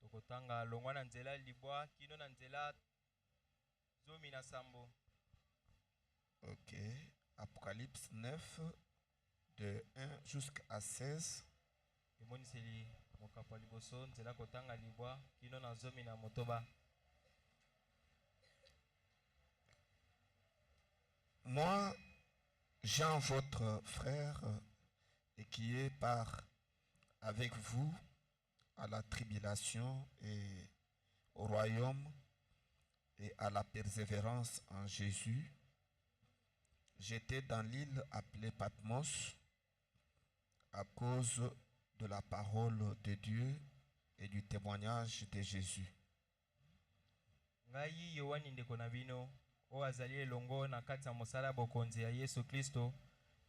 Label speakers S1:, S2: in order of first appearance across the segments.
S1: Tokotanga longwa na nzela libwa kino na nzela zomi na sambo.
S2: Ok. Apocalypse 9, de 1 jusqu'à 16.
S1: Emoniseli mokapo liboso nzela kotanga libwa kino na zomi na motoba.
S2: Moi, Jean, votre frère, et qui est part avec vous à la tribulation et au royaume et à la persévérance en Jésus, j'étais dans l'île appelée Patmos à cause de la parole de Dieu et du témoignage de Jésus.
S1: Ngai Yohani ndeko na bino o azali elongo na kati ya mosala bokonzi ya Yesu Kristo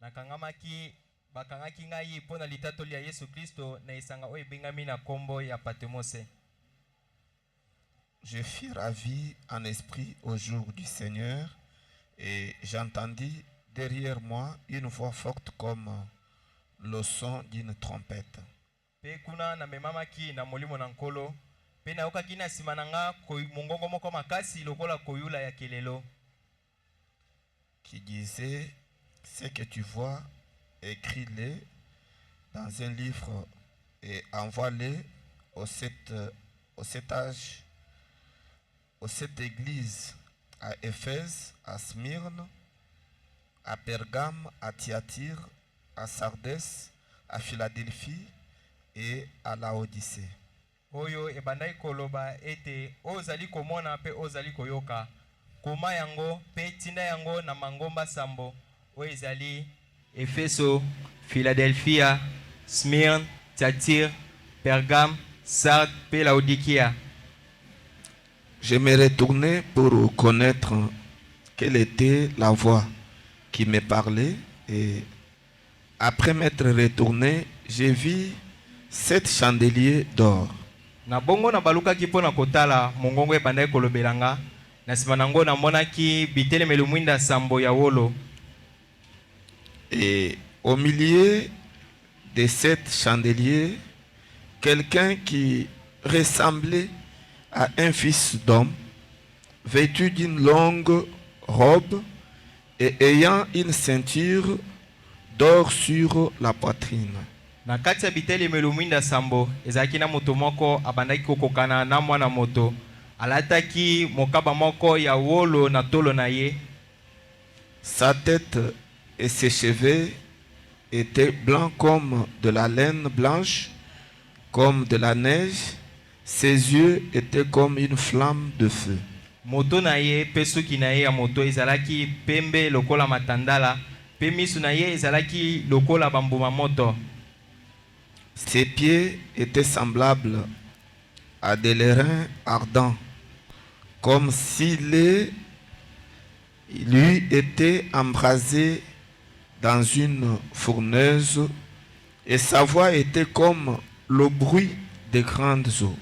S1: bakangaki ngai mpona litatoli ya Yesu Kristo na esanga oyo ebengami na kombo ya Patmose.
S2: Je fus ravi en esprit au jour du Seigneur et j'entendis derrière moi une voix forte comme le son d'une trompette.
S1: Pe kuna na memamaki na molimo na nkolo pe na yokaki na nsima na nga mongongo moko makasi lokola koyula ya kelelo
S2: qui disait: ce que tu vois, écris-le dans un livre et envoie-le aux sept églises, à Éphèse, à Smyrne, à Pergame, à Thyatire, à Sardès, à Philadelphie et à Laodicée.
S1: Oyo ebandai koloba ete ozali komona pe ozali koyoka koma yango pe tinda yango na mangomba sambo o ezali Efeso, Philadelphia, Smyrne, Thyatire, Pergame, Sardes pe Laodikia.
S2: Je me retournai pour connaître quelle était la voix qui me parlait et après m'être retourné, j'ai vu 7 chandeliers d'or.
S1: Na bongo na baluka ki pona kotala mongongo ebandai kolobelanga na sima nango na monaki bitelemelo mwinda sambo ya wolo.
S2: Et au milieu de 7 chandeliers, quelqu'un qui ressemblait à un fils d'homme, vêtu d'une longue robe et ayant une ceinture d'or sur la poitrine.
S1: Na kati ya bitelemelo mwinda sambo ezalaki na moto moko abandaki kokokana na mwana moto alataki mokaba moko ya wolo na tolo na ye.
S2: Sa tête et ses cheveux étaient blancs comme de la laine blanche, comme de la neige. Ses yeux étaient comme une flamme de feu.
S1: Moto na ye pe suki na ye ya moto ezalaki pembe lokola matandala pe misu na ye ezalaki lokola bambuma moto.
S2: Ses pieds étaient semblables à des lérins ardents, comme s'il lui était embrasé dans une fourneuse, et sa voix était comme le bruit des grandes eaux.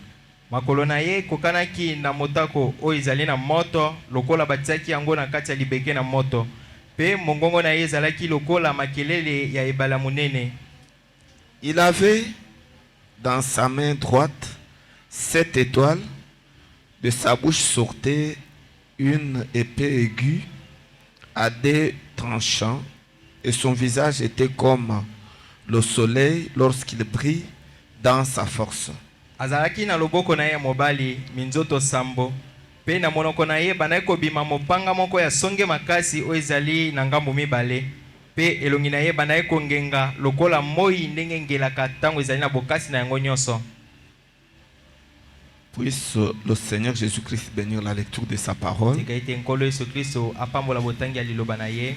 S1: Makolo na ye kokanaki na motako o ezali na moto lokola batiaki yango na kati ya libeke na moto pe mongongo na ye ezalaki lokola makelele ya ebala munene.
S2: Il avait dans sa main droite 7 étoiles, de sa bouche sortait une épée aiguë à des tranchants et son visage était comme le soleil lorsqu'il brille dans sa force.
S1: Azalaki na loboko na ye mobali minzoto sambo pe na monoko na ye bandaki kobima mopanga moko ya songe makasi o ezali na ngambo mibale pe elongi na ye bandaki kongenga lokola moi ndenge ngelaka ntango ezali na bokasi na yango nyonso.
S2: Puisse le Seigneur Jésus-Christ bénir la lecture de sa parole.
S1: Tika ete nkolo Yesu Kristo apambola botangi ya liloba na ye.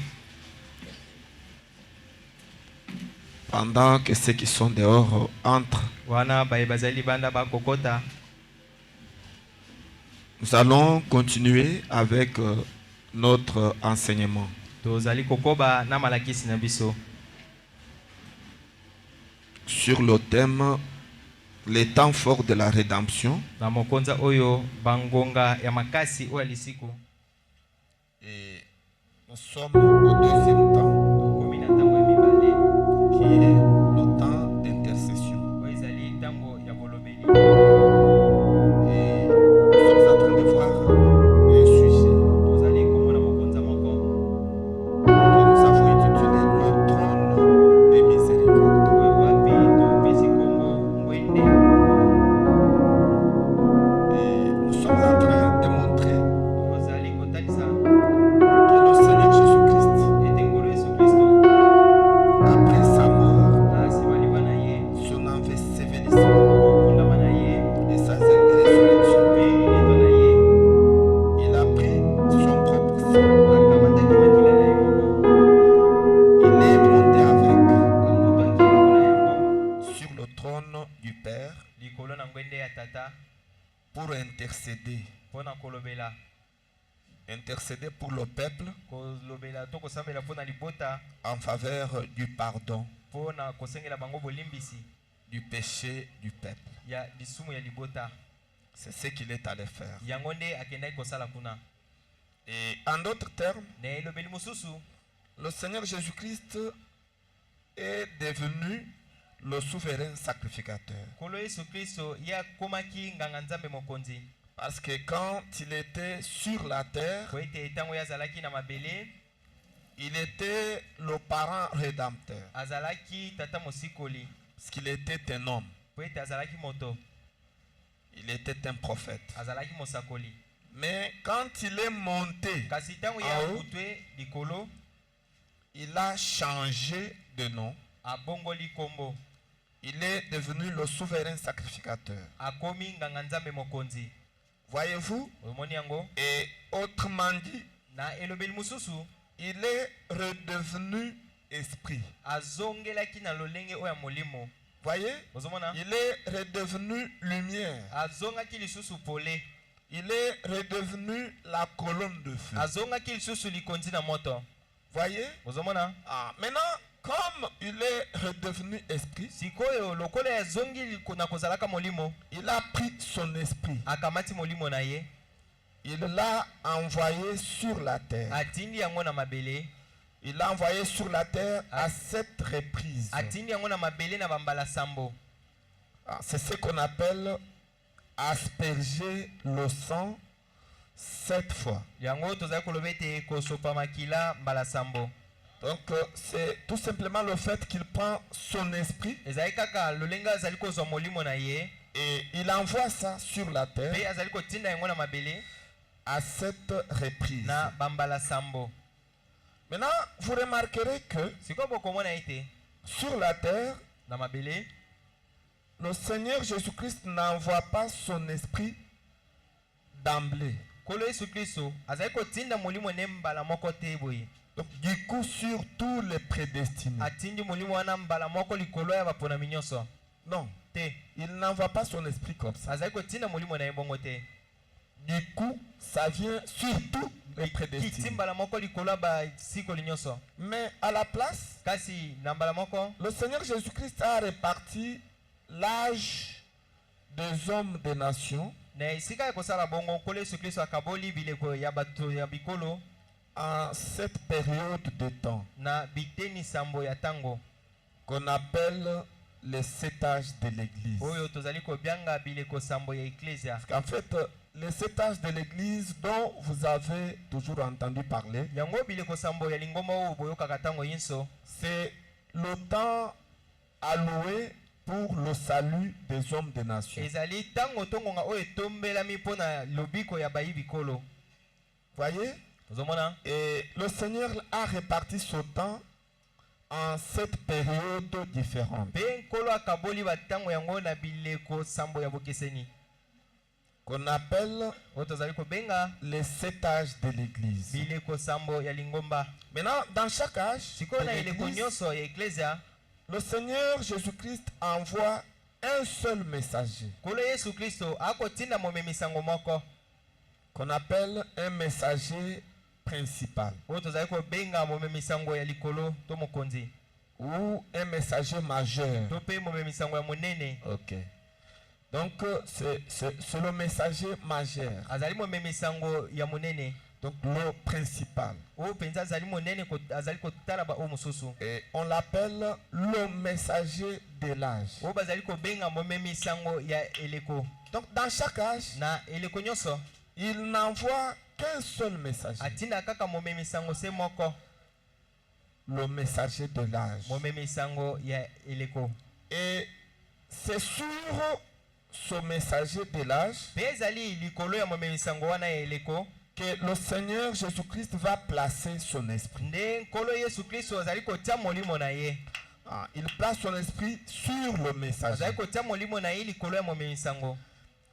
S2: Pendant que ceux qui sont dehors entrent,
S1: Wana bae bazali banda ba kokota.
S2: Nous allons continuer avec notre enseignement.
S1: Tozali kokoba na malakisi na biso.
S2: Sur le thème les temps forts de la rédemption.
S1: Na mokonza oyo bangonga ya makasi o alisiku.
S2: Et nous sommes au deuxième temps qui est le temps d'intercession.
S1: ngwende ya tata
S2: pour intercéder.
S1: pona kolobela
S2: Intercéder pour le peuple
S1: kolobela to kosambela pona libota
S2: en faveur du pardon
S1: pona kosengela bango bolimbisi
S2: du péché du peuple.
S1: ya lisumu ya libota.
S2: C'est ce qu'il est allé faire.
S1: Yango nde akendai kosala kuna.
S2: Et en d'autres termes,
S1: Na elobeli mosusu
S2: le Seigneur Jésus-Christ est devenu le souverain sacrificateur.
S1: Kolo Yesu Kristo ya komaki nganga nzambe mokonzi.
S2: Parce que quand il était sur la terre,
S1: Po ete etango ya zalaki na mabele
S2: il était le parent rédempteur.
S1: azalaki tata mosikoli.
S2: Parce qu'il était un homme.
S1: Po ete azalaki moto
S2: Il était un prophète.
S1: azalaki mosakoli.
S2: Mais quand il est monté,
S1: Kasi tango ya kutwe likolo
S2: il a changé de nom.
S1: abongoli kombo.
S2: Il est devenu le souverain sacrificateur.
S1: Akomi nganga nzambe mokonzi.
S2: Voyez-vous?
S1: Omoni yango
S2: Et autrement dit,
S1: na elobeli mosusu
S2: il est redevenu esprit.
S1: azongelaki na lolenge oya molimo.
S2: Voyez?
S1: Ozomona
S2: Il est redevenu lumière.
S1: azongaki lisusu pole.
S2: Il est redevenu la colonne de feu.
S1: Azongaki lisusu likonzi na moto.
S2: Voyez?
S1: Ozomona
S2: Maintenant, comme il est redevenu esprit,
S1: sikoyo lokola yazongi na kozalaka molimo
S2: il a pris son esprit.
S1: akamati molimo na ye
S2: Il l'a envoyé sur la terre.
S1: atindi yango na mabele.
S2: Il l'a envoyé sur la terre à 7 reprises.
S1: Atindi yango na mabele na bambala sambo.
S2: C'est ce qu'on appelle asperger le sang 7 fois.
S1: Yango tozali koloba ete kosopa makila mbala sambo.
S2: Donc c'est tout simplement le fait qu'il prend son esprit
S1: Ezali kaka lolenga azali kozwa molimo na ye
S2: et il envoie ça sur la
S1: pe
S2: terre
S1: azali kotinda yango na mabele
S2: à 7 reprises.
S1: na bambala sambo.
S2: Maintenant, vous remarquerez que
S1: Sikoyo bokomona ete
S2: sur la terre,
S1: na mabele
S2: le Seigneur Jésus-Christ n'envoie pas son esprit d'emblée.
S1: Kolo Yesu Kristo azali kotinda molimo ne mbala moko te boye.
S2: Donc, du coup, sur tous les prédestinés.
S1: Atindi molimo wana mbala moko likolo ya baponami nyonso.
S2: Non,
S1: Te
S2: il n'envoie pas son esprit comme ça.
S1: azali kotinda molimo na ye bongo te.
S2: Du coup, ça vient sur tous les
S1: Kiti
S2: prédestinés.
S1: mbala moko likolo ya basikoli nyonso.
S2: Mais à la place,
S1: Kasi na mbala moko
S2: le Seigneur Jésus-Christ a réparti l'âge des hommes des nations
S1: na esika ya kosala bongo Kolo Yesu Kristo akaboli bileko ya bato ya bikolo
S2: en cette période de temps
S1: na biteni sambo ya tango
S2: qu'on appelle les 7 âges de l'Église.
S1: oyo tozali kobianga bileko sambo ya eklesia.
S2: En fait, les 7 âges de l'Église dont vous avez toujours entendu parler,
S1: Yango bileko sambo ya lingomba oyo boyokaka tango nyonso
S2: c'est le temps alloué pour le salut des hommes des nations.
S1: ezali tango tongonga oyo etombelami mpona lobiko ya bayi bikolo.
S2: Voyez?
S1: Ozomona
S2: Et le Seigneur a réparti ce temps en 7 périodes différentes
S1: mpe nkolo akaboli batango yango na bileko sambo ya bokeseni
S2: qu'on appelle
S1: oyo tozali kobenga
S2: les 7 âges de l'Église.
S1: bileko sambo ya lingomba.
S2: Maintenant, dans chaque âge
S1: Sikoyo
S2: de
S1: na eleko
S2: l'Église,
S1: nyonso ya eklesia
S2: le Seigneur Jésus-Christ envoie un seul messager
S1: Kolo Yesu Kristo akotinda momemisango moko
S2: qu'on appelle un messager principal
S1: oyo tozali kobenga momemisango ya likolo to mokonzi
S2: ou un messager majeur.
S1: to mpe momemisango ya monene.
S2: Ok. Donc, c'est le messager majeur.
S1: Azali momemisango ya monene
S2: Donc, le principal.
S1: oyo mpenza azali monene azali kotala ba oyo mosusu
S2: Et on l'appelle le messager de l'âge.
S1: oyo bazali kobenga momemisango ya eleko.
S2: Donc, dans chaque âge,
S1: Na eleko nyonso
S2: il n'envoie qu'un seul messager.
S1: atinda kaka momemisango se moko,
S2: Le messager de l'âge.
S1: momemisango ya eleko.
S2: Et c'est sur ce messager de l'âge
S1: Mpe ezali likolo ya momemisango wana ya eleko
S2: que le Seigneur Jésus-Christ va placer son esprit.
S1: nde nkolo Yesu Kristo azali kotia molimo na ye.
S2: Il place son esprit sur le messager.
S1: Azali kotia molimo na ye likolo ya momemisango.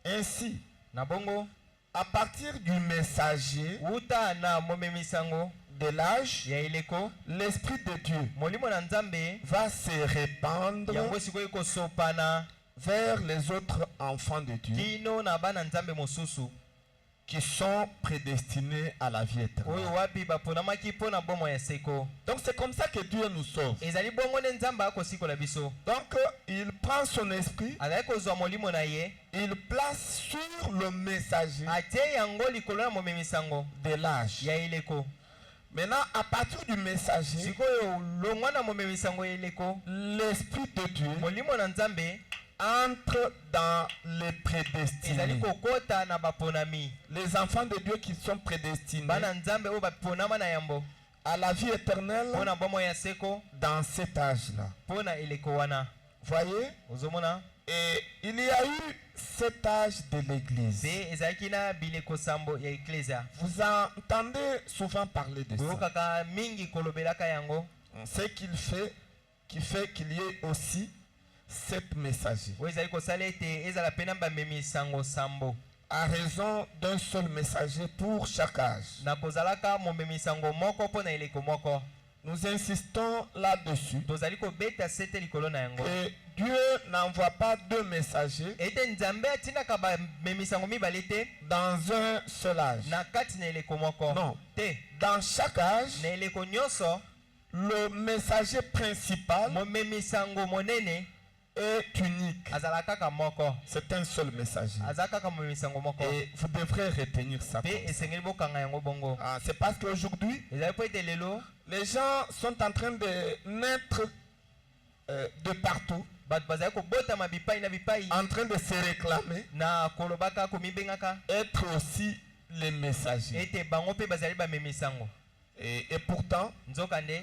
S2: Ainsi,
S1: Na bongo
S2: à partir du messager
S1: uta na momemisango
S2: de l'âge,
S1: ya eleko
S2: l'esprit de Dieu
S1: molimo na Nzambe
S2: va se répandre
S1: yango sikoyo kosopana
S2: vers les autres enfants de Dieu
S1: kino na bana nzambe mosusu
S2: qui sont prédestinés à la vie éternelle.
S1: oyo wapi baponamaki mpo na bomoi ya seko.
S2: Donc c'est comme ça que Dieu nous sauve.
S1: ezali bongo nde nzambe akosikola biso.
S2: Donc il prend son esprit,
S1: azali kozwa molimo na ye,
S2: il place sur le messager
S1: atie yango likolo na momemisango
S2: de l'âge.
S1: ya eleko.
S2: Maintenant, à partir du messager,
S1: sikoyo longwa na momemisango ya eleko,
S2: l'esprit de Dieu
S1: molimo na nzambe
S2: entre dans les
S1: ezali
S2: prédestinés.
S1: kokota na baponami.
S2: Les enfants de Dieu qui sont prédestinés
S1: bana nzambe oyo baponama na yambo
S2: à la vie éternelle
S1: mpo na bomoi ya seko
S2: dans cet âge-là.
S1: mpo na eleko wana.
S2: Voyez?
S1: ozomona
S2: Et il y a eu cet âge de l'église.
S1: mpe ezalaki na bileko sambo ya eklesia.
S2: Vous entendez souvent parler de ça.
S1: boyokaka mingi kolobelaka yango.
S2: Ce qui fait qu'il y ait aussi 7 messagers.
S1: oyo ezali kosala ete ezala mpe na bamemi sango sambo
S2: À raison d'un seul messager pour chaque âge.
S1: na kozalaka momemi sango moko mpo na eleko moko.
S2: Nous insistons là-dessus.
S1: tozali kobeta sete likolo na yango
S2: Et Dieu n'envoie pas 2 messagers
S1: ete nzambe atindaka bamemi sango mibale te
S2: dans un seul âge.
S1: na kati na eleko moko
S2: Non.
S1: te.
S2: Dans chaque âge,
S1: na eleko nyonso
S2: le messager principal
S1: momemi sango monene
S2: est unique.
S1: azala kaka moko.
S2: C'est un seul messager.
S1: aza kaka momemi sango moko
S2: Et vous devrez retenir ça.
S1: mpe esengeli bokanga yango bongo.
S2: C'est parce qu'aujourd'hui,
S1: ezali mpo ete lelo
S2: les gens sont en train de naître de partout,
S1: bato bazali kobotama bipai na bipai
S2: en train de se réclamer,
S1: na kolobaka komibengaka
S2: être aussi les messagers.
S1: ete bango mpe bazali bamemi sango.
S2: Et pourtant,
S1: nzokande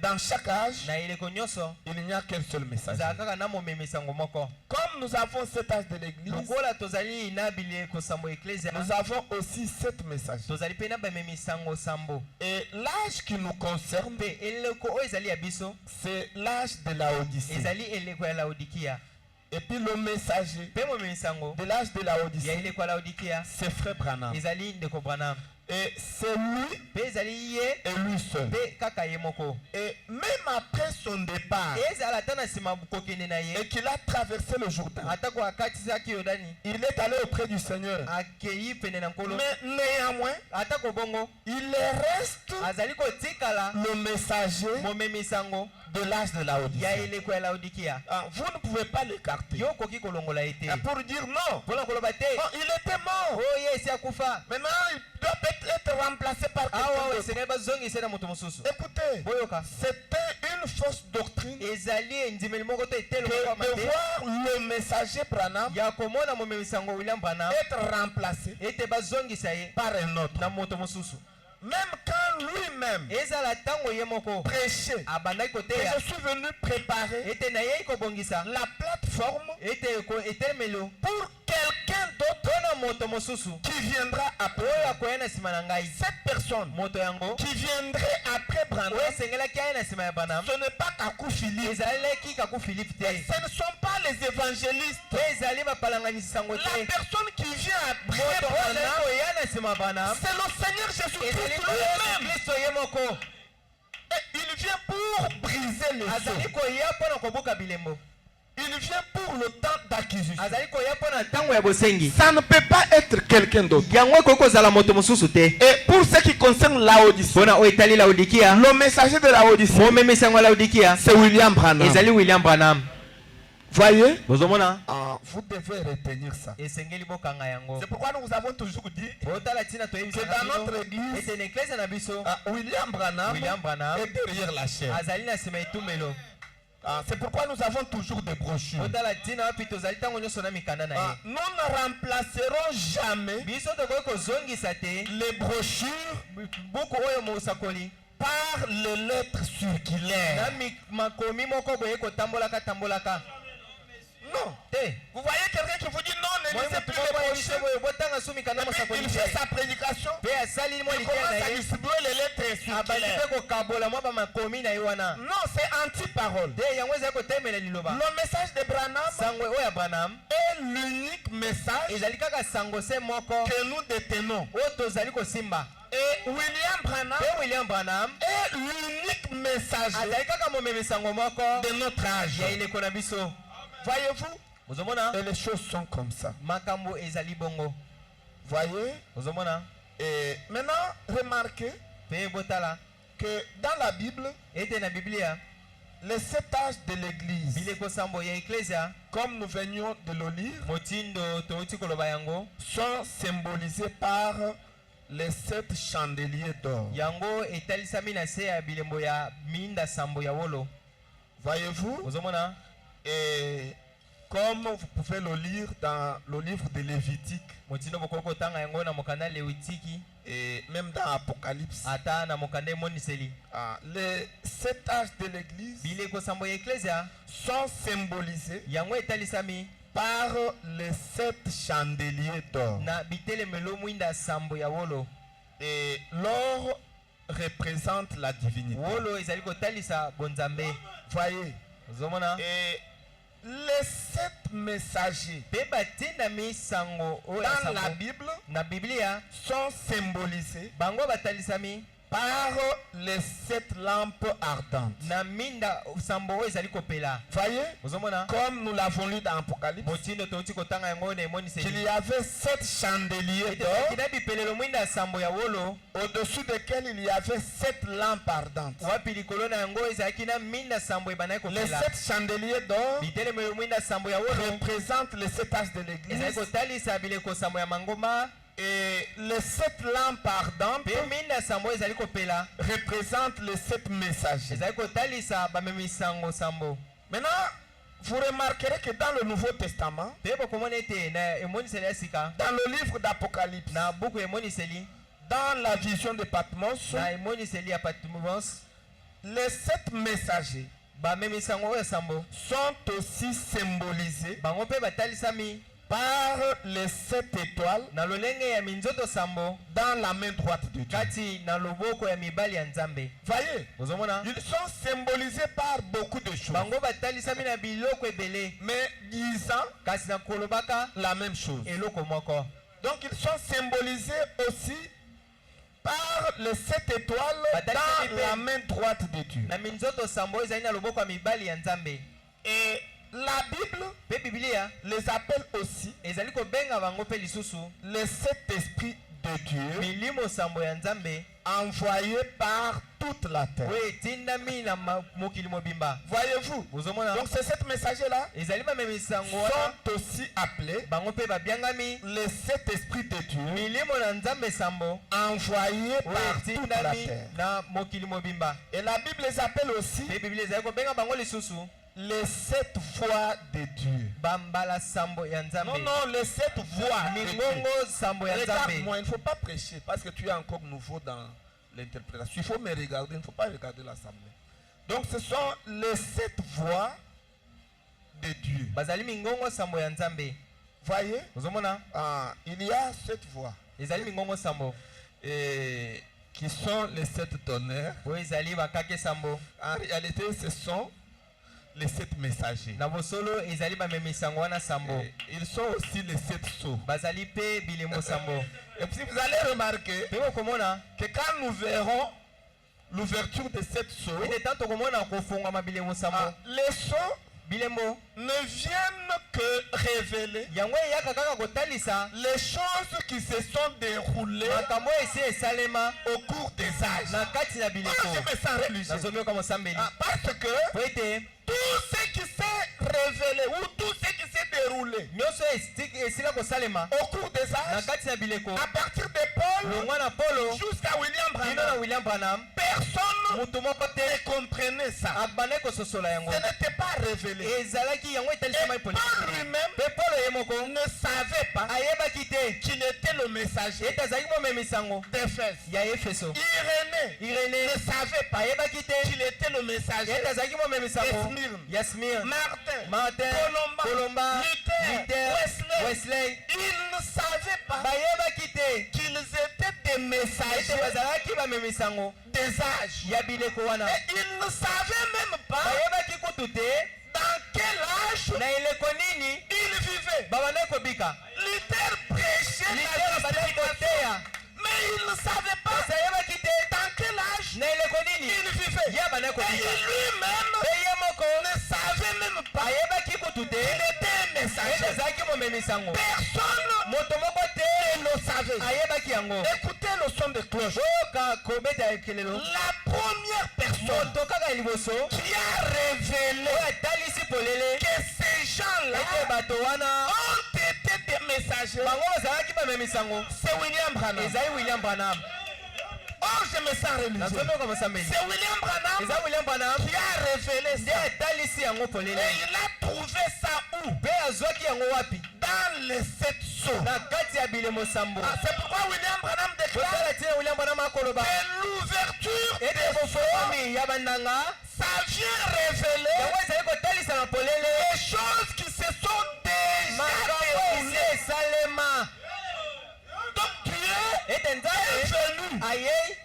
S2: dans chaque âge,
S1: na eleko nyonso
S2: il n'y a qu'un seul messager.
S1: ezala kaka na momemi sango moko.
S2: Comme nous avons cet âge de l'église,
S1: lokola tozali na bileko sambo eklesia,
S2: nous avons aussi 7 messagers.
S1: tozali mpe na bamemi sango sambo.
S2: Et l'âge qui nous concerne,
S1: mpe eleko oyo ezali ya biso
S2: c'est l'âge de la Odyssée.
S1: ezali eleko ya laodikia.
S2: Et puis le messager
S1: mpe momemi sango
S2: de l'âge de la
S1: ya
S2: Odyssée,
S1: eleko ya laodikia
S2: c'est Frère Branham.
S1: ezali ndeko Branham.
S2: Et c'est lui
S1: mpe ezali ye
S2: et lui seul.
S1: mpe kaka ye moko.
S2: Et même après son départ,
S1: ezala ata na nsima kokende na ye
S2: et qu'il a traversé le Jourdain,
S1: atako akatisaki yordani
S2: il est allé auprès du Seigneur.
S1: akei pene na nkolo.
S2: Mais néanmoins,
S1: atako bongo
S2: il reste
S1: azali kotikala
S2: le messager
S1: momemi sango
S2: de l'âge de la
S1: ya
S2: Odyssée.
S1: eleko ya laodikia.
S2: Vous ne pouvez pas l'écarter.
S1: yo okoki kolongola ye te
S2: Pour dire non.
S1: mpona koloba te
S2: Oh, il était mort.
S1: oyo ye esi akufa.
S2: Maintenant, il doit être remplacé par quelqu'un
S1: awa
S2: d'autre.
S1: esengeli bazongisa na moto mosusu.
S2: Écoutez,
S1: boyoka
S2: c'était une fausse doctrine
S1: ezali endimeli moko to etelo
S2: que
S1: moko
S2: de
S1: te
S2: voir le messager Branham
S1: ya komona momemi sango William Branham
S2: être remplacé
S1: ete bazongisa ye
S2: par un autre.
S1: na moto mosusu.
S2: Même quand lui-même
S1: ezala ntango ye moko
S2: prêchait,
S1: abandaki
S2: et
S1: koteya
S2: je suis venu préparer
S1: ete nayei kobongisa
S2: la plateforme
S1: ete etelemelo
S2: pour quelqu'un d'autre
S1: mpona moto mosusu
S2: qui viendra après.
S1: oyo akoya na nsima na ngai.
S2: Cette personne
S1: moto yango
S2: qui viendrait après Branham,
S1: oyo esengelaki aya na nsima ya Branham
S2: ce n'est pas Kakou Philippe.
S1: ezalaki kaku Philippe te.
S2: Ce ne sont pas les évangélistes.
S1: mpe ezali bapalanganisi sango
S2: La
S1: te.
S2: personne qui vient après
S1: moto oyo azali
S2: Branham,
S1: koya na nsima ya Branham
S2: c'est le Seigneur Jésus-Christ
S1: ezali
S2: lui-même.
S1: kristo ye moko.
S2: Et il vient pour briser les
S1: azali
S2: sceaux.
S1: koya mpona kobuka bilembo.
S2: Il vient pour le temps d'acquisition.
S1: azali koya mpona ntango ya bosengi.
S2: Ça ne peut pas être quelqu'un d'autre.
S1: yango ekoki kozala moto mosusu te.
S2: Et pour ce qui concerne Laodicée,
S1: mpona oyo etali laodikia,
S2: le messager de Laodicée,
S1: momemi sango ya laodikia
S2: c'est William Branham.
S1: ezali William Branham.
S2: Voyez?
S1: bozomona
S2: Vous devez retenir ça.
S1: esengeli bokanga yango.
S2: C'est pourquoi nous avons toujours dit
S1: botala ntina
S2: que
S1: toyebisaka
S2: dans
S1: bino
S2: notre église,
S1: ete na eklese na biso
S2: William Branham
S1: William Branham
S2: est derrière la chaîne.
S1: azali na nsima etumelo.
S2: C'est pourquoi nous avons toujours des brochures.
S1: botala ntina wapi tozali ntango nyonso na mikanda na ye.
S2: Nous ne remplacerons jamais
S1: biso tokoki kozongisa te
S2: les brochures
S1: buku oyo mosakoli
S2: par les lettres circulaires.
S1: na makomi moko boye kotambolaka.
S2: Non.
S1: te
S2: Vous voyez quelqu'un qui vous dit non, ne
S1: moi
S2: lisez
S1: motu
S2: plus
S1: moko
S2: les
S1: ayebisi
S2: brochures.
S1: boye botanga su mikanda
S2: Et puis,
S1: mosakoli
S2: il fait
S1: te
S2: sa prédication.
S1: mpe asali mwa
S2: Il
S1: liteya
S2: commence
S1: na
S2: à
S1: ye
S2: distribuer les lettres
S1: abandi
S2: circulaires.
S1: mpe kokabola mwa bamakomi na ye wana.
S2: Non, c'est anti-parole.
S1: te yango ezali kotemela liloba.
S2: Le message de Branham
S1: sango oyo ya Branham
S2: est l'unique message
S1: ezali kaka sango se moko
S2: que nous détenons.
S1: oyo tozali kosimba.
S2: Et William Branham
S1: mpe William Branham
S2: est l'unique messager
S1: azali kaka momemi sango moko
S2: de notre âge.
S1: ya eleko na biso.
S2: Voyez-vous,
S1: Ozomona
S2: Et les choses sont comme ça.
S1: makambo ezali bongo.
S2: Voyez?
S1: Ozomona
S2: Et maintenant, remarquez
S1: pe botala
S2: que dans la Bible,
S1: ete na Biblia
S2: les 7 âges de l'Église,
S1: bileko sambo ya ecclesia
S2: comme nous venions de le lire,
S1: motindo touti koloba yango
S2: sont symbolisés par les 7 chandeliers d'or.
S1: yango etalisami na se ya bilembo ya minda sambo ya wolo.
S2: Voyez-vous?
S1: Ozomona
S2: Et comme vous pouvez le lire dans le livre de Lévitique
S1: motindo bokoko tanga yango na mokanda Lewitiki
S2: et même dans Apocalypse,
S1: ata na mokanda emoniseli
S2: les 7 âges de l'Église
S1: bileko sambo ya ecclesia
S2: sont symbolisés
S1: yango etalisami
S2: par les 7 chandeliers d'or.
S1: na bitelemelo mwinda sambo ya wolo.
S2: Et l'or représente la divinité.
S1: Wolo ezali kotalisa bonzambe.
S2: Voyez?
S1: Ozomona
S2: Et les 7 messagers
S1: pe batinda misango oyo ya
S2: dans la
S1: sambo
S2: Bible
S1: na Biblia
S2: sont symbolisés
S1: bango batalisami
S2: par les 7 lampes ardentes.
S1: na minda sambo oyo ezali kopela.
S2: Voyez?
S1: Ozomona
S2: Comme nous l'avons lu dans Apocalypse,
S1: motindo touti kotanga yango na
S2: qu'il
S1: emoniseli
S2: y avait 7 chandeliers d'or
S1: ezalaki na bipelelo mwinda ya sambo ya wolo
S2: au-dessus desquels il y avait 7 lampes ardentes.
S1: wapi likolo na yango ezalaki na minda sambo ebandaki
S2: Les
S1: kopela.
S2: 7 chandeliers d'or
S1: bitelemelo mwinda sambo ya wolo
S2: représentent les 7 âges de
S1: ezali
S2: l'Église
S1: kotalisa bileko sambo ya mangoma
S2: et les 7 lampes ardentes
S1: pe minda sambo ezali kopela
S2: représentent les 7 messagers.
S1: ezali kotalisa bamemisango sambo.
S2: Maintenant, vous remarquerez que dans le Nouveau Testament,
S1: pe bokomona ete na emoniseli ya sika
S2: dans le livre d'Apocalypse,
S1: na buku ya emoniseli
S2: dans la vision de Patmos,
S1: na emoniseli ya Patmos
S2: les 7 messagers
S1: bamemisango oyo sambo
S2: sont aussi symbolisés
S1: bango mpe batalisami
S2: par les 7 étoiles
S1: na lolenge ya minzoto sambo
S2: dans la main droite de Dieu.
S1: kati na loboko ya mibali ya Nzambe.
S2: Voyez,
S1: Ozomona
S2: ils sont symbolisés par beaucoup de choses,
S1: bango batalisami na biloko ebele
S2: mais disant
S1: kasi na kolobaka
S2: la même chose.
S1: eloko moko.
S2: Donc ils sont symbolisés aussi par les 7 étoiles dans la main droite de Dieu.
S1: Na minzoto sambo ezali na loboko ya mibali ya Nzambe.
S2: Et la Bible
S1: Pe Biblia
S2: les appelle aussi
S1: ezali kobenga bango mpe lisusu
S2: les 7 esprits de Dieu
S1: milimo sambo ya Nzambe
S2: envoyés par toute la terre.
S1: oyo etindami na mokili mobimba.
S2: Voyez-vous?
S1: Ozomona
S2: Donc ces 7 messagers-là
S1: ezali bamemisango wana
S2: sont aussi appelés
S1: bango mpe babiangami
S2: les 7 esprits de Dieu
S1: milimo na Nzambe sambo
S2: envoyés
S1: oyo
S2: par toute la
S1: etindami
S2: terre.
S1: na mokili mobimba.
S2: Et la Bible les appelle aussi
S1: Pe Biblia ezali kobenga bango lisusu
S2: les 7 voix de Dieu.
S1: bambala sambo ya
S2: Non,
S1: Nzambe.
S2: non, les 7 voix de Dieu.
S1: Mingongo sambo ya Nzambe.
S2: Regarde-moi, il ne faut pas prêcher parce que tu es encore nouveau dans l'interprétation. Il faut me regarder, il ne faut pas regarder l'assemblée. Donc ce sont les 7 voix de Dieu.
S1: bazali mingongo sambo ya Nzambe.
S2: Voyez?
S1: Ozomona
S2: Il y a 7 voix
S1: ezali mingongo sambo
S2: et qui sont les 7 tonnerres.
S1: oyo ezali bakake sambo.
S2: En réalité, ce sont les 7 messagers.
S1: Na bosolo ezali bamemisango wana sambo.
S2: Et ils sont aussi les 7 sceaux.
S1: Bazali pe bilemo sambo.
S2: Et puis vous allez remarquer
S1: Pe okomona
S2: que quand nous verrons l'ouverture de 7 sceaux,
S1: ete tanto okomona kofungwama bilemo sambo
S2: les sceaux
S1: bilembo
S2: ne viennent que révéler
S1: yango eyaka kaka kotalisa
S2: les choses qui se sont déroulées
S1: makambo oyo esi esalema
S2: au cours des âges.
S1: na kati na bileko.
S2: Moi, je me sens religieux.
S1: Nazomi kama sambeli
S2: Parce que
S1: po ete
S2: tout ce qui s'est révélé ou tout ce qui s'est déroulé
S1: nyonso esila kosalema
S2: au cours des
S1: na
S2: âges,
S1: kati na bileko
S2: à partir de Paul
S1: longwa na Polo
S2: jusqu'à William
S1: kino na
S2: Branham,
S1: William Branham
S2: personne
S1: moto moko te
S2: ne comprenait ça.
S1: abandaki kososola yango.
S2: Ce n'était pas révélé.
S1: ezalaki yango
S2: Et
S1: etalisama
S2: Paul
S1: politiki
S2: lui-même
S1: mpe Polo ye moko
S2: ne savait pas
S1: ayebaki te
S2: qu'il était le messager
S1: ete azalaki momemisango
S2: d'Éphèse.
S1: ya Efeso.
S2: Irénée
S1: Irene
S2: ne savait pas
S1: ayebaki te
S2: qu'il était le messager
S1: ete azalaki momemisango
S2: Smyrne.
S1: ya Smyrne.
S2: Martin,
S1: Martin, Colomba, Luther, Wesley
S2: Ils ne savaient pas
S1: bayebaki te
S2: qu'ils étaient des messagers
S1: ete bazalaki bamemisango
S2: des âges.
S1: ya bileko wana.
S2: Et ils ne savaient même pas
S1: bayebaki kutu te
S2: dans quel âge
S1: na eleko nini
S2: ils vivaient.
S1: babandaki kobika.
S2: Luther prêchait
S1: Luther
S2: la
S1: abandaki
S2: justification.
S1: koteya
S2: Mais ils ne savaient pas
S1: kasi ayebaki te
S2: dans quel âge
S1: na eleko nini
S2: il vivait.
S1: ye abandaki
S2: Et
S1: kobika.
S2: lui-même
S1: Pe ye moko
S2: ne savait même pas
S1: ayebaki kutu
S2: qu'il
S1: te
S2: était messager.
S1: Personne
S2: Ne le savait. Écoutez le son de cloche. La première personne qui a révélé que ces gens-là ont été des messagers, c'est William Branham. Oh, je me sens religieux. C'est William Branham qui a révélé ça. Et il a trouvé ça où? Dans les 7 sceaux. C'est pourquoi William Branham déclare que l'ouverture des sceaux, ça vient révéler les choses qui se sont déjà déroulées. Donc Dieu est venu.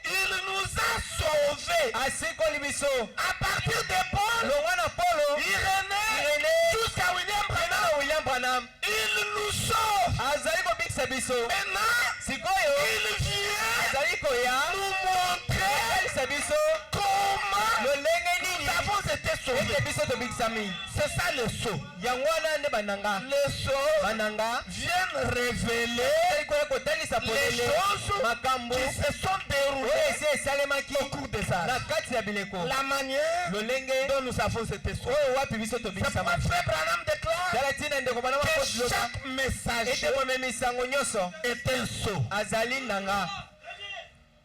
S2: Il nous a sauvés. À partir de Paul, Irénée, jusqu'à William Branham, il nous sauve. Maintenant, il vient nous montrer comment nous avons été sauvés. C'est ça le sceau. Les sceaux viennent révéler les choses qui se sont déroulées au cours des âges. La manière dont nous avons été sauvés. C'est pourquoi Frère Branham déclare que chaque messager est un sceau.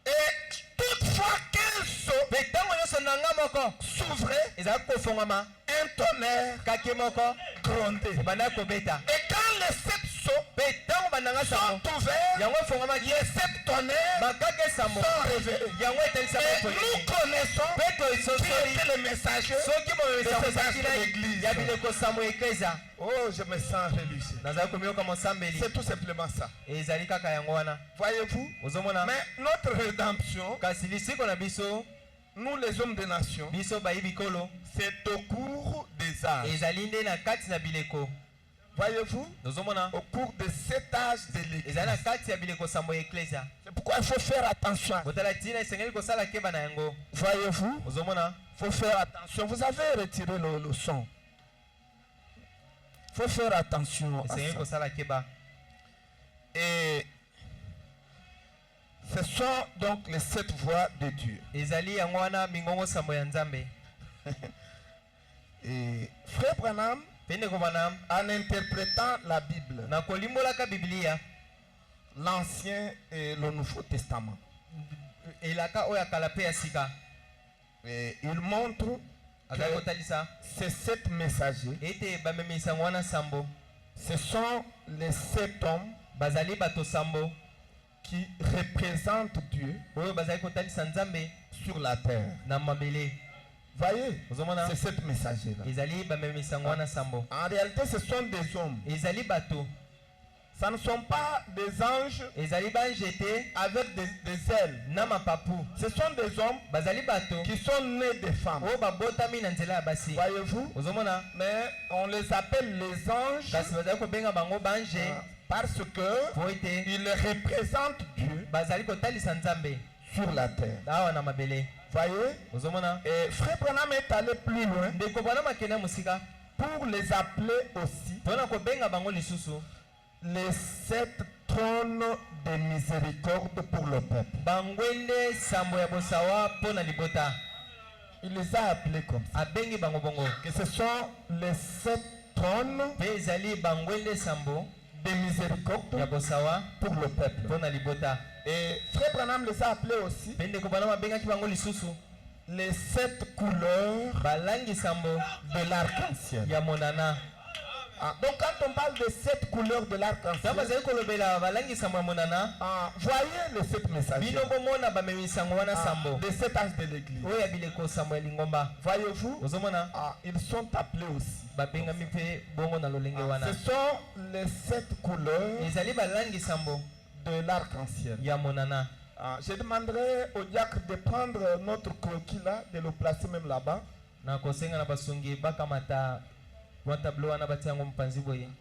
S2: Et toutefois qu'un sceau s'ouvrait, un tonnerre grondait. Et quand les 7 sceaux sont ouverts, les 7 tonnerres sont révélés. Et nous connaissons qui étaient les messagers de ces âges de l'église. Oh, je me sens religieux. C'est tout simplement ça. Voyez-vous? Mais notre rédemption, nous les hommes des nations, c'est au cours des âges. Voyez-vous? Au cours de cet âge de l'église. C'est pourquoi il faut faire attention. Voyez-vous? Il faut faire attention. Vous avez retiré le son. Il faut faire attention à ça. Et ce sont donc les 7 voix de Dieu. Et Frère Branham, en interprétant la Bible, l'Ancien et le Nouveau Testament, et il montre que ces 7 messagers, ce sont les 7 hommes qui représentent Dieu sur la terre. Voyez, c'est 7 messagers-là. En réalité, ce sont des hommes. Ça ne sont pas des anges avec des ailes. Ce sont des hommes qui sont nés des femmes. Voyez-vous? Mais on les appelle les anges parce qu'ils représentent Dieu sur la terre. Voyez? Et Frère Branham est allé plus loin pour les appeler aussi les 7 trônes de miséricorde pour le peuple. Il les a appelés comme ça. Que ce sont les 7 trônes de miséricorde pour le peuple. Et Frère Branham les a appelés aussi les 7 couleurs de l'arc-en-ciel. Donc quand on parle de 7 couleurs de l'arc-en-ciel, voyez les 7 messages de cet âge de l'église. Voyez-vous? Ils sont appelés aussi. Ce sont les 7 couleurs de l'arc-en-ciel. Je demanderai au diacre de prendre notre croquis là, de le placer même là-bas.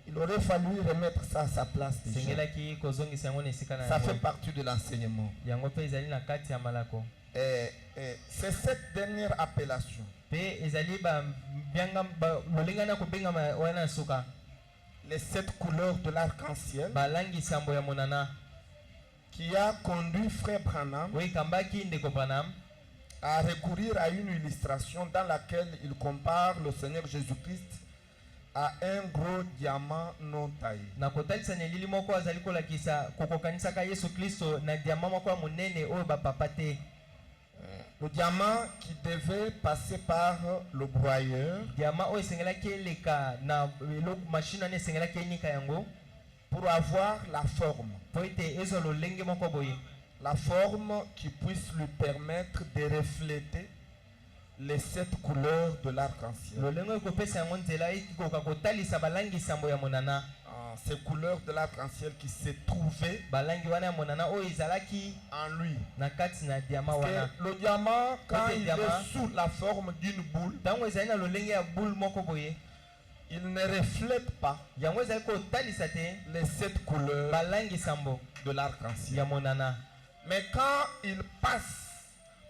S2: Il aurait fallu remettre ça à sa place déjà. Ça fait partie de l'enseignement. Et c'est cette dernière appellation. les 7 couleurs de l'arc-en-ciel
S1: balangi sambo ya monana
S2: qui a conduit Frère Branham
S1: oyo ekambaki ndeko Branham
S2: à recourir à une illustration dans laquelle il compare le Seigneur Jésus-Christ à un gros diamant non taillé.
S1: na kotalisa na elili moko azali kolakisa kokokanisaka Yesu Kristo na diamant moko ya monene oyo bapapa te.
S2: Le diamant qui devait passer par le broyeur
S1: diamant oyo esengelaki eleka na machine wana esengelaki enika yango
S2: pour avoir la forme.
S1: po ete ezwa lolenge moko boye,
S2: La forme qui puisse lui permettre de refléter les 7 couleurs de l'arc-en-ciel.
S1: lolenge oyo ekopesa yango nzela ekoka kotalisa balangi sambo ya monana.
S2: Ces couleurs de l'arc-en-ciel qui se trouvaient
S1: balangi wana ya monana oyo ezalaki
S2: en lui.
S1: na kati na diamant
S2: Parce
S1: wana.
S2: que le diamant, quand
S1: Côté
S2: il
S1: diamant,
S2: est sous la forme d'une boule,
S1: ntango ezali na lolenge ya boule moko boye,
S2: il ne reflète pas
S1: yango ezali kotalisa te
S2: les 7 couleurs
S1: balangi sambo
S2: de l'arc-en-ciel.
S1: ya monana.
S2: Mais quand il passe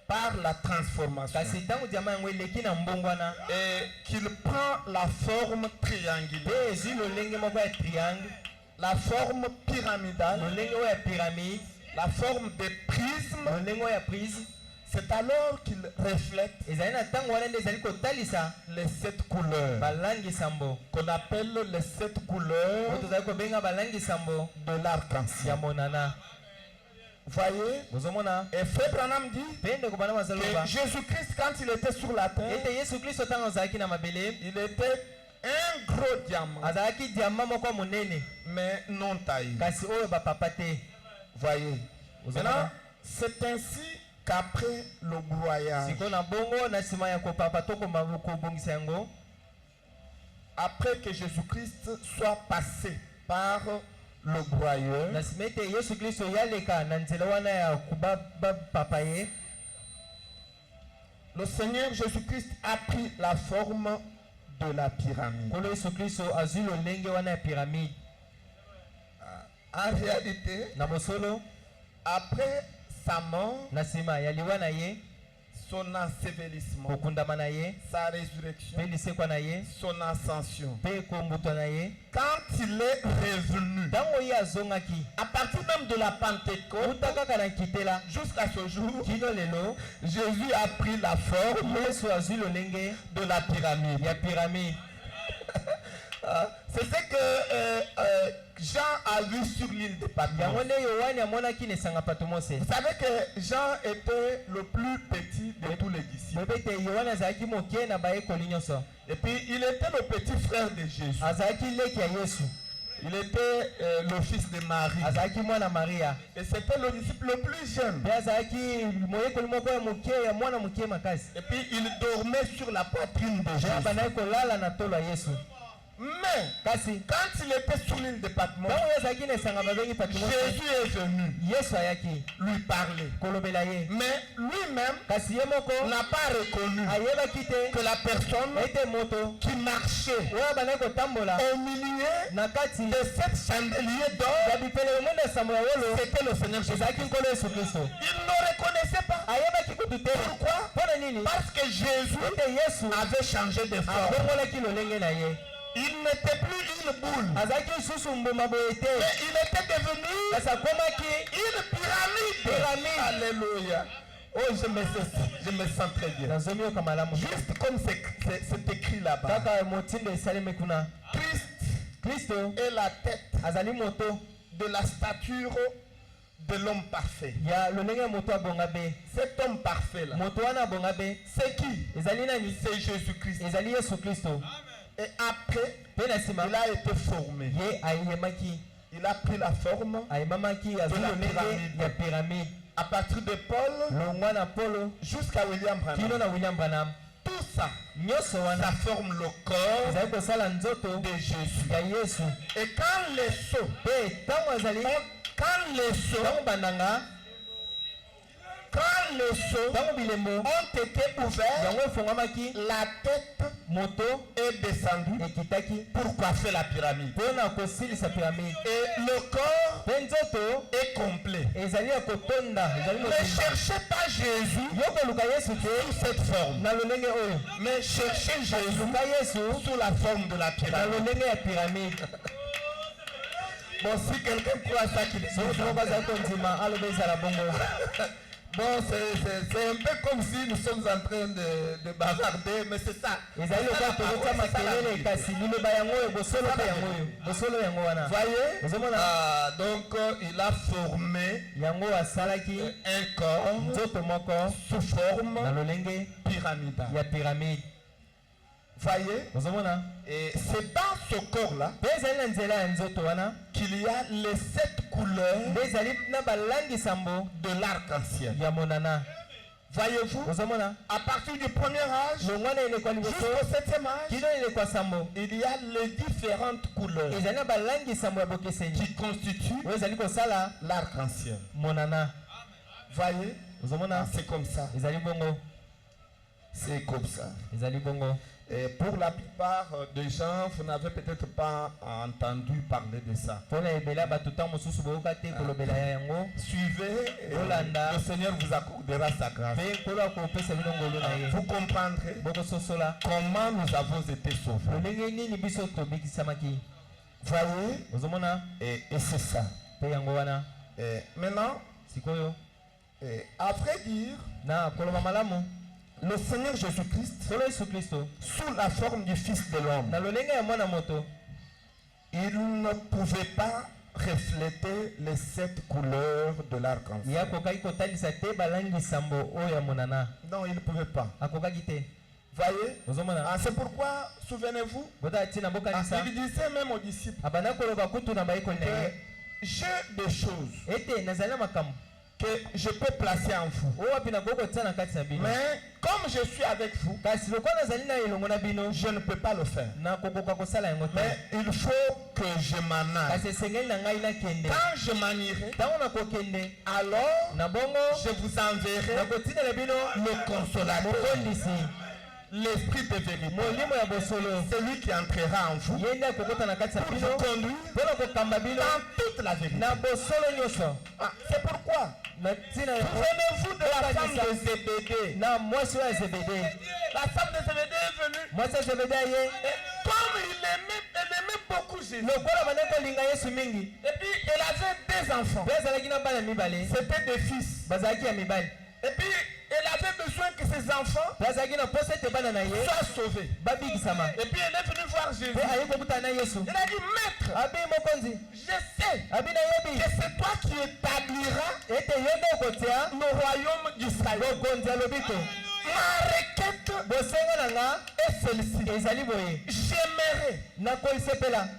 S2: par la transformation
S1: kasi ntango diamant yango eleki na mbongwana
S2: et qu'il prend la forme
S1: pe
S2: triangulaire,
S1: ezwi lolenge moko ya triangle,
S2: la forme pyramidale,
S1: lolenge oyo ya pyramide,
S2: la forme de prisme,
S1: lolenge oyo ya prise,
S2: c'est alors qu'il reflète
S1: ezali na ntango wana nde ezali kotalisa
S2: les 7 couleurs
S1: balangi sambo
S2: qu'on appelle les 7
S1: oyo
S2: couleurs
S1: tozali kobenga balangi sambo
S2: de l'arc-en-ciel.
S1: ya monana.
S2: Voyez?
S1: bozomona
S2: Et Frère Branham dit
S1: pe ndeko Branham azaloba
S2: que Jésus-Christ, quand il était sur la terre,
S1: ete Yesu Kristo ntango azalaki na mabele
S2: il était un gros diamant,
S1: azalaki diamant moko ya monene
S2: mais non taillé.
S1: kasi oyo bapapa te.
S2: Voyez?
S1: Ozomona?
S2: Maintenant, c'est ainsi qu'après le broyage,
S1: sikoyo na bongo na nsima ya kopapa to kobongisa yango,
S2: après que Jésus-Christ soit passé par le broyeur,
S1: na nsima ete Yesu Kristo yaleka na nzela wana ya bapapa ye,
S2: le Seigneur Jésus-Christ a pris la forme de la pyramide.
S1: nkolo Yesu Kristo azwi lolenge wana ya pyramide.
S2: En réalité,
S1: na bosolo
S2: après sa mort,
S1: na nsima ya liwa na ye,
S2: son ensevelissement,
S1: kokundama na ye,
S2: sa résurrection,
S1: mpe lisekwa na ye,
S2: son ascension,
S1: mpe kombutwa na ye,
S2: quand il est revenu,
S1: ntango ye azongaki
S2: à partir même de la Pentecôte
S1: kuta kaka na nkitela
S2: jusqu'à ce jour,
S1: kino lelo,
S2: Jésus a pris la forme
S1: Yesu azwi lolenge
S2: de la pyramide.
S1: ya pyramide.
S2: C'est ce que Jean a vu sur l'île de Patmos.
S1: yango nde Yohane amonaki na esanga Patmose.
S2: Vous savez que Jean était le plus petit de tous les disciples.
S1: boyebi ete Yohane azalaki moke na bayekoli nyonso,
S2: Et puis il était le petit frère de Jésus.
S1: azalaki leki ya Yesu,
S2: Il était le fils de Marie.
S1: azalaki mwana Maria,
S2: Et c'était le disciple le plus jeune.
S1: mpe azalaki moyekoli moko ya moke ya mwana moke makasi.
S2: Et puis il dormait sur la poitrine de
S1: Mpe
S2: Jésus.
S1: bandaki kolala na tolo ya Yesu.
S2: Mais
S1: kasi
S2: quand il était sur l'île de Patmos,
S1: ntango ye azalaki na esanga babengi Patmose,
S2: Jésus est venu
S1: Yesu ayaki
S2: lui parler.
S1: kolobela ye,
S2: Mais lui-même
S1: kasi ye moko
S2: n'a pas reconnu
S1: ayebaki te
S2: que la personne
S1: ete moto
S2: qui marchait
S1: oyo bandaki kotambola
S2: au milieu
S1: na kati
S2: de sept chandeliers d'or,
S1: ya bipelelo mo na sambo ya wolo
S2: c'était le Seigneur Jésus.
S1: ezalaki nkolo Yesu Kristo.
S2: Il ne reconnaissait pas.
S1: ayebaki kutu te.
S2: Pourquoi?
S1: mpo na nini?
S2: Parce que Jésus
S1: ete Yesu
S2: avait changé de forme.
S1: abongolaki lolenge na ye,
S2: Il n'était plus une boule,
S1: azalaki lisusu mbuma boye te,
S2: mais il était devenu
S1: kasi akomaki
S2: une pyramide. Alléluia. Oh, je me sens très bien.
S1: nazomiyoka malamu
S2: Juste comme c'est écrit là-bas.
S1: kaka motindo esalemi kuna.
S2: Christ
S1: Kristo
S2: est la tête
S1: azali moto
S2: de la stature de l'homme parfait.
S1: ya lolenge ya moto abonga be.
S2: Cet homme parfait là,
S1: moto wana abonga be
S2: c'est qui?
S1: ezali nani?
S2: C'est Jésus-Christ.
S1: ezali Yesu Kristo.
S2: Et après,
S1: mpe na nsima
S2: il a été formé.
S1: ye ayemaki,
S2: Il a pris la forme
S1: ayemamaki azwi
S2: la
S1: lolenge
S2: pyramide.
S1: ya pyramide,
S2: à partir de Paul
S1: longwa na Polo
S2: jusqu'à William
S1: kino
S2: Branham.
S1: na William Branham.
S2: Tout ça,
S1: nyonso wana
S2: ça forme le corps
S1: ezali kosala nzoto
S2: de Jésus.
S1: ya Yesu.
S2: Et quand les seaux,
S1: mpe ntango azali ntango bandanga,
S2: quand les seaux
S1: ntango bilembo
S2: ont été ouverts,
S1: yango efongwamaki,
S2: la tête
S1: moto
S2: est descendue
S1: ekitaki
S2: pour coiffer la pyramide.
S1: mpo na kosilisa pyramide,
S2: Et le corps
S1: mpe nzoto
S2: est complet.
S1: ezali ya kotonda, ezali
S2: Ne
S1: mobimba.
S2: cherchez pas Jésus
S1: yo koluka Yesu
S2: sous
S1: te
S2: cette forme,
S1: na lolenge oyo,
S2: mais cherchez Jésus
S1: luka Yesu
S2: sous la forme de la
S1: na
S2: pyramide.
S1: lolenge ya pyramide.
S2: Bon, si quelqu'un croit ça, qu'il est bon, c'est un peu comme si nous sommes en train de bavarder, mais c'est ça. Voyez? Donc, il a formé un corps sous forme pyramidale. Voyez? Et c'est dans ce corps-là qu'il y a les 7 couleurs de l'arc-en-ciel. Voyez-vous? À partir du premier âge jusqu'au 7e âge, il y a les différentes couleurs qui constituent l'arc-en-ciel. Voyez? C'est comme ça. C'est comme ça. Et pour la plupart des gens, vous n'avez peut-être pas entendu parler de ça. Suivez, le Seigneur vous accordera sa grâce. Vous comprendrez comment nous avons été sauvés. Voyez? Et c'est ça. Et maintenant, à vrai dire, le Seigneur Jésus-Christ, sous la forme du Fils de l'homme, il ne pouvait pas refléter les 7 couleurs de l'arc-en-ciel. Non, il ne pouvait pas. Voyez? C'est pourquoi, souvenez-vous, il disait même aux disciples que j'ai des choses que je peux placer en vous. Mais comme je suis avec vous, je ne peux pas le faire. Mais il faut que je m'en aille. Quand je m'en irai, alors je vous enverrai le consolateur, l'esprit de vérité, celui qui entrera en vous pour vous conduire dans toute la vérité. C'est pourquoi souvenez-vous de la femme de Zébédée. La femme de Zébédée est venue. Et comme elle aimait beaucoup Jésus, et puis elle avait 2 enfants. C'était des fils. Et puis elle avait besoin que ses enfants soient sauvés. Et puis elle est venue voir Jésus. Elle a dit, Maître, je sais que c'est toi qui établiras le royaume d'Israël. Ma requête est celle-ci. J'aimerais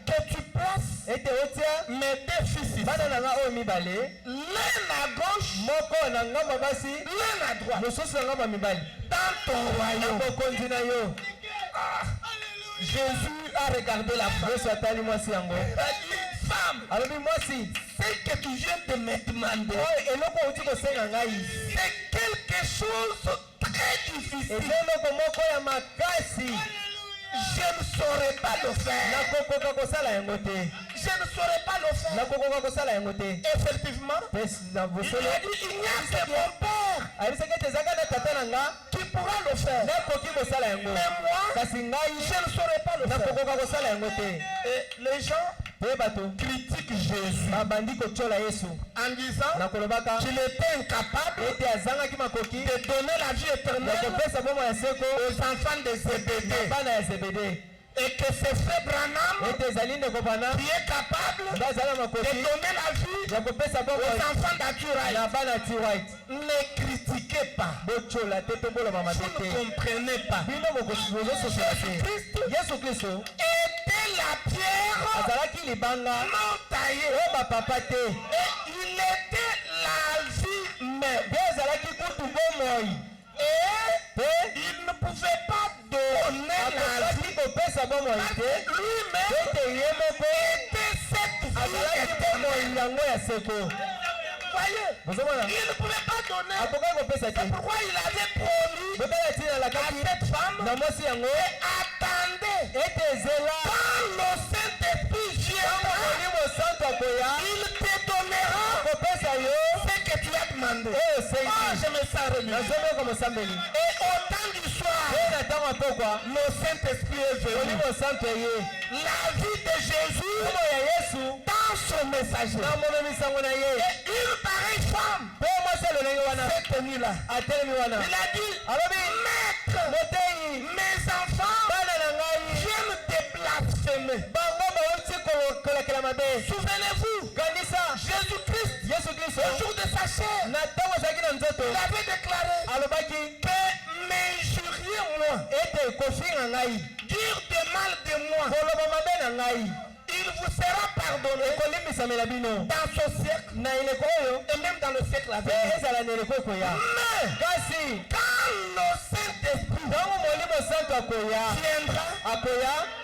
S2: que tu places mes 2 fils ici. L'un à gauche, l'un à droite. Dans ton royaume. Jésus a regardé la femme. Il a dit, femme, ce que tu viens de me demander, c'est quelque chose très difficile. Je ne saurais pas le faire. Je ne saurais pas le faire. Effectivement, il a dit, il n'y a que mon Père qui pourra le faire. Mais moi, je ne saurais pas le faire. Et les gens critiquent Jésus en disant qu'il était incapable de donner la vie éternelle aux enfants de Zébédée. Et que c'est frère Branham qui est capable de donner la vie aux enfants d'Aturite. Ne critiquez pas. Vous ne comprenez pas. Jésus-Christ était la pierre non taillée. Et il était la vie même. Et il ne pouvait pas donner la vie parce que lui-même était cette vie éternelle. Voyez, il ne pouvait pas donner. C'est pourquoi il avait promis à cette femme et attendez quand le Saint-Esprit viendra, il te donnera ce que tu as demandé. Je me sens remis. Et au temps du soir, le Saint-Esprit est venu. La vie de Jésus dans son messager. Et une pareille femme cette nuit-là, il a dit, maître, mes enfants viennent te blasphémer. Souvenez-vous, Jésus-Christ, le jour de sa chair, il avait déclaré que m'injuriez-moi, dire de mal de moi, il vous sera pardonné dans ce siècle et même dans le siècle à venir. Mais quand le Saint-Esprit viendra,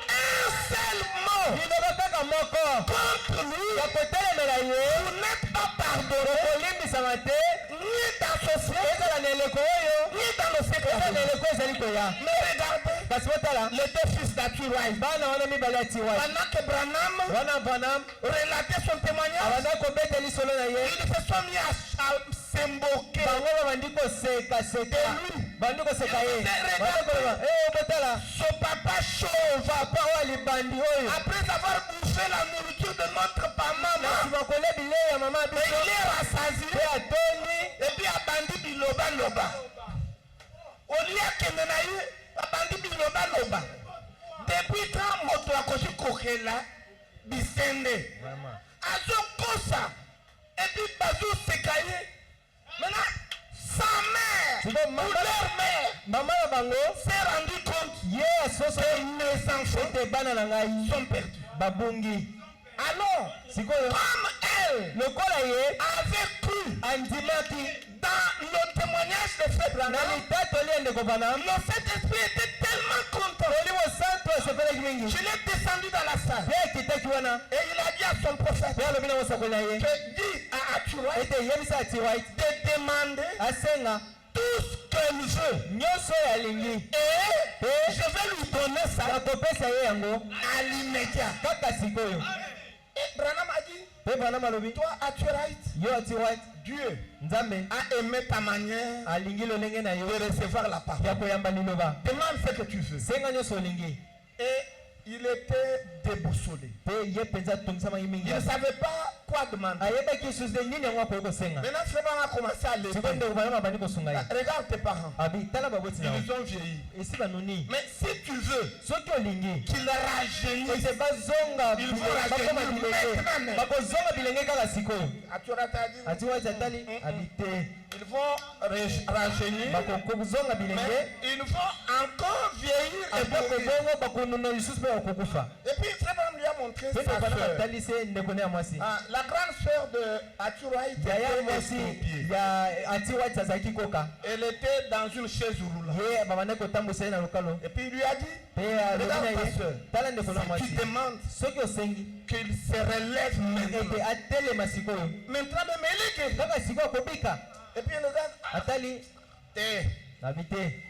S2: un seul mot contre lui, vous n'êtes pas pardonné ni dans ce siècle ni dans le siècle à venir. Mais regardez les deux fils d'Aturai. Pendant que Branham relatait son témoignage, ils se sont mis à s'emboquer de lui. Son papa chauve, après avoir bouffé la nourriture de notre maman, il est rassasié et puis a bandi biloba loba. Au lieu que menaïe a bandi biloba loba. Depuis quand moto a koshi kokela bisende azokosa et puis bazou sekaye. Maintenant sa mère ou leur mère s'est rendu compte que mes enfants sont perdus. Alors, comme elle avait cru dans le témoignage de Frère Branham, le Saint-Esprit était tellement content. Je l'ai descendu dans la salle. Et il a dit à son prophète que dit à Aturai de demander tout ce qu'elle veut. Et je vais lui donner ça à l'immédiat. Et Branham a dit, toi Aturai, Dieu a aimé ta manière de recevoir la parole. Demande ce que tu veux. Et il était déboussolé. Il ne savait pas quoi demander. Maintenant, Frère a commencé à l'élever. Regarde tes parents. Ils ont vieilli. Mais si tu veux qu'ils rajeunissent, ils vont rajeunir maintenant. Ils vont rajeunir, mais ils vont encore vieillir et mourir. Et puis Frère lui a montré sa soeur. La grande soeur de Aturai elle était dans une chaise roulante. Et puis il lui a dit, regarde ma soeur, si tu demandes qu'il se relève maintenant. Maintenant, et puis il regarde,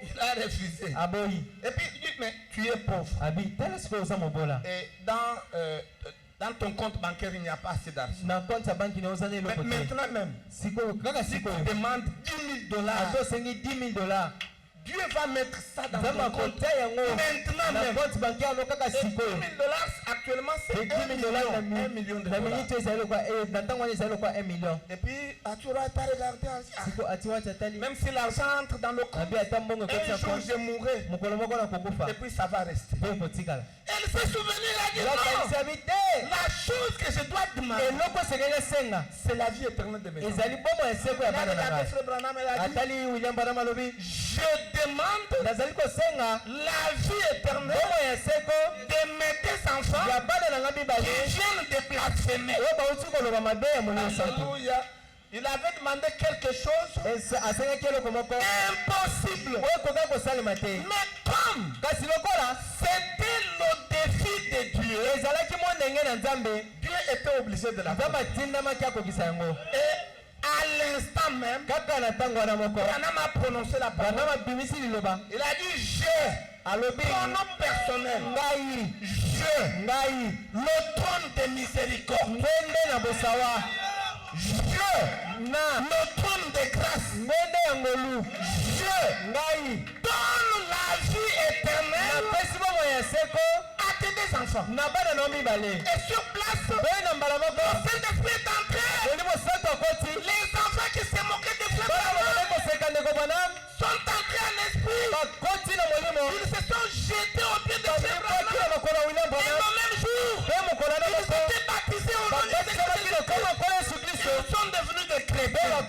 S2: il a refusé. Et puis il dit, mais tu es pauvre. Et dans ton compte bancaire, il n'y a pas assez d'argent. Maintenant même, si tu demandes $10,000, Dieu va mettre ça dans ton compte. Maintenant même. Et $10,000 actuellement c'est $1 million. Et puis Aturai pas regardé. Même si l'argent entre dans le compte, un jour je mourrai. Et puis ça va rester. Elle s'est souvenue, elle a dit non. La chose que je dois demander, c'est la vie éternelle de mes enfants. Elle a regardé Frère Branham, elle a dit, je demande la vie éternelle de mes deux enfants qui viennent de blasphémer. Alléluia. Il avait demandé quelque chose impossible. Mais comme c'était le défi de Dieu, Dieu était obligé de la faire. Et à l'instant même, Branham a prononcé la parole. Il a dit je, pronom personnel, je, le trône de miséricorde, je, le trône de grâce, je donne la vie éternelle à tes deux enfants. Et sur place, Saint-Esprit est entré. Les enfants qui se moquaient de frère Branham sont entrés en esprit. Ils se sont jetés au pied de frère Branham. Et le même jour, ils étaient baptisés au nom de Jésus-Christ. Ils sont devenus des chrétiens.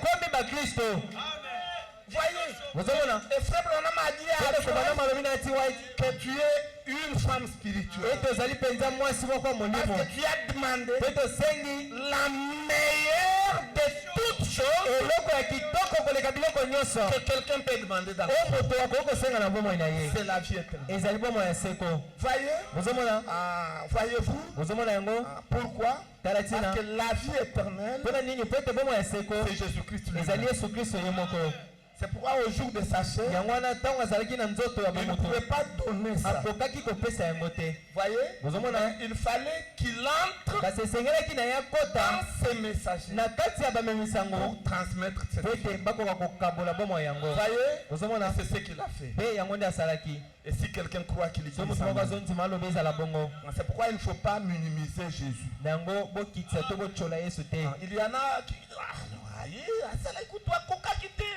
S2: Voyez, et frère Branham a dit à Joël que tu es une femme spirituelle. Parce que tu as demandé la meilleure de toutes choses que quelqu'un peut demander dans c'est la vie éternelle. Voyez, voyez-vous pourquoi? Parce que la vie éternelle, c'est Jésus-Christ lui-même. C'est pourquoi au jour de sa chair, il ne pouvait pas donner ça. Voyez, il fallait qu'il entre dans ses messagers pour transmettre cette vie. Voyez, c'est ce qu'il a fait. Et si quelqu'un croit qu'il est c'est pourquoi il ne faut pas minimiser Jésus. Il y en a qui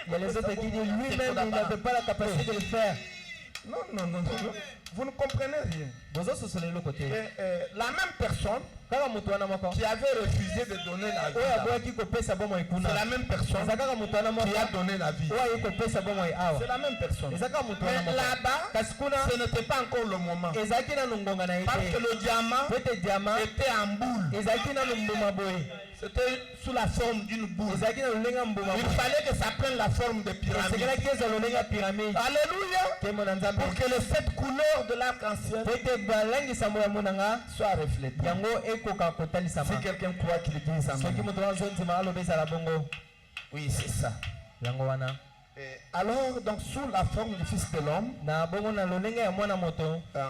S2: il y a les autres qui disent lui-même il n'avait pas la capacité de le faire. Non. Vous ne comprenez rien. La même personne qui avait refusé de donner la vie, c'est la même personne qui a donné la vie. C'est la même personne. Mais là-bas, ce n'était pas encore le moment. Parce que le diamant était en boule. C'était sous la forme d'une boule. Il fallait que ça prenne la forme de pyramide. Alléluia. Pour que les 7 couleurs de l'arc-en-ciel soient reflétées. Si quelqu'un croit qu'il dit amen. Oui, c'est ça. Alors, donc, sous la forme du Fils de l'homme,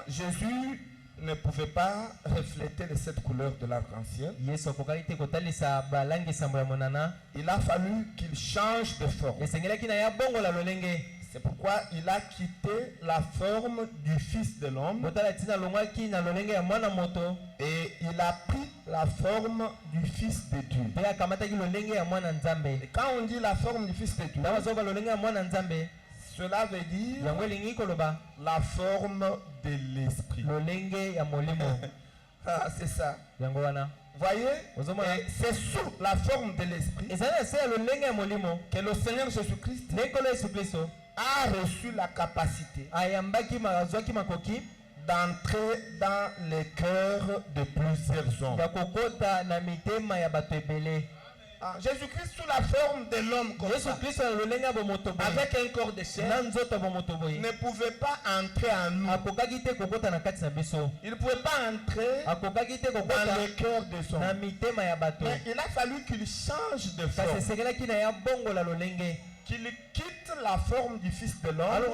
S2: Jésus ne pouvait pas refléter les 7 couleurs de l'arc-en-ciel. Il a fallu qu'il change de forme. C'est pourquoi il a quitté la forme du Fils de l'homme et il a pris la forme du Fils de Dieu. Et quand on dit la forme du Fils de Dieu, cela veut dire la forme de l'esprit. C'est ça. Voyez, c'est sous la forme de l'esprit que le Seigneur Jésus-Christ a reçu la capacité d'entrer dans les cœurs de plusieurs hommes. Jésus-Christ sous la forme de l'homme avec un corps de chair ne pouvait pas entrer en nous. Il ne pouvait pas entrer dans le cœur des hommes. Mais il a fallu qu'il change de forme. Qu'il quitte la forme du Fils de l'homme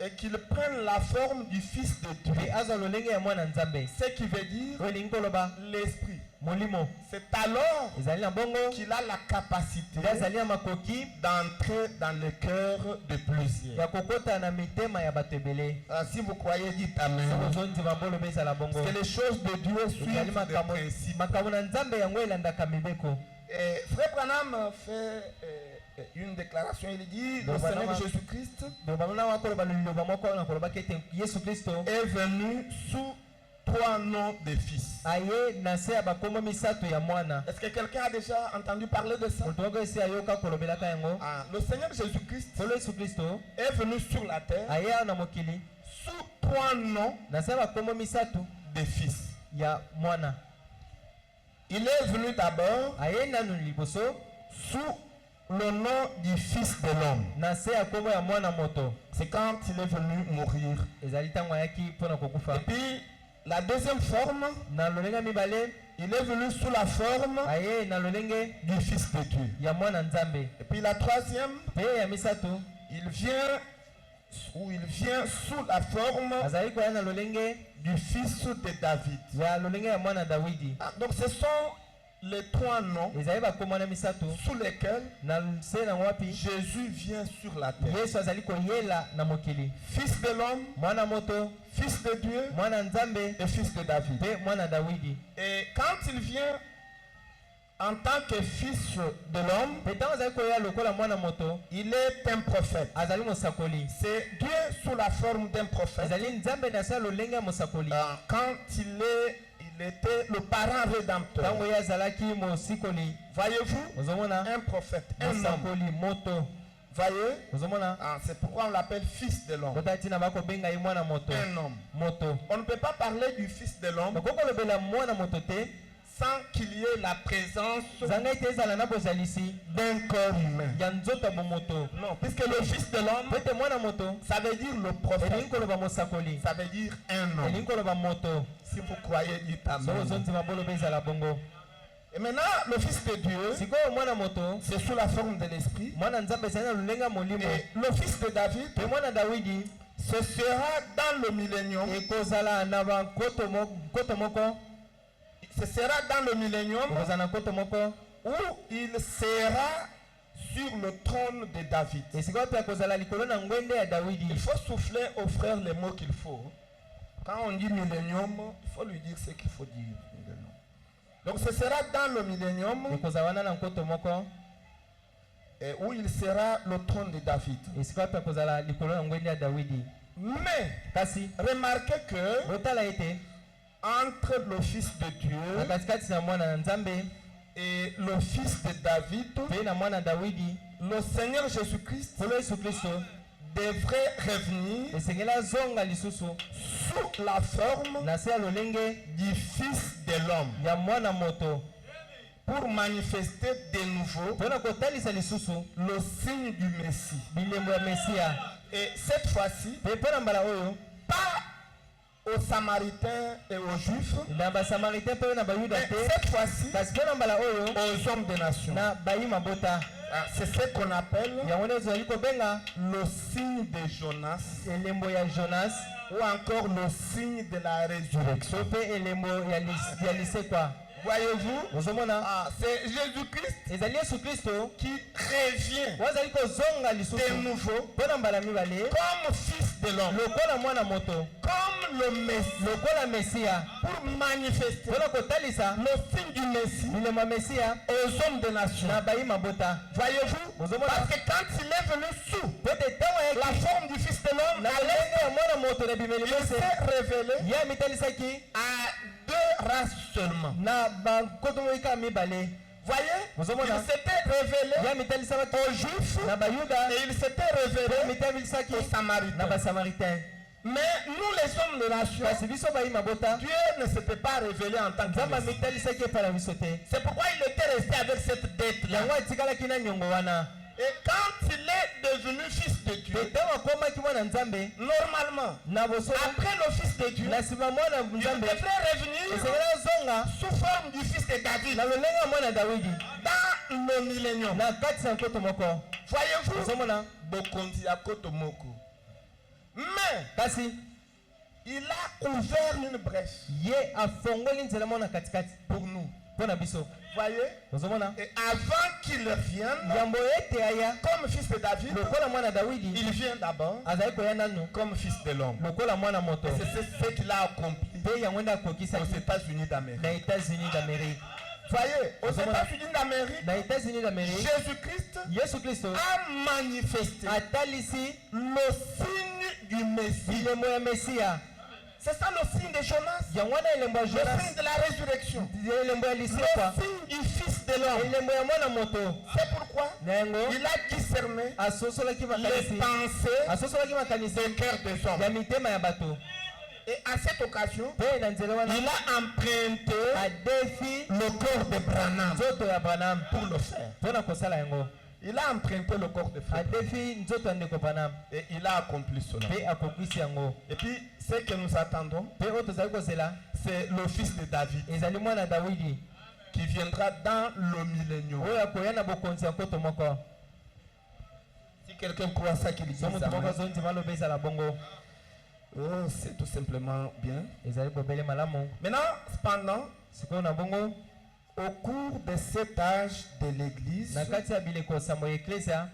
S2: et qu'il prenne la forme du Fils de Dieu. Ce qui veut dire l'esprit. C'est alors qu'il a la capacité d'entrer dans le cœur de plusieurs. Si vous croyez, dites amen. Parce que les choses de Dieu suivent des principes. Frère Branham fait une déclaration, il dit le Seigneur Jésus-Christ est venu sous 3 noms de fils. Est-ce que quelqu'un a déjà entendu parler de ça? Le Seigneur Jésus-Christ est venu sur la terre sous 3 noms de fils. Il est venu d'abord sous le nom du Fils de l'homme. C'est quand il est venu mourir. Et puis la deuxième forme, il est venu sous la forme du Fils de Dieu. Et puis la troisième, il vient sous la forme du Fils de David. Donc ce sont les 3 noms
S1: ezali bakomana misato
S2: sous lesquels
S1: na se na wapi
S2: Jésus vient sur la terre.
S1: Yesu azali koyela na mokili.
S2: Fils de l'homme,
S1: Mwana moto,
S2: fils de Dieu
S1: mwana nzambe
S2: et fils de David.
S1: pe mwana Dawidi.
S2: Et quand il vient en tant que fils de l'homme,
S1: Pe tango azali koyela lokola mwana moto,
S2: il est un prophète.
S1: azali mosakoli.
S2: C'est Dieu sous la forme d'un prophète.
S1: Ezali nzambe na se lolenge ya mosakoli.
S2: Quand il était le parent rédempteur.
S1: Tango ye azalaki mosikoli.
S2: Voyez-vous,
S1: Ozomona
S2: un prophète, un homme.
S1: mosakoli moto.
S2: Voyez,
S1: Ozomona
S2: c'est pourquoi on l'appelle fils de l'homme.
S1: kota tina bako benga ye mwana moto.
S2: Un homme.
S1: Moto.
S2: On ne peut pas parler du fils de l'homme
S1: Bakoko lobela mwana moto te.
S2: sans qu'il y ait la présence
S1: Zanga ite ezala na bozalisi
S2: d'un corps humain.
S1: ya nzoto ya bomoto.
S2: Non, puisque le fils de l'homme,
S1: Pete mwana moto
S2: ça veut dire le prophète.
S1: elingi koloba mosakoli.
S2: Ça veut dire un homme.
S1: Elingi koloba moto.
S2: Si vous croyez, dites
S1: Soko
S2: amen.
S1: zontima boloba ezala bongo.
S2: Et maintenant, le fils de Dieu,
S1: Sikoyo mwana moto
S2: c'est sous la forme de l'esprit.
S1: mwana nzambe ezali na lolenge ya molimo.
S2: Et le fils de David,
S1: Pe mwana Dawidi
S2: ce sera dans le millénium.
S1: ekozala na bankoto moko.
S2: Ce sera dans le millénium
S1: Ekozala na nkoto moko.
S2: où il sera sur le trône de David.
S1: Esika pe akozala likolo na ngwende ya Dawidi.
S2: Il faut souffler aux frères les mots qu'il faut. Quand on dit millénium, il faut lui dire ce qu'il faut dire. Donc ce sera dans le millénium
S1: Ekozala wana na nkoto moko.
S2: et où il sera le trône de David.
S1: Esika pe akozala likolo na ngwende ya Dawidi.
S2: Mais
S1: Kasi
S2: remarquez que
S1: botala ete
S2: entre le fils de
S1: na
S2: Dieu
S1: katikati na mwana nzambe
S2: et le fils de David,
S1: pe na mwana Dawidi,
S2: le Seigneur Jésus-Christ
S1: polo Yesu Kristo
S2: devrait revenir
S1: esengeli azonga lisusu
S2: sous la forme
S1: na se ya lolenge
S2: du fils de l'homme
S1: ya mwana moto
S2: pour manifester de nouveau
S1: mpona kotalisa lisusu
S2: le signe du Messie.
S1: bilembo ya Mesia.
S2: Et cette fois-ci,
S1: Pe mpo na mbala oyo
S2: pas aux Samaritains et aux Juifs,
S1: na basamaritain mpe na bayuda
S2: mais
S1: te,
S2: cette fois-ci
S1: kasi mpo na mbala oyo
S2: aux hommes des nations.
S1: na bayi mabota.
S2: C'est ce qu'on appelle
S1: Yango nde tozali kobenga
S2: le signe de Jonas
S1: elembo ya Jonas
S2: ou encore le signe de la résurrection.
S1: to mpe elembo ya lisekwa.
S2: Voyez-vous,
S1: ozomona
S2: c'est Jésus-Christ
S1: ezali Yesu Kristo
S2: qui revient
S1: wazali kozonga
S2: de
S1: lisusu
S2: nouveau
S1: mpo na mbala mibale
S2: comme fils de l'homme,
S1: lokola mwana moto,
S2: comme le Messie,
S1: lokola Mesia,
S2: pour manifester
S1: mpona kotalisa
S2: le signe du Messie
S1: milemo ya Mesia
S2: aux hommes des nations.
S1: na bayi mabota.
S2: Voyez-vous,
S1: Ozomona
S2: parce que quand il est venu sous
S1: po ete ntango
S2: la
S1: ayaki
S2: forme du fils de l'homme,
S1: na lolenge ya mwana moto na bimeli
S2: il
S1: mese
S2: s'est révélé
S1: ye amitalisaki
S2: à 2 races seulement.
S1: na bankoto moika mibale.
S2: Voyez,
S1: Ozomona
S2: il s'était révélé
S1: ye amitalisaki
S2: aux Juifs
S1: na bayuda
S2: et il s'était
S1: pe
S2: révélé
S1: amitalisaki
S2: aux
S1: na
S2: Samaritains.
S1: basamaritain.
S2: Mais nous les hommes de nation,
S1: kasi biso bayi mabota
S2: Dieu ne s'était pas révélé en tant que
S1: nzambe
S2: Messie.
S1: amitalisaki epai na biso te,
S2: C'est pourquoi il était resté avec cette dette-là.
S1: yango atikalaki na niongo wana.
S2: Et quand il est devenu fils de
S1: Pe
S2: Dieu,
S1: ntango akomaki mwana nzambe
S2: normalement,
S1: na bosoto
S2: après le fils de Dieu,
S1: na nsima mwana
S2: il
S1: nzambe
S2: devrait revenir
S1: esengeli azonga
S2: sous forme du fils de David
S1: na lolenge ya mwana Dawidi
S2: dans le millénium.
S1: na kati na nkoto moko.
S2: Voyez-vous,
S1: Ozomona
S2: Bokonzi ya koto moko. Mais
S1: kasi
S2: il a ouvert une brèche
S1: ye afongoli nzela moko na katikati
S2: pour nous.
S1: mpo na biso.
S2: Voyez,
S1: Ozomona
S2: et avant qu'il revienne
S1: yambo ete aya
S2: comme fils de David,
S1: lokola mwana Dawidi
S2: il vient d'abord
S1: azali koya nanu
S2: comme fils de l'homme.
S1: lokola mwana moto,
S2: Et c'est ce qu'il a accompli
S1: mpe yango nde
S2: aux
S1: akokisaki
S2: États-Unis d'Amérique.
S1: na États-Unis d'Amérique.
S2: Voyez, aux
S1: Ozomona.
S2: États-Unis d'Amérique,
S1: Na États-Unis d'Amérique
S2: Jésus-Christ
S1: Yesu Kristo
S2: a manifesté
S1: atalisi
S2: le signe du Messie.
S1: bilembo ya Mesia.
S2: C'est ça le signe de Jonas,
S1: Yango wana elembo ya
S2: le
S1: Jonas,
S2: signe de la résurrection,
S1: elembo ya
S2: le
S1: lisekwa,
S2: signe du Fils de l'homme.
S1: elembo ya mwana moto.
S2: C'est pourquoi
S1: Na yango
S2: il a discerné
S1: asosolaki
S2: les
S1: makanisi
S2: pensées
S1: asosolaki makanisi
S2: des cœurs des hommes.
S1: ya mitema ya bato.
S2: Et à cette occasion,
S1: Mpe na nzela wana
S2: il a emprunté
S1: adefi
S2: le corps de Branham
S1: nzoto ya Branham
S2: pour le faire.
S1: mpona kosala yango.
S2: Il a emprunté le corps de frère
S1: Adefi nzoto ya ndeko Branham
S2: et il a accompli cela.
S1: mpe akokwisi yango.
S2: Et puis, ce que nous attendons,
S1: Mpe oyo tozali kozela
S2: c'est le fils de David
S1: ezali mwana Dawidi
S2: qui viendra dans le millénium.
S1: oyo akoya na bokonzi ya nkoto moko.
S2: Si quelqu'un croit ça, qu'il dise
S1: So moto moko
S2: amen.
S1: azondima aloba ezala bongo,
S2: Oh, c'est tout simplement bien.
S1: ezali bobele malamu.
S2: Maintenant, cependant,
S1: Sikoyo na bongo
S2: Au cours de cet âge de l'Église,
S1: na kati ya bileko sambo ya eklesia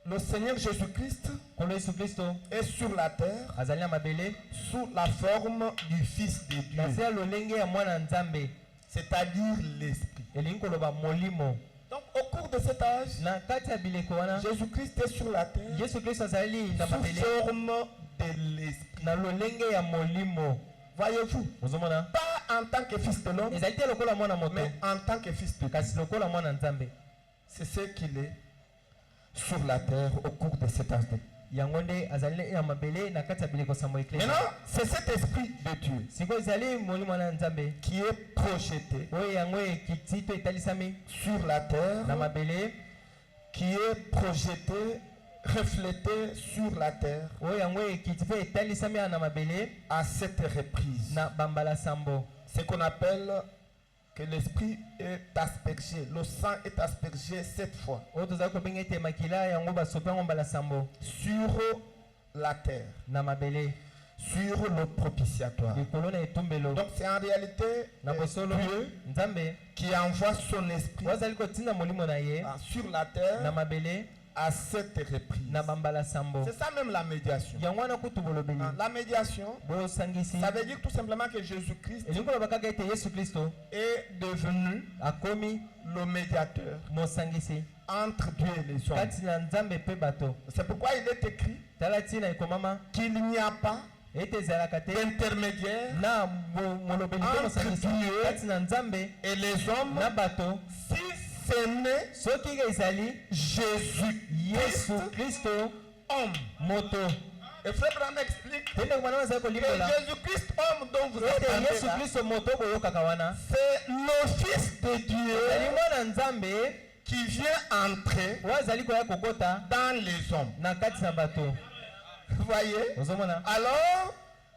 S2: le Seigneur Jésus-Christ
S1: nkolo yesu kristo
S2: est sur la terre
S1: azali na mabele
S2: sous la forme du Fils de
S1: na se
S2: Dieu,
S1: ya lolenge ya mwana nzambe
S2: c'est-à-dire l'Esprit.
S1: elingi koloba molimo.
S2: Donc au cours de cet âge,
S1: Na kati ya bileko wana
S2: Jésus-Christ est sur la terre
S1: yesu kristo azali na
S2: sous
S1: mabele
S2: forme de l'Esprit.
S1: na lolenge ya molimo.
S2: Voyez-vous,
S1: ozomona
S2: pas en tant que fils de l'homme,
S1: ezali te lokola mwana moto
S2: mais en tant que fils de Dieu.
S1: kasi lokola mwana nzambe.
S2: C'est ce qu'il est sur la terre au cours de cet âge.
S1: yango nde azali na mabele na kati ya bileko sambo ya eklesia.
S2: Maintenant, c'est cet esprit de Dieu
S1: sikoyo ezali molimo na nzambe
S2: qui est projeté
S1: oyo yango ekiti to etalisami
S2: sur la terre,
S1: na mabele
S2: qui est projeté, reflété sur la terre
S1: oyo yango ekiti mpe etalisami na mabele
S2: à cette reprise.
S1: na bambala sambo.
S2: Ce qu'on appelle que l'esprit est aspergé, le sang est aspergé 7 fois
S1: oyo tozali kobenga ete makila yango basopi yango mbala sambo
S2: sur la terre,
S1: na mabele
S2: sur le propitiatoire.
S1: likolo na etumbelo.
S2: Donc c'est en réalité
S1: na bosolo
S2: Dieu
S1: nzambe
S2: qui envoie son esprit
S1: oyo azali kotinda molimo na ye
S2: sur la
S1: na
S2: terre
S1: mabele
S2: à cette reprise.
S1: na bambala sambo.
S2: C'est ça même la médiation.
S1: yango wana kutu bolobeli
S2: La médiation,
S1: bosangisi
S2: ça veut dire tout simplement que Jésus-Christ
S1: elingi koloba kaka ete yesu kristo
S2: est devenu
S1: akomi
S2: le médiateur
S1: mosangisi
S2: entre Dieu et les hommes.
S1: kati na nzambe mpe bato.
S2: C'est pourquoi il est écrit
S1: tala ntina ekomama
S2: qu'il n'y a pas
S1: ete ezalaka te
S2: d'intermédiaire
S1: na molobeli mpe
S2: entre
S1: mosangisi
S2: Dieu
S1: kati na nzambe
S2: et les hommes
S1: na bato
S2: si ce n'est
S1: soki ezali
S2: Jésus-Christ,
S1: yesu kristo
S2: homme.
S1: moto.
S2: Et Frère Branham explique
S1: tende komana bazali
S2: que
S1: kolimbola
S2: Jésus-Christ, homme dont vous
S1: ete
S2: entendez
S1: yesu
S2: là,
S1: kristo moto boyokaka wana
S2: c'est le Fils de
S1: ezali
S2: Dieu
S1: mwana nzambe
S2: qui vient entrer
S1: oyo azali koya kokota
S2: dans les hommes.
S1: na kati na bato.
S2: Vous voyez?
S1: ozomona
S2: Alors,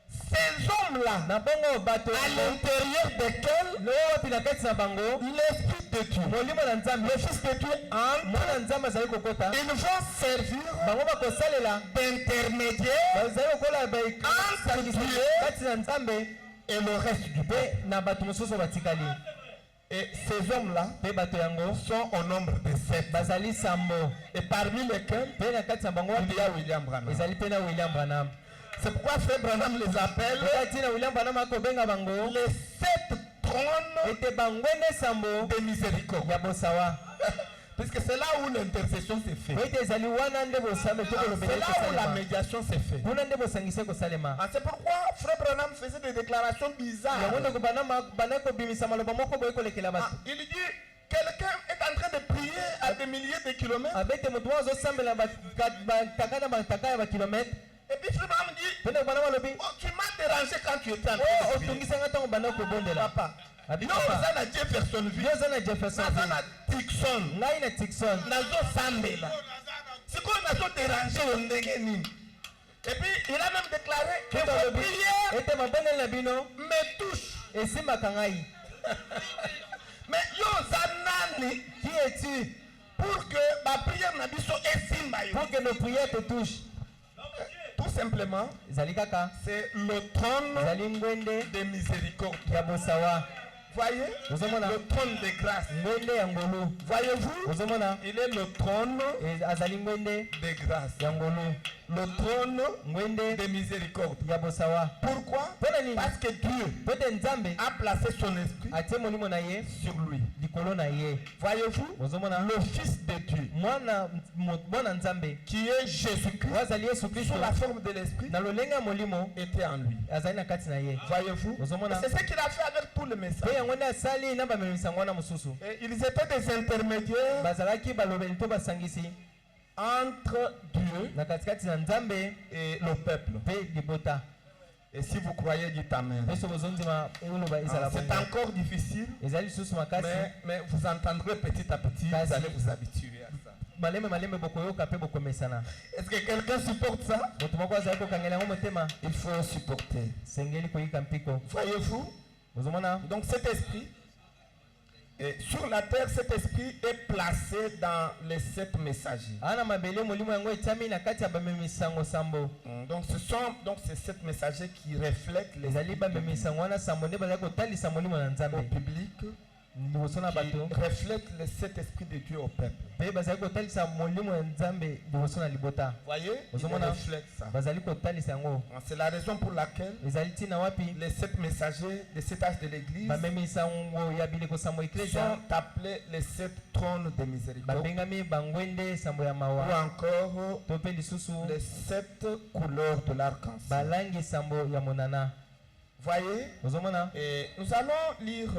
S2: ces hommes-là,
S1: na bongo bato
S2: à l'intérieur desquels
S1: loo wapi na kati na bango
S2: l'Esprit de Dieu,
S1: molimo na nzambe
S2: le Fils de Dieu entre,
S1: mwana nzambe azali kokota
S2: ils vont servir
S1: bango bakosalela
S2: d'intermédiaire
S1: bazali kokola basangisi kati na nzambe
S2: et le reste du peuple.
S1: mpe na bato mosusu batikali.
S2: Et ces hommes-là
S1: mpe bato yango
S2: sont au nombre de 7.
S1: bazali sambo
S2: Et parmi lesquels
S1: mpe na kati na bango
S2: il y a William Branham.
S1: ezali mpe na william branham.
S2: C'est pourquoi Frère Branham les appelle
S1: kati na william branham akobenga bango
S2: les 7 trônes
S1: ete bangwende sambo
S2: de miséricorde.
S1: ya bosawa.
S2: Puisque c'est là où l'intercession s'est faite.
S1: po ete ezali wana nde bosambe to kolobela
S2: C'est là où la
S1: ekosalema
S2: médiation s'est faite.
S1: kuna nde bosangisi ekosalema.
S2: C'est pourquoi Frère Branham faisait des déclarations bizarres.
S1: yango ndeko bana kobimisa maloba moko boye kolekela bato.
S2: Il dit, quelqu'un est en train de prier à des milliers de kilomètres.
S1: abete moto moko azosambela bataka na bataka ya bakilometre.
S2: Et puis Frère Branham dit,
S1: mpe ndeko bana balobi
S2: oh, tu m'as dérangé quand tu étais en train
S1: o
S2: de prier.
S1: otungisanga ntango banda kobondela.
S2: Papa.
S1: abi
S2: Non,
S1: papa
S2: ça n'a Jeffersonville.
S1: yo oza na jefferson
S2: Ça n'a Dixon.
S1: ngai na tikson
S2: Nazo Sambela. C'est quoi Nazo dérangé au Ndegeni. Et puis il a même déclaré que vos prières
S1: ete mabondeli na bino
S2: me touchent.
S1: esimbaka ngai.
S2: Mais yo zanani
S1: qui es-tu
S2: pour que ma prière n'a biso esimba yo.
S1: pour que nos prières te touchent?
S2: Tout simplement,
S1: ezali kaka
S2: c'est le trône
S1: ezali ngwende
S2: de miséricorde.
S1: ya bosawa.
S2: Voyez?
S1: ozomona
S2: Le trône de grâce.
S1: ngwende ya ngolu.
S2: Voyez-vous?
S1: ozomona
S2: Il est le trône
S1: azali ngwende
S2: de grâce.
S1: ya ngolu,
S2: Le trône
S1: ngwende
S2: de miséricorde.
S1: ya bosawa.
S2: Pourquoi?
S1: mpona nini?
S2: Parce que Dieu
S1: po ete nzambe
S2: a placé son esprit
S1: atie molimo na ye
S2: sur lui.
S1: likolo na ye.
S2: Voyez-vous?
S1: ozomona
S2: Le Fils de Dieu,
S1: mwana nzambe
S2: qui est Jésus-Christ,
S1: oyo azali yesu kristo
S2: sous la forme de l'esprit,
S1: na lolenge ya molimo
S2: était en lui.
S1: azali na kati na ye.
S2: Voyez-vous?
S1: Ozomona.
S2: C'est ce qu'il a fait avec tous les
S1: mpe
S2: messages.
S1: yango nde asali na bamemisango wana mosusu.
S2: Et ils étaient des intermédiaires
S1: bazalaki balobeli to basangisi
S2: entre Dieu
S1: na katikati na nzambe
S2: et le peuple.
S1: mpe libota.
S2: Et si vous croyez, dites Amen.
S1: mpe so bozondima oloba ezala
S2: C'est
S1: bongo.
S2: encore difficile,
S1: ezali lisusu makasi
S2: mais vous entendrez petit à petit, vous allez vous habituer à ça.
S1: malembe bokoyoka mpe bokomesana.
S2: Est-ce que quelqu'un supporte ça?
S1: moto moko azali kokangela yango motema
S2: Il faut supporter.
S1: sengeli koyika mpiko.
S2: Voyez-vous?
S1: ozomona
S2: Donc cet esprit, et sur la terre, cet esprit est placé dans les 7 messagers.
S1: ana mabele molimo yango etiami na kati ya bamemisango sambo.
S2: Donc ce sont donc ces 7 messagers qui reflètent les
S1: ezali bamemisango wana sambo nde bazali kotalisa molimo na
S2: au
S1: nzambe
S2: public,
S1: liboso na
S2: qui
S1: bato
S2: reflète le Saint-Esprit de Dieu au peuple.
S1: mpe bazali kotalisa molimo ya nzambe liboso na libota
S2: Voyez, il
S1: ozomona
S2: reflète ça.
S1: bazali kotalisa yango
S2: C'est la raison pour laquelle
S1: ezali ntina wapi
S2: les 7 messagers de cet âge de l'Église
S1: bamemisa ngo ya bileko sambo eklesia
S2: sont appelés les 7 trônes de miséricorde,
S1: babengami bangwende sambo ya
S2: ou
S1: mawa
S2: encore
S1: to mpe lisusu
S2: les 7 couleurs de l'arc-en-ciel.
S1: balangi sambo ya monana
S2: Voyez,
S1: ozomona
S2: et nous allons lire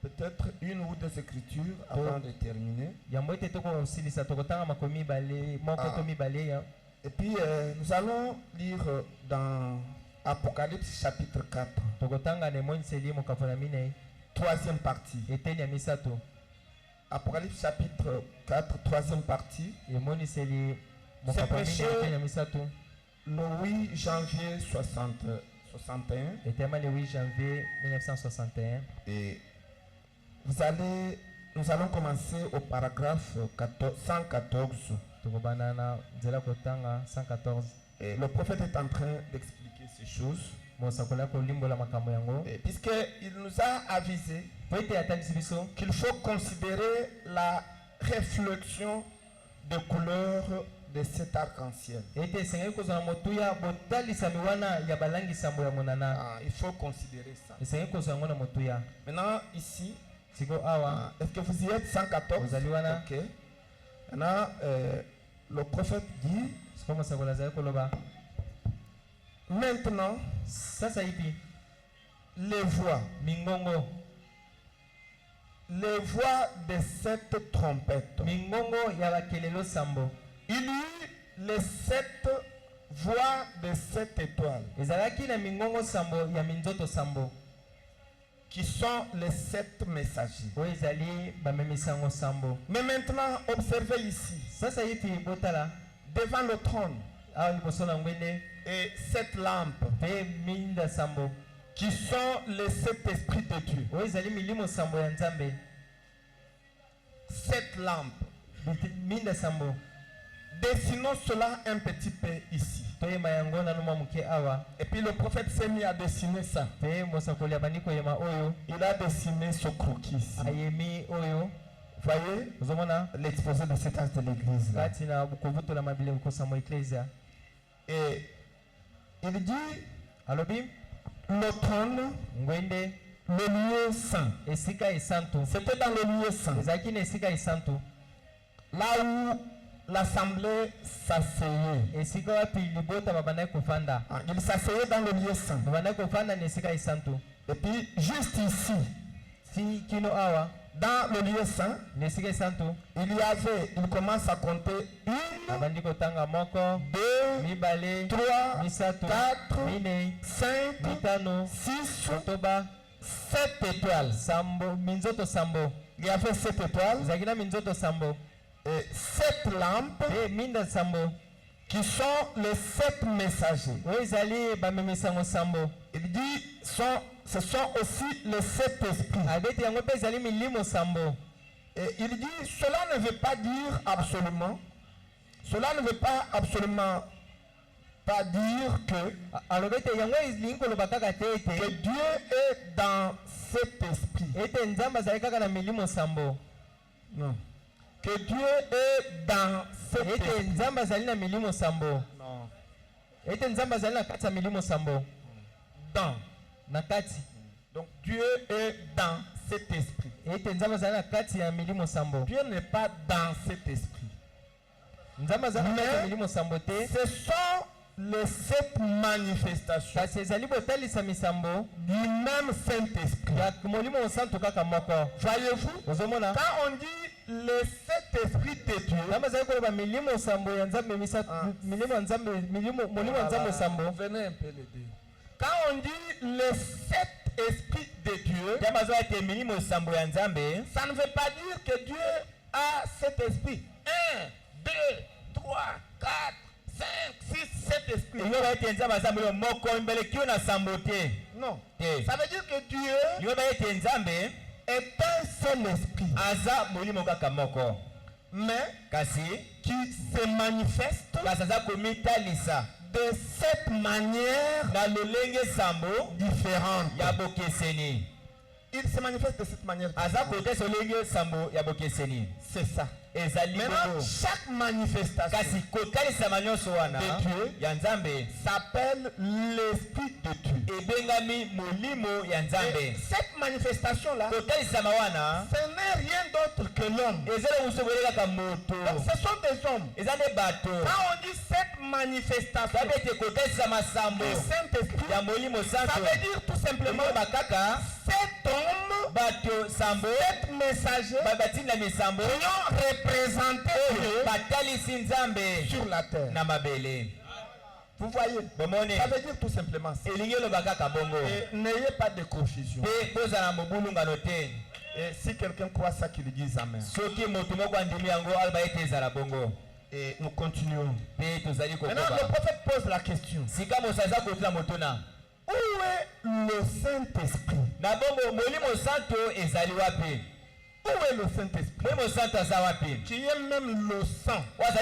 S2: peut-être une ou deux écritures avant de terminer.
S1: yango ete tokosilisa tokotanga makomi mibale moko to mibale ya
S2: Et puis nous allons lire dans Apocalypse chapitre 4,
S1: tokotanga na emoniseli mokafo na minei
S2: troisième partie.
S1: eteni ya misato
S2: Apocalypse chapitre 4, troisième partie,
S1: emoniseli mokafo na minei eteni ya misato
S2: le 8 janvier 61.
S1: etema le 8 janvier 1961
S2: Et nous allons commencer au paragraphe 114.
S1: tokobana na nzela kotanga 114
S2: Et le prophète est en train d'expliquer ces choses.
S1: mosakoli akolimbola makambo yango
S2: Et puisqu'il nous a avisé
S1: po ete atangisi biso
S2: qu'il faut considérer la réflexion de couleur de cet arc-en-ciel.
S1: ete esengeli kozwa na motuya botalisami wana ya balangisambo ya monana
S2: Il faut considérer ça.
S1: esengeli kozwa yango na motuya
S2: Maintenant, ici,
S1: siko awa
S2: est-ce que vous y êtes 114?
S1: Vous allez voir là.
S2: Ok. Maintenant, le prophète dit,
S1: siko mosakoli azali koloba
S2: maintenant,
S1: sasa hivi
S2: les voix de cette trompette.
S1: mingongo ya bakelelo sambo
S2: Il y eut les 7 voix de cette étoile,
S1: ezalaki na mingongo sambo ya minzoto sambo
S2: qui sont les 7 messagers.
S1: oyo ezali bamemisango sambo
S2: Mais maintenant, observez ici,
S1: sasa hivi botala
S2: devant le trône,
S1: awa liboso na ngwende
S2: et 7 lampes,
S1: mpe minda sambo
S2: qui sont les 7 esprits de Dieu.
S1: oyo ezali milimo sambo ya nzambe
S2: 7 lampes.
S1: minda sambo
S2: Dessinons cela un petit peu ici.
S1: toyema yango nanu mwa moke awa
S2: Et puis le prophète s'est mis à dessiner ça.
S1: mpe mosakoli abandi koyema oyo
S2: Il a dessiné ce croquis ici.
S1: ayemi oyo
S2: Voyez
S1: ozomona
S2: l'exposé de cet âge de l'église là.
S1: kati na kovutola mabile kosambo eklesia
S2: Et il dit
S1: alobi
S2: le trône,
S1: ngwende
S2: le lieu saint.
S1: esika esantu
S2: C'était dans le lieu saint.
S1: ezalaki na esika esantu
S2: Là où l'assemblée s'asseyait.
S1: esika wapi libota babandaki kofanda
S2: Il s'asseyait dans le lieu saint.
S1: babandaki kofanda na esika esantu
S2: Et puis juste ici,
S1: si kino awa
S2: dans le lieu saint,
S1: na esika esantu
S2: il commence à compter 1,
S1: babandi kotanga moko
S2: 2,
S1: mibale
S2: 3,
S1: misato
S2: 4,
S1: minei
S2: 5,
S1: mitano
S2: 6,
S1: kotoba
S2: 7 étoiles.
S1: sambo minzoto sambo
S2: Il y avait 7 étoiles
S1: ezalaki na minzoto sambo
S2: et 7 lampes
S1: mpe minda sambo
S2: qui sont les 7 messagers.
S1: oyo ezali bamemisango sambo
S2: Il dit ce sont aussi les 7 esprits.
S1: abeti yango mpe ezali milimo sambo
S2: Et il dit cela ne veut pas dire absolument, cela ne veut pas absolument pas dire que
S1: alobi ete yango elingi koloba kaka te
S2: que
S1: ete
S2: Dieu est dans cet esprit.
S1: ete nzambe azali kaka na milimo sambo
S2: Non. Que Dieu est dans cet
S1: ete
S2: esprit.
S1: nzambe azali na milimo sambo
S2: Non.
S1: ete nzambe azali na kati ya milimo sambo
S2: Dans.
S1: na kati
S2: Donc Dieu est dans cet esprit.
S1: ete nzambe azali na kati ya milimo sambo
S2: Dieu n'est pas dans cet esprit.
S1: nzambe azali na kati ya
S2: Mais
S1: milimo sambo te
S2: ce sont les 7 manifestations
S1: kasi ezali botalisa misambo
S2: du même Saint-Esprit.
S1: ya molimo mosantu kaka moko
S2: Voyez-vous,
S1: ozomona
S2: quand on dit les 7 esprits de Dieu,
S1: nzambe azali koloba milimo sambo ya nzambe misatu milimo ya nzambe molimo ya nzambe sambo
S2: venez un peu l'aider. Quand on dit les 7 esprits de Dieu,
S1: nzambe azoya ete milimo sambo ya nzambe
S2: ça ne veut pas dire que Dieu a cet esprit. 1, 2, 3, 4, 5, 6, 7 esprits.
S1: eyoba ete nzambe aza molimo moko mbelekio na sambo te
S2: Non.
S1: te
S2: Ça veut dire que Dieu
S1: yoba ete nzambe
S2: est un seul esprit,
S1: aza molimo kaka moko
S2: mais
S1: kasi
S2: qui se manifeste
S1: kasi aza komitalisa
S2: de cette manière
S1: na lolenge sambo
S2: différente.
S1: ya bokeseni
S2: il se manifeste de cette manière. C'est ça. Maintenant, chaque manifestation de Dieu s'appelle l'Esprit de Dieu. Et cette manifestation-là, ce n'est rien d'autre que l'homme. Donc, ce sont des hommes. Quand on dit cette manifestation du Saint-Esprit, ça veut dire tout simplement cet homme, cet messager qui ont représenté Dieu sur la terre. Vous voyez, ça veut dire tout simplement ça. Et n'ayez pas de confusion. Et si quelqu'un croit ça, qu'il dise Amen. Et nous continuons. Maintenant, le prophète pose la question. Où est le Saint-Esprit? Où est le Saint-Esprit? Qui est même le sang de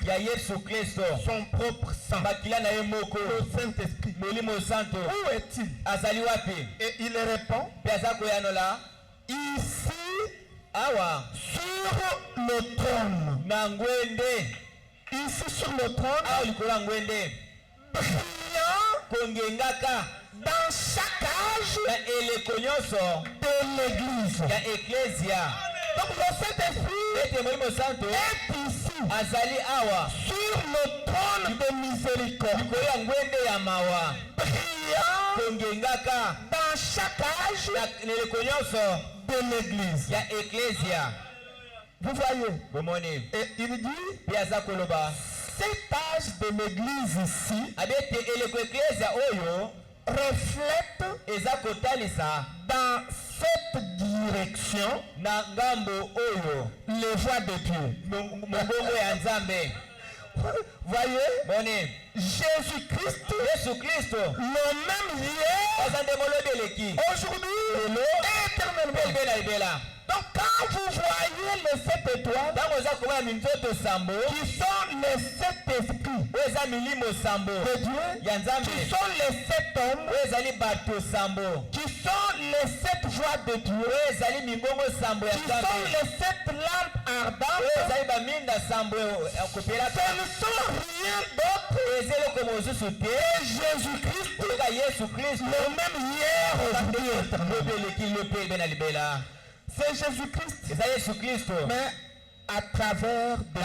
S2: Jésus-Christ, son propre sang, le Saint-Esprit. Où est-il? Et il répond, ici, sur le trône. Ici sur le trône, brillant dans chaque âge de l'église. Donc le Saint-Esprit est ici sur le trône de miséricorde, brillant dans chaque âge de l'église. Vous voyez? Et il dit, cet âge de l'église ici reflète dans cette direction les voies de Dieu. Voyez, Jésus-Christ, le même hier, aujourd'hui, éternellement. Donc quand vous voyez les 7 étoiles, qui sont les 7 esprits de Dieu, qui sont les 7 hommes, qui sont les 7 voix de Dieu, qui sont les 7 lampes ardentes, ce ne sont rien d'autre que Jésus-Christ, le même hier, aujourd'hui, éternellement. C'est Jésus-Christ, mais à travers des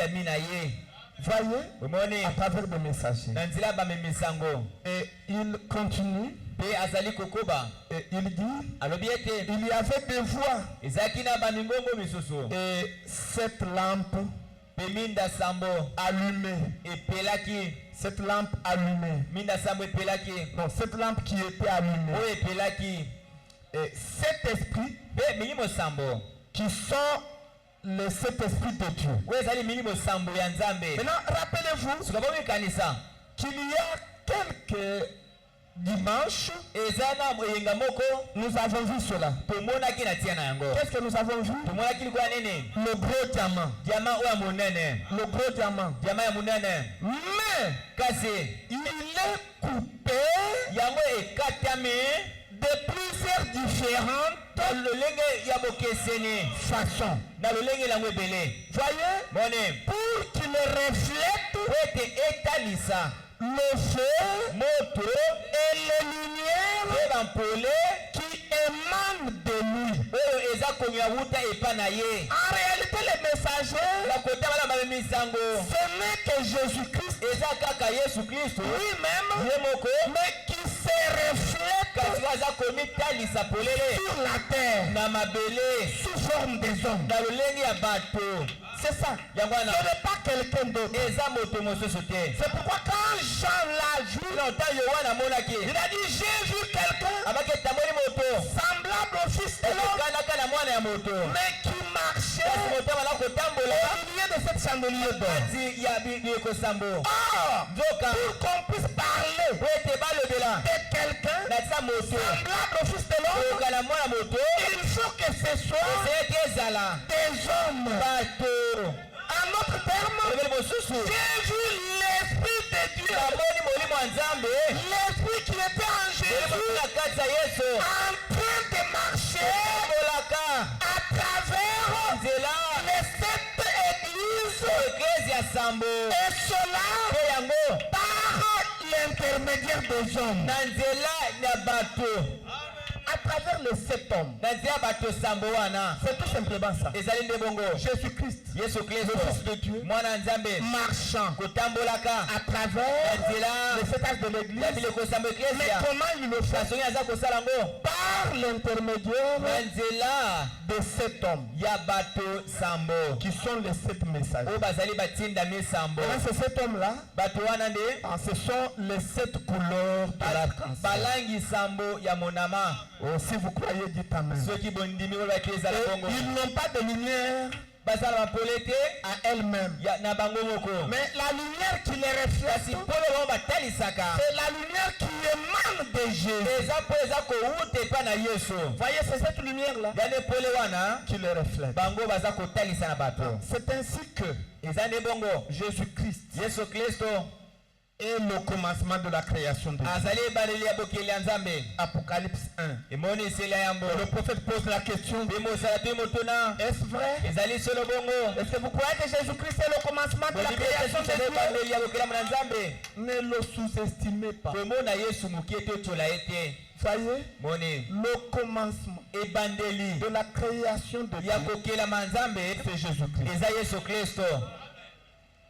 S2: messagers. Voyez, à travers des messagers. Et il continue. Et il dit, il y avait des voix. Et cette lampe allumée. Cette lampe allumée. Non, cette lampe qui était allumée. Et cet esprit qui sont les 7 esprits de Dieu. Maintenant, rappelez-vous qu'il y a quelques dimanches, nous avons vu cela. Qu'est-ce que nous avons vu? Le gros diamant. Le gros diamant. Mais il est coupé de plusieurs différentes façons. Voyez, pour qu'il reflète le feu et les lumières qui émanent de lui. En réalité, les messagers, ce n'est que Jésus-Christ lui-même, mais qui se reflète sur la terre sous forme des hommes. C'est ça. Ce n'est pas quelqu'un d'autre. C'est pourquoi quand Jean l'a vu, il a dit, j'ai vu quelqu'un semblable au Fils de l'homme, mais qui marchait au milieu de cette chandelier d'or. Or, pour qu'on puisse parler de quelqu'un semblable au Fils de l'homme, il faut que ce soit des hommes. En autre terme, j'ai vu l'Esprit de Dieu, l'Esprit qui était en l'intermédiaire des hommes,
S1: na nzela ya bato
S2: à travers les 7 hommes.
S1: na nzela bato sambo wana
S2: C'est tout simplement ça.
S1: ezali nde bongo
S2: Jésus-Christ,
S1: Yesu
S2: le
S1: Kristo
S2: Fils de Dieu,
S1: mwana nzambe
S2: marchant
S1: kotambolaka
S2: à travers
S1: na nzela
S2: les 7 âges de l'Église.
S1: ya bileko sambo
S2: Mais
S1: eklesia
S2: comment il le fait?
S1: kasongi aza kosala yango
S2: Par l'intermédiaire
S1: na nzela
S2: de 7 hommes
S1: ya bato sambo
S2: qui sont les 7 messagers.
S1: oyo bazali batindami sambo
S2: Et ces 7 hommes-là,
S1: bato wana nde
S2: ce sont les 7 couleurs de l'arc-en-ciel.
S1: balangi sambo ya monama
S2: Oh, si vous croyez, dites Amen.
S1: soki bondimi oyo bakili ezala
S2: Et
S1: bongo
S2: ils n'ont pas de lumière
S1: bazala bapole te
S2: à elles-mêmes.
S1: na bango moko
S2: Mais la lumière qui les reflète,
S1: kasi pole bango batalisaka
S2: c'est la lumière qui émane de Jésus.
S1: eza mpo eza kowuta epa na yesu
S2: Voyez, c'est cette lumière-là
S1: yande pole wana
S2: qui les reflète.
S1: bango baza kotalisa na bato
S2: C'est ainsi que
S1: eza nde bongo
S2: Jésus-Christ
S1: yesu kristo
S2: est le commencement de la création de Dieu.
S1: azali ebandeli ya bokeli ya nzambe
S2: Apocalypse 1.
S1: emoniseli ya yambo
S2: Le prophète pose la question,
S1: mpe mosala mpe motuna
S2: est-ce vrai?
S1: ezali solo bongo
S2: Est-ce que vous croyez que Jésus-Christ est le commencement de la création de Dieu?
S1: ebandeli ya bokelamu na nzambe
S2: Ne le sous-estimez pas.
S1: komona yesu mokie te otyola ye te
S2: Voyez,
S1: moni
S2: le commencement
S1: ebandeli
S2: de la création de
S1: ya
S2: Dieu,
S1: kokelama nzambe
S2: c'est Jésus-Christ.
S1: eza yesu kristo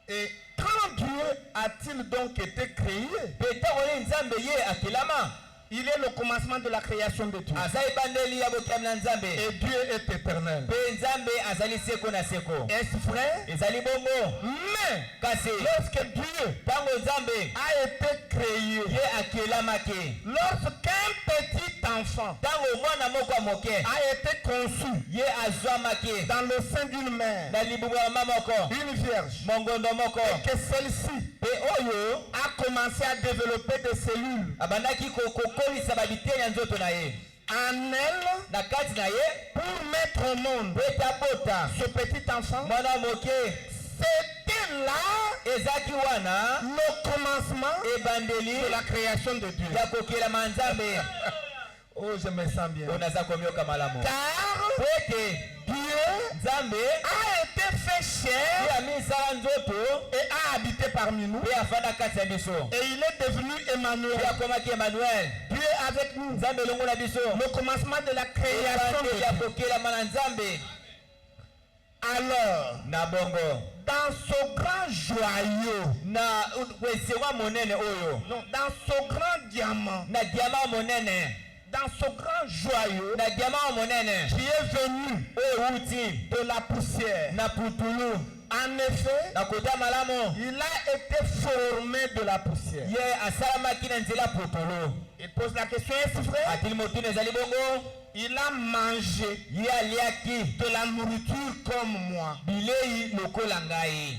S2: Et quand Dieu a-t-il donc été créé?
S1: mpe ntango nini nzambe ye akelama
S2: Il est le commencement de la création de Dieu.
S1: aza ebandeli ya bokelami na nzambe
S2: Et Dieu est éternel.
S1: mpe nzambe azali seko na seko
S2: Est-ce vrai?
S1: ezali bongo
S2: Mais
S1: kasi
S2: lorsque Dieu
S1: ntango nzambe
S2: a été créé,
S1: ye akelamaki
S2: lorsqu'un petit enfant
S1: ntango mwana moko ya moke
S2: a été conçu
S1: ye azwamaki
S2: dans le sein d'une mère,
S1: na libumu ya mama moko
S2: une vierge,
S1: mongondo moko
S2: que celle-ci
S1: mpe oyo
S2: a commencé à développer des cellules
S1: abandaki kokolisa babiteli ya nzoto na ye
S2: en elle
S1: na kati na ye
S2: pour mettre au monde
S1: mpe tabota
S2: ce petit enfant.
S1: mwana moke
S2: C'était là
S1: ezaki wana
S2: le commencement
S1: ebandeli
S2: de la création de Dieu.
S1: ya kokelama nzambe
S2: Oh, je me sens bien.
S1: oyo naza komioka malamu
S2: Car
S1: po ete
S2: Dieu
S1: nzambe
S2: a été fait
S1: ye
S2: chair
S1: amisala nzoto
S2: et a habité parmi nous.
S1: mpe afanda kati ya biso
S2: Et il est devenu
S1: mpe
S2: Emmanuel.
S1: akomaki emmanuel
S2: Dieu est avec nous.
S1: nzambe elongo na biso
S2: Le commencement de la création de
S1: ebandeli ya
S2: Dieu.
S1: kokelama na nzambe
S2: Alors,
S1: na bongo
S2: dans ce grand joyau,
S1: na esengo monene oyo
S2: non, dans ce grand diamant,
S1: na diama monene
S2: dans ce grand joyau
S1: na diama monene
S2: qui est venu
S1: oyo euti
S2: de la poussière.
S1: na putulu
S2: En effet,
S1: na kota malamu
S2: il a été formé de la poussière.
S1: ye asalamaki na nzela putulu
S2: Il pose la question, est-ce vrai?
S1: atili motuna ezali bongo
S2: Il a mangé
S1: ye aliaki
S2: de la nourriture comme moi.
S1: bilei lokola ngai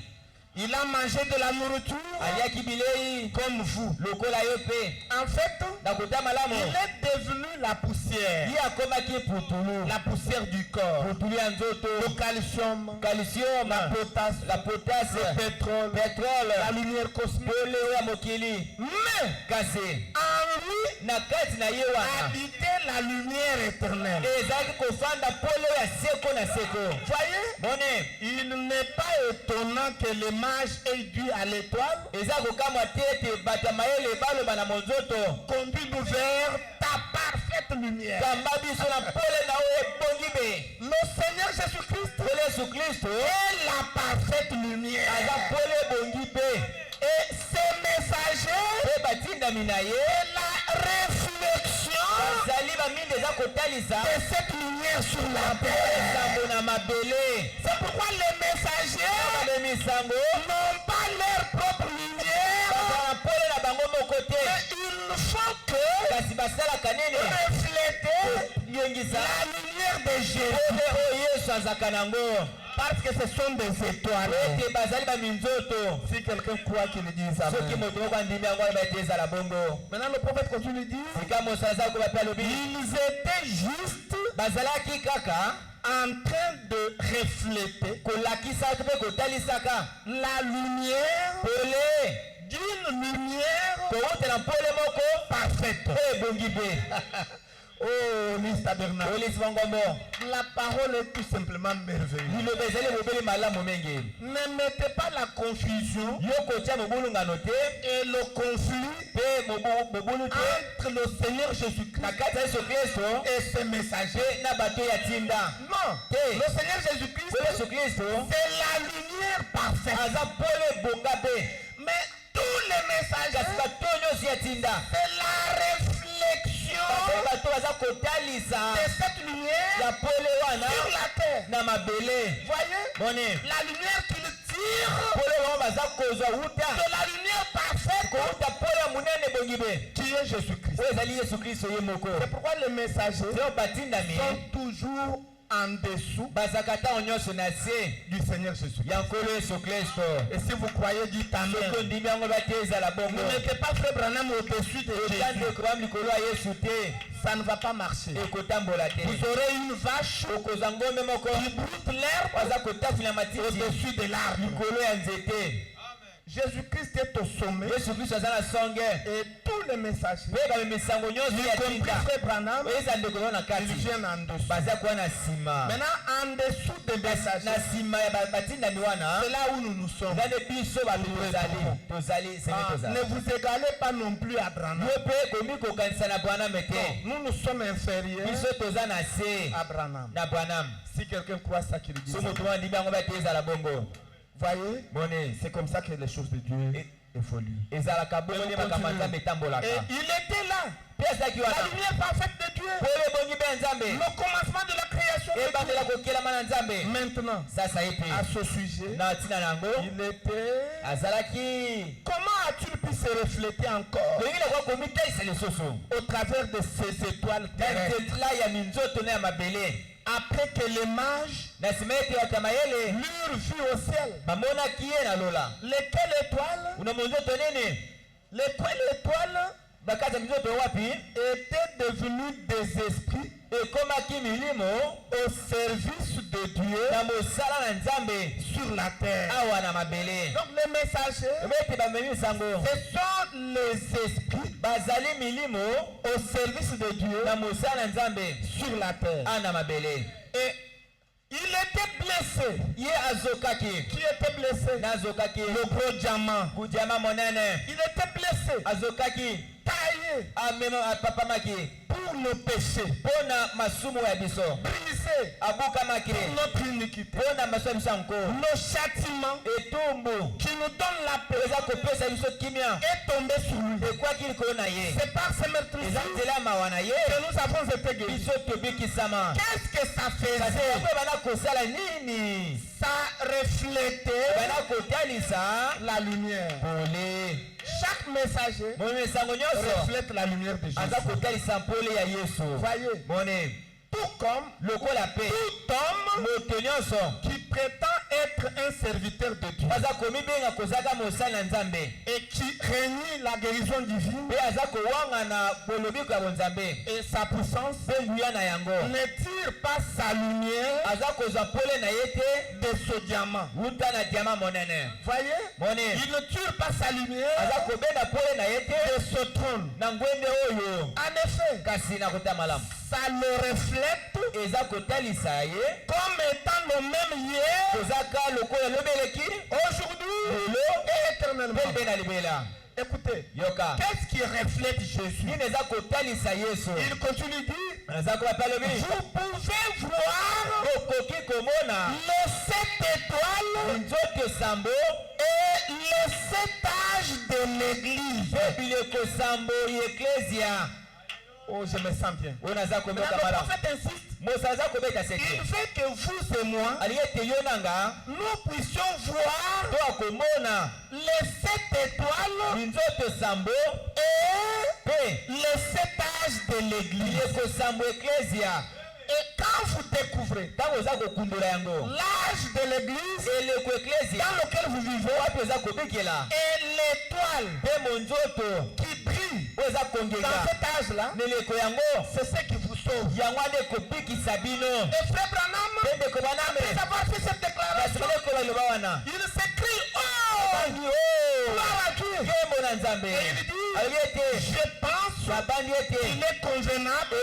S2: Il a mangé de la nourriture
S1: aliaki bilei
S2: comme vous.
S1: lokola yo mpe
S2: En fait,
S1: na kota malamu
S2: il est devenu la poussière.
S1: ye akomaki putulu
S2: La poussière du corps.
S1: putulu ya nzoto
S2: Le calcium,
S1: calcium
S2: la potasse,
S1: la potasse
S2: le pétrole,
S1: pétrole
S2: la lumière cosmique.
S1: pole oyo ya mokili
S2: Mais
S1: kasi
S2: en lui
S1: na kati na ye wana
S2: habitait la lumière éternelle.
S1: ezalaki kofanda pole oyo ya seko na seko
S2: Voyez,
S1: mone
S2: il n'est pas étonnant que les mages aient dû à l'étoile
S1: eza kokamwa te ete bato ya mayele baloba na monzoto
S2: conduire vers ta parfaite lumière.
S1: kamba biso na pole na oyo ebongi be
S2: Le Seigneur Jésus-Christ
S1: pole yesu kristo
S2: est la parfaite lumière.
S1: aza pole ebongi mpe
S2: Et ces messagers,
S1: mpe batindami na ye
S2: la réflexion
S1: bazali baminde eza kotalisa
S2: de cette lumière sur la terre.
S1: esambo na mabele
S2: C'est pourquoi les messagers
S1: babe misango
S2: n'ont pas leur propre lumière,
S1: bazala na pole na bango moko te
S2: mais il faut que
S1: kasi basalaka nini
S2: refléter
S1: yongisa
S2: la lumière de Jésus.
S1: pole oyo yesu azaka nango
S2: Parce que ce sont des étoiles.
S1: ete bazali baminzoto
S2: Si quelqu'un croit qu'il dise
S1: soki
S2: amen.
S1: moto moko andimi yango aloba ete ezala bongo
S2: Maintenant le prophète continue de dire,
S1: sika mosala aza koba mpe alobi
S2: ils étaient juste
S1: bazalaki kaka
S2: en train de refléter
S1: kolakisa to mpe kotalisaka
S2: la lumière
S1: pole
S2: d'une lumière
S1: kowutela mpole moko
S2: parfaite.
S1: oyo ebongi mpe
S2: Oh, Lise Tabernacle. La parole est tout simplement merveilleuse. Ne mettez pas la confusion et le conflit entre le Seigneur Jésus-Christ et ses messagers. Non, le Seigneur Jésus-Christ, c'est la lumière parfaite. Mais tous les messagers, c'est la réflexion de cette lumière sur la terre. Voyez, la lumière qu'il tire de la lumière parfaite qui est Jésus-Christ. C'est pourquoi les messagers sont toujours en dessous du Seigneur Jésus. Et si vous croyez, dites Amen. Ne mettez pas Frère Branham au-dessus de Jésus. Ça ne va pas marcher. Vous aurez une vache qui broute l'herbe au-dessus de l'arbre. Jésus-Christ est au sommet. Et tous les messagers, y compris Frère Branham, ils viennent en dessous. Maintenant, en dessous des messagers, c'est là où nous sommes. Ne vous égalez pas non plus à Branham. Non, nous sommes inférieurs à Branham. Si quelqu'un croit ça qu'il dit. Voyez, c'est comme ça que les choses de Dieu évoluent. Et il était là. La lumière parfaite de Dieu. Le commencement de la création de Dieu. Maintenant, à ce sujet, il était. Comment a-t-il pu se refléter encore au travers de ces étoiles terrestres? Après que les mages l'eurent vu au ciel. Lesquelles étoiles? Lesquelles étoiles étaient devenus des esprits au service de Dieu sur la terre. Donc les messagers, ce sont les esprits au service de Dieu sur la terre. Et il était blessé. Qui était blessé? Le gros diamant. Il était blessé. Taillé pour nos péchés. Brisé pour notre iniquité. Le châtiment qui nous donne la paix est tombé sur lui. C'est par ces meurtrissures que nous avons été guéris. Qu'est-ce que ça faisait? Ça reflétait la lumière. Chaque messager reflète la lumière de Jésus. Voyez, tout comme tout homme qui prétend être un serviteur de Dieu et qui renie la guérison divine et sa puissance ne tire pas sa lumière de ce diamant. Voyez, il ne tire pas sa lumière de ce trône. En effet, ça le reflète comme étant le même hier, aujourd'hui et éternellement. Écoutez, qu'est-ce qui reflète Jésus? Il continue de dire, vous pouvez voir les 7 étoiles et les 7 âges de l'église. Oh, je me sens bien. Le prophète insiste. Il fait que vous et moi, nous puissions voir les 7 étoiles et les 7 âges de l'église. Et quand vous découvrez l'âge de l'église dans lequel vous vivez et l'étoile qui brille dans cet âge-là, c'est ce qui vous sauve. Et Frère Branham, après avoir fait cette déclaration, il s'écrie, oh, gloire à Dieu. Et il dit, je pense qu'il est convenable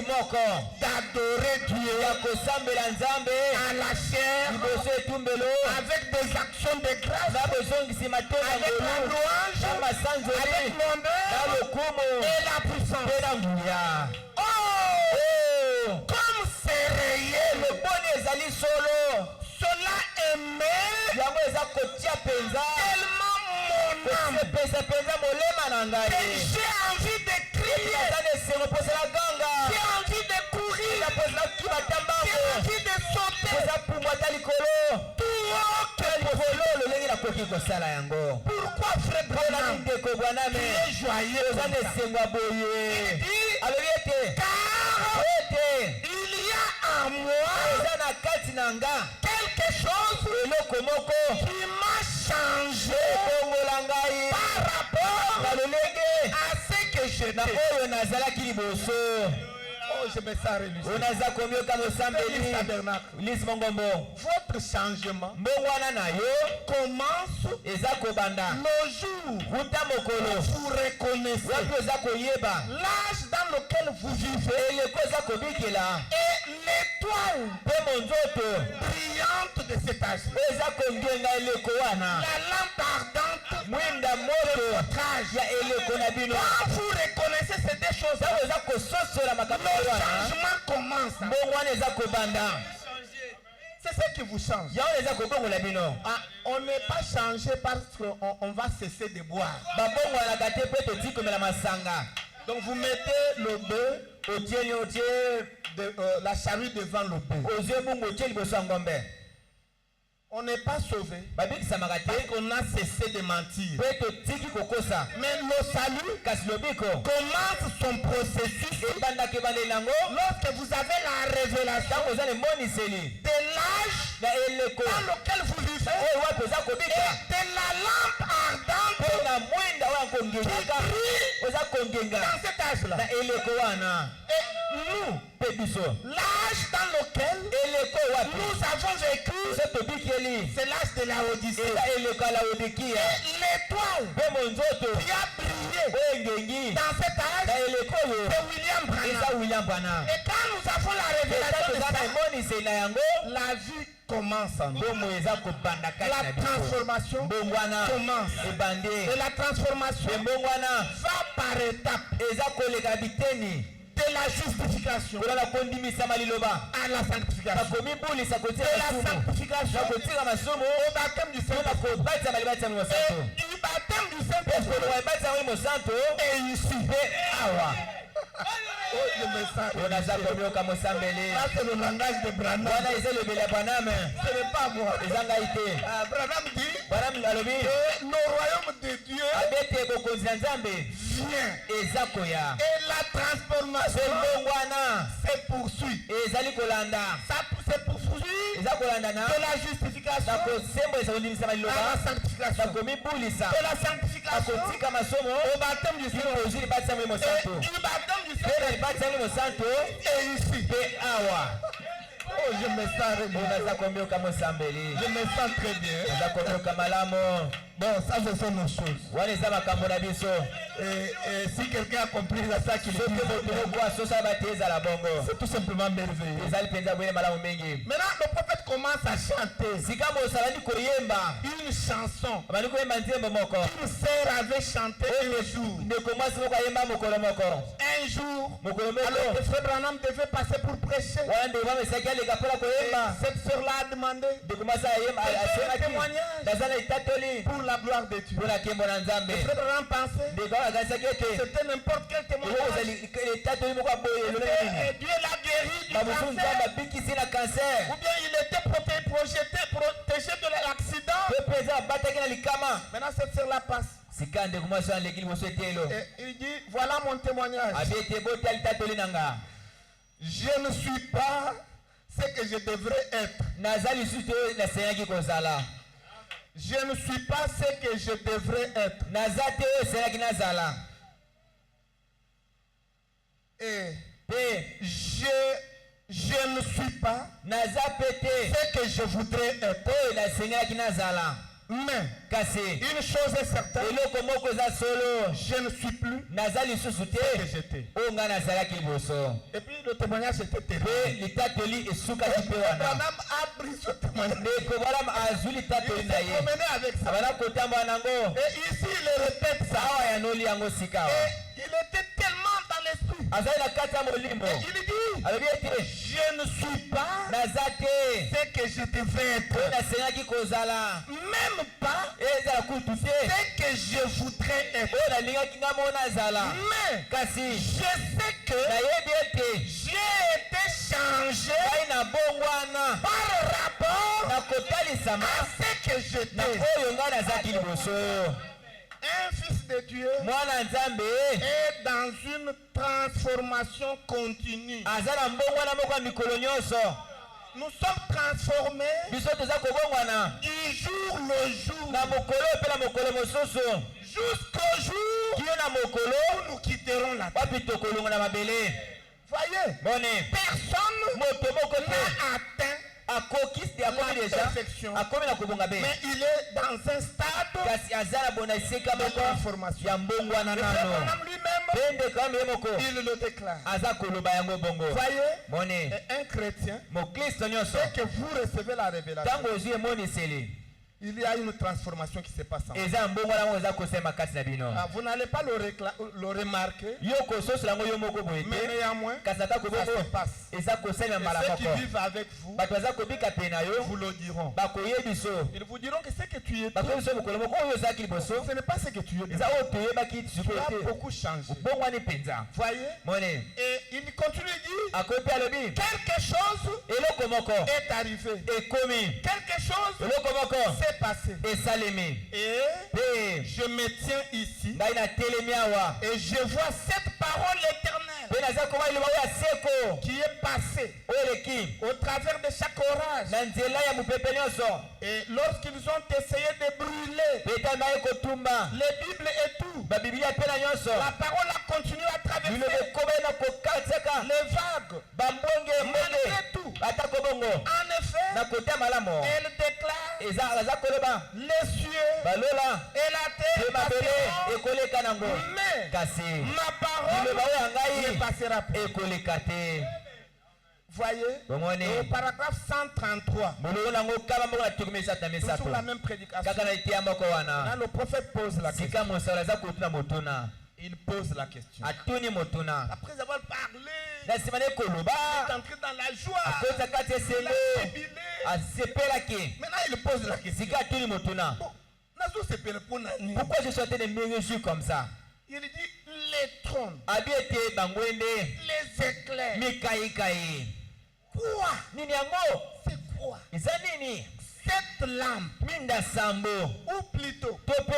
S1: moi moko
S2: d'adorer Dieu
S1: ya kosambela nzambe
S2: à la chair
S1: liboso etumbelo
S2: avec des actions de grâce,
S1: na bozongisi mateka
S2: avec la
S1: ngolu
S2: louange,
S1: na
S2: avec
S1: masanzoli na
S2: l'honneur
S1: lokumu
S2: et la puissance.
S1: mpe na nguya.
S2: Oh, comme c'est réel,
S1: le boni ezali solo
S2: cela aimait
S1: yango eza kotia mpenza
S2: tellement mon âme
S1: kopesa mpenza molema na
S2: que
S1: ngai
S2: j'ai envie de crier,
S1: aza na esengo mposela ganga
S2: j'ai envie de courir,
S1: posela kibata
S2: j'ai
S1: mbango
S2: envie de sauter.
S1: poza pumbwa ata likolo
S2: Tout
S1: likolo lolenge nakoki kosala yango.
S2: pourquoi frère
S1: mpona
S2: Branham
S1: mindeko bwaname
S2: est joyeux
S1: oza
S2: comme
S1: na
S2: ça?
S1: esengo ya boye alobi ete
S2: Car
S1: ete
S2: il y a en moi
S1: eza na kati na nga
S2: quelque chose
S1: eloko moko
S2: qui m'a changé
S1: ebongola ngai
S2: par rapport
S1: na lolenge
S2: à ce que
S1: na
S2: j'étais.
S1: oyo nazalaki liboso.
S2: Oh, je me sens réalisé.
S1: oyo naza komioka mosambeli
S2: Tabernacle.
S1: lisi mongombo
S2: Votre changement
S1: mbongwana na yo
S2: commence
S1: eza kobanda
S2: le jour
S1: kuta mokolo
S2: où vous reconnaissez
S1: wapi oza koyeba
S2: l'âge dans lequel vous vivez
S1: eleko eza kobikela
S2: et l'étoile
S1: mpe monzoto
S2: brillante de cet âge.
S1: oyo eza kongenga eleko wana
S2: La lampe ardente
S1: mwinda moto ya eleko na bino.
S2: quand vous reconnaissez ces deux choses,
S1: ntango eza kososola makambo
S2: le
S1: wana
S2: changement commence.
S1: mbongo wana eza kobanda
S2: C'est ce qui vous change.
S1: yango eza kobongola bino.
S2: Ah, on n'est pas changé parce qu'on va cesser de boire.
S1: babongwanaka te mpe totikomela masanga.
S2: Donc vous mettez le bœuf,
S1: otie otie
S2: la charrue devant le bœuf.
S1: ozwi bungu otie liboso ya ngombe.
S2: On n'est pas sauvé
S1: babikisamaka
S2: parce
S1: te
S2: qu'on a cessé de mentir.
S1: mpe totiki kokosa.
S2: Mais le salut
S1: kasi lobiko
S2: commence son processus
S1: ebandaka ebandeli nango
S2: lorsque vous avez la révélation
S1: ntango oza na emoniseli
S2: de l'âge
S1: na eleko
S2: dans lequel vous vivez
S1: oyo wapi oza
S2: et
S1: kobika
S2: de la lampe ardente
S1: mpe na mwinda oyo akongengaka oza kongenga
S2: dans cet âge-là.
S1: na eleko wana.
S2: Et nous,
S1: mpe biso
S2: l'âge dans lequel
S1: eleko wapi
S2: nous avons vécu,
S1: so tobikeli
S2: c'est l'âge de la Odyssée.
S1: eza eleko ya laodikia
S2: L'étoile
S1: mpe monzoto
S2: qui a brillé
S1: oyo engengi
S2: dans cet âge,
S1: na eleko oyo
S2: c'est William
S1: eza
S2: Branham.
S1: william branham.
S2: Et quand nous avons la révélation de
S1: toza na
S2: ça,
S1: emoniseli na yango
S2: la vie commence en nous.
S1: mbongo eza kobanda kati
S2: La
S1: na biso.
S2: transformation
S1: mbongo wana
S2: commence.
S1: ebande
S2: Et la transformation
S1: mpe mbongo wana
S2: va par étapes
S1: eza koleka biteni
S2: de la justification
S1: kolala kondimisama liloba
S2: à la sanctification.
S1: nakomibulisa
S2: De
S1: kotika
S2: la
S1: masumu
S2: sanctification
S1: na kotika masumu
S2: au baptême du
S1: mpo na
S2: Saint-Esprit.
S1: kobatisa libatisango
S2: Et
S1: mosantu
S2: du baptême du
S1: mpe
S2: Saint-Esprit
S1: koloka libatisango mosantu
S2: et ici.
S1: mpe awa
S2: Oh, je me sens
S1: oyo naza
S2: réalisé.
S1: komioka mosambeli
S2: Ça, c'est le langage de Branham.
S1: wana eza elobeli ya bwaname
S2: Ce n'est pas moi.
S1: eza ngai te.
S2: Branham dit
S1: bwaname alobi
S2: que le royaume de Dieu
S1: abi ete bokonzi na nzambe
S2: vient.
S1: eza koya
S2: Et la transformation
S1: mpe mbongo wana
S2: se poursuit.
S1: ezali kolanda
S2: Ça se poursuit
S1: eza kolandana
S2: de la justification
S1: na kosembolesa kondimisama
S2: à
S1: liloba
S2: la
S1: na
S2: sanctification.
S1: komibulisa
S2: De la
S1: na
S2: sanctification
S1: kotika masomo
S2: au baptême du
S1: kino
S2: Saint-Esprit.
S1: ozwi libatisango
S2: Et
S1: mosantu
S2: du baptême du
S1: mpe na
S2: Saint-Esprit
S1: libatisango mosantu
S2: et ici.
S1: mpe awa
S2: Oh, je me sens
S1: oyo
S2: réalisé.
S1: naza komioka mosambeli
S2: Je me sens très bien.
S1: naza komioka malamu.
S2: Bon, ça, ce sont nos choses.
S1: wana eza makambo na biso.
S2: Et si quelqu'un a compris ça qu'il
S1: soki moto moko asosa bate ezala bongo
S2: c'est tout simplement merveilleux.
S1: ezali mpenza boye malamu mingi.
S2: Maintenant, le prophète commence à chanter
S1: sika moso abandi koyemba
S2: une chanson
S1: abandi koyemba nzembo moko
S2: qu'une sœur avait chanté un jour.
S1: ndeko mwasi moko ayemba mokolo moko
S2: Un jour,
S1: mokolo
S2: alors
S1: moko
S2: que frère Branham devait passer pour prêcher.
S1: wana ndeko mwasi esaki aleka mpona koyemba
S2: Cette sœur-là a demandé
S1: ndeko mwasi ayemba
S2: témoignage
S1: naza na etatoli
S2: pour la gloire de Dieu.
S1: mpona nkembo na nzambe.
S2: Frère Branham pensait
S1: ndeko wana akanisaki ete
S2: c'était n'importe quel témoignage.
S1: ozali etatoli moko aboye elolenge
S2: Et
S1: nini
S2: Dieu l'a guéri du
S1: bamosu nzambe
S2: cancer.
S1: abikisi na cancer
S2: Ou bien il était protégé de l'accident.
S1: mpe mpenza abataki na likama.
S2: Maintenant, cette sœur-là passe.
S1: sika ndeko mwasi wana aleki liboso etelo
S2: Et il dit, voilà mon témoignage.
S1: abi ete botali tatoli na nga
S2: Je ne suis pas ce que je devrais être.
S1: naza lisusu te oyo nasenyaki kozala.
S2: Je ne suis pas ce que je devrais être.
S1: naza te oyo eselaki nazala.
S2: Et
S1: mpe
S2: je ne suis pas
S1: naza mpe te
S2: ce que je voudrais être.
S1: oyo nasengelaki nazala.
S2: Mais
S1: kasi
S2: une chose est certaine,
S1: eloko moko eza solo
S2: je ne suis plus
S1: naza lisusu
S2: que
S1: te
S2: j'étais.
S1: oyo ngai nazalaki liboso
S2: Et puis le témoignage était
S1: mpe
S2: terrible.
S1: litatoli esukaki mpe wana
S2: Branham a pris ce témoignage.
S1: ndeko balamu azwi
S2: Il
S1: litatoli na
S2: s'est
S1: ye
S2: promené avec ça.
S1: abana kotambola nango
S2: Et ici, il répète ça.
S1: awa yanoli yango sika awa
S2: Et il était tellement dans l'esprit.
S1: azali na kati ya molimo
S2: Et il dit,
S1: alobi ete
S2: je ne suis pas
S1: naza te
S2: ce que je devais
S1: oyo
S2: être.
S1: nasengaki kozala
S2: Même pas
S1: ezala kutu te
S2: ce que je voudrais être.
S1: oyo nalingaki nga mo nazala
S2: Mais
S1: kasi
S2: je sais que
S1: nayebi ete
S2: j'ai été changé
S1: ngai na bongwana
S2: par rapport
S1: na kotalisama
S2: à ce que
S1: na
S2: j'étais.
S1: oyo ngai nazalaki liboso
S2: Un fils de Dieu
S1: mwana nzambe
S2: est dans une transformation continue.
S1: aza na mbongwana moko ya mikolo nyonso
S2: Nous sommes transformés
S1: biso toza kobongwana
S2: du jour le jour
S1: na mokolo mpe na mokolo mosusu
S2: jusqu'au jour
S1: kino na mokolo
S2: où nous quitterons la terre.
S1: wapi tokolonga na mabele
S2: Voyez,
S1: bone
S2: personne
S1: moto moko te
S2: n'a atteint,
S1: akoki akomi
S2: La
S1: deja
S2: perfection.
S1: akomi na kobonga be
S2: mais il est dans un stade
S1: kasi aza na bona esika
S2: de
S1: moko
S2: transformation.
S1: ya mbongwana
S2: Le
S1: nano
S2: Branham lui-même,
S1: mpe ndeko ame ye moko
S2: il le déclare.
S1: aza koloba yango bongo
S2: Voyez,
S1: mone
S2: et un chrétien,
S1: mokristo nyonso
S2: dès que vous recevez la révélation,
S1: ntango ozwi emoniseli
S2: il y a une transformation qui se passe en vous.
S1: eza mbongwana yango eza kosema kati na bino
S2: Ah, vous n'allez pas le remarquer,
S1: yo kososola yango yo moko boye
S2: mais
S1: te
S2: néanmoins,
S1: kasi ata
S2: ça
S1: kobongo
S2: se passe.
S1: eza kosalela
S2: Et
S1: mbala
S2: ceux qui
S1: moko
S2: vivent avec vous,
S1: bato baza kobika pe na yo
S2: vous le diront.
S1: bakoyebi so
S2: Ils vous diront que ce que tu es,
S1: bakoyebi so mokolo moko oyo ozalaki liboso
S2: ce n'est pas ce que tu es.
S1: eza oyo toyebaki
S2: Tu
S1: sikoyo
S2: as
S1: te
S2: beaucoup changé.
S1: obongwani mpenza
S2: Voyez,
S1: mone
S2: et il continue de dire,
S1: akoyi mpe alobi
S2: quelque chose
S1: eloko moko
S2: est arrivé.
S1: ekomi
S2: Quelque chose
S1: eloko moko
S2: s'est passé.
S1: esalemi
S2: Et
S1: mpe
S2: je me tiens ici
S1: ngai natelemi awa
S2: et je vois cette parole éternelle
S1: mpe naza koma liloba oyo ya seko
S2: qui est passée
S1: oyo eleki
S2: au travers de chaque orage.
S1: na nzela ya mopepe nyonso
S2: Et lorsqu'ils ont essayé de brûler
S1: mpe ntango baye kotumba
S2: les Bibles et tout,
S1: babiblia mpe na nyonso
S2: la parole a continué à traverser
S1: liloba ekobai na kokatisaka
S2: les vagues.
S1: bambonge
S2: Malgré
S1: mbonge
S2: tout,
S1: atako bongo
S2: en effet,
S1: na kotia malamu
S2: elle déclare
S1: aza koloba
S2: les cieux
S1: balola
S2: et la
S1: mpe
S2: terre
S1: mabele
S2: passeront,
S1: ekoleka nango
S2: mais
S1: kasi
S2: ma parole
S1: liloba oyo ya
S2: ne
S1: ngai
S2: passera pas.
S1: ekoleka te
S2: Voyez,
S1: bomoni
S2: au paragraphe 133,
S1: molongo nango kaba moko na tuku misato na
S2: toujours
S1: misato
S2: la même prédication.
S1: kaka na etia moko
S2: Là,
S1: wana
S2: le prophète pose la question.
S1: sika mosala aza kotuna motuna
S2: Il pose la question.
S1: atuni motuna
S2: Après avoir parlé,
S1: na nsima na
S2: il est
S1: ekoloba
S2: entré dans la joie.
S1: akota kati
S2: Il a
S1: esengo
S2: jubilé.
S1: asepelaki
S2: Maintenant, il pose la question.
S1: sika atuni motuna
S2: Bon, nazo sepele pour nani.
S1: pourquoi je suis en train de me réjouir comme ça
S2: Il dit les trônes,
S1: abi ete bangwende
S2: les éclairs.
S1: mikaikai
S2: Quoi?
S1: nini yango
S2: C'est quoi?
S1: eza nini
S2: Cette lampe,
S1: minda sambo
S2: ou plutôt
S1: to mpe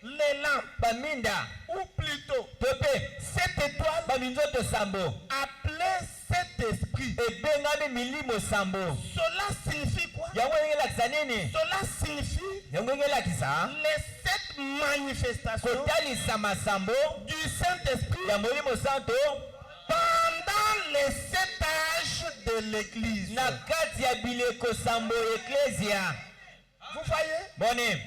S2: les lampes,
S1: baminda
S2: ou plutôt
S1: to mpe
S2: cette étoile,
S1: baminzoto sambo
S2: appelez cet esprit.
S1: ebengami milimo sambo
S2: Cela signifie quoi?
S1: yango ndenge elakisa nini
S2: Cela signifie
S1: yango ndenge elakisa
S2: les 7 manifestations
S1: kotalisa masambo
S2: du Saint-Esprit
S1: ya molimo santo
S2: pendant les 7 âges de l'Église.
S1: na kati ya bileko sambo eklesia
S2: Vous voyez?
S1: bone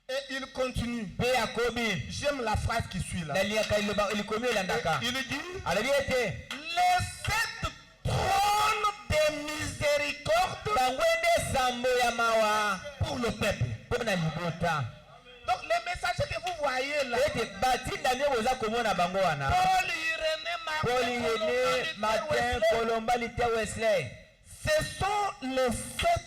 S2: Et il continue.
S1: mpe yakobi
S2: J'aime la phrase qui suit là.
S1: naliaka liloba likomi elandaka
S2: Il dit
S1: alobi ete
S2: les 7 trônes de miséricorde
S1: bangwende sambo ya mawa
S2: pour le peuple.
S1: mpo na libota
S2: Donc les messages que vous voyez là,
S1: ete batinda nde boza komona bango wana
S2: Paul, Irénée,
S1: paul yene martin kolomba lite wesley
S2: ce sont les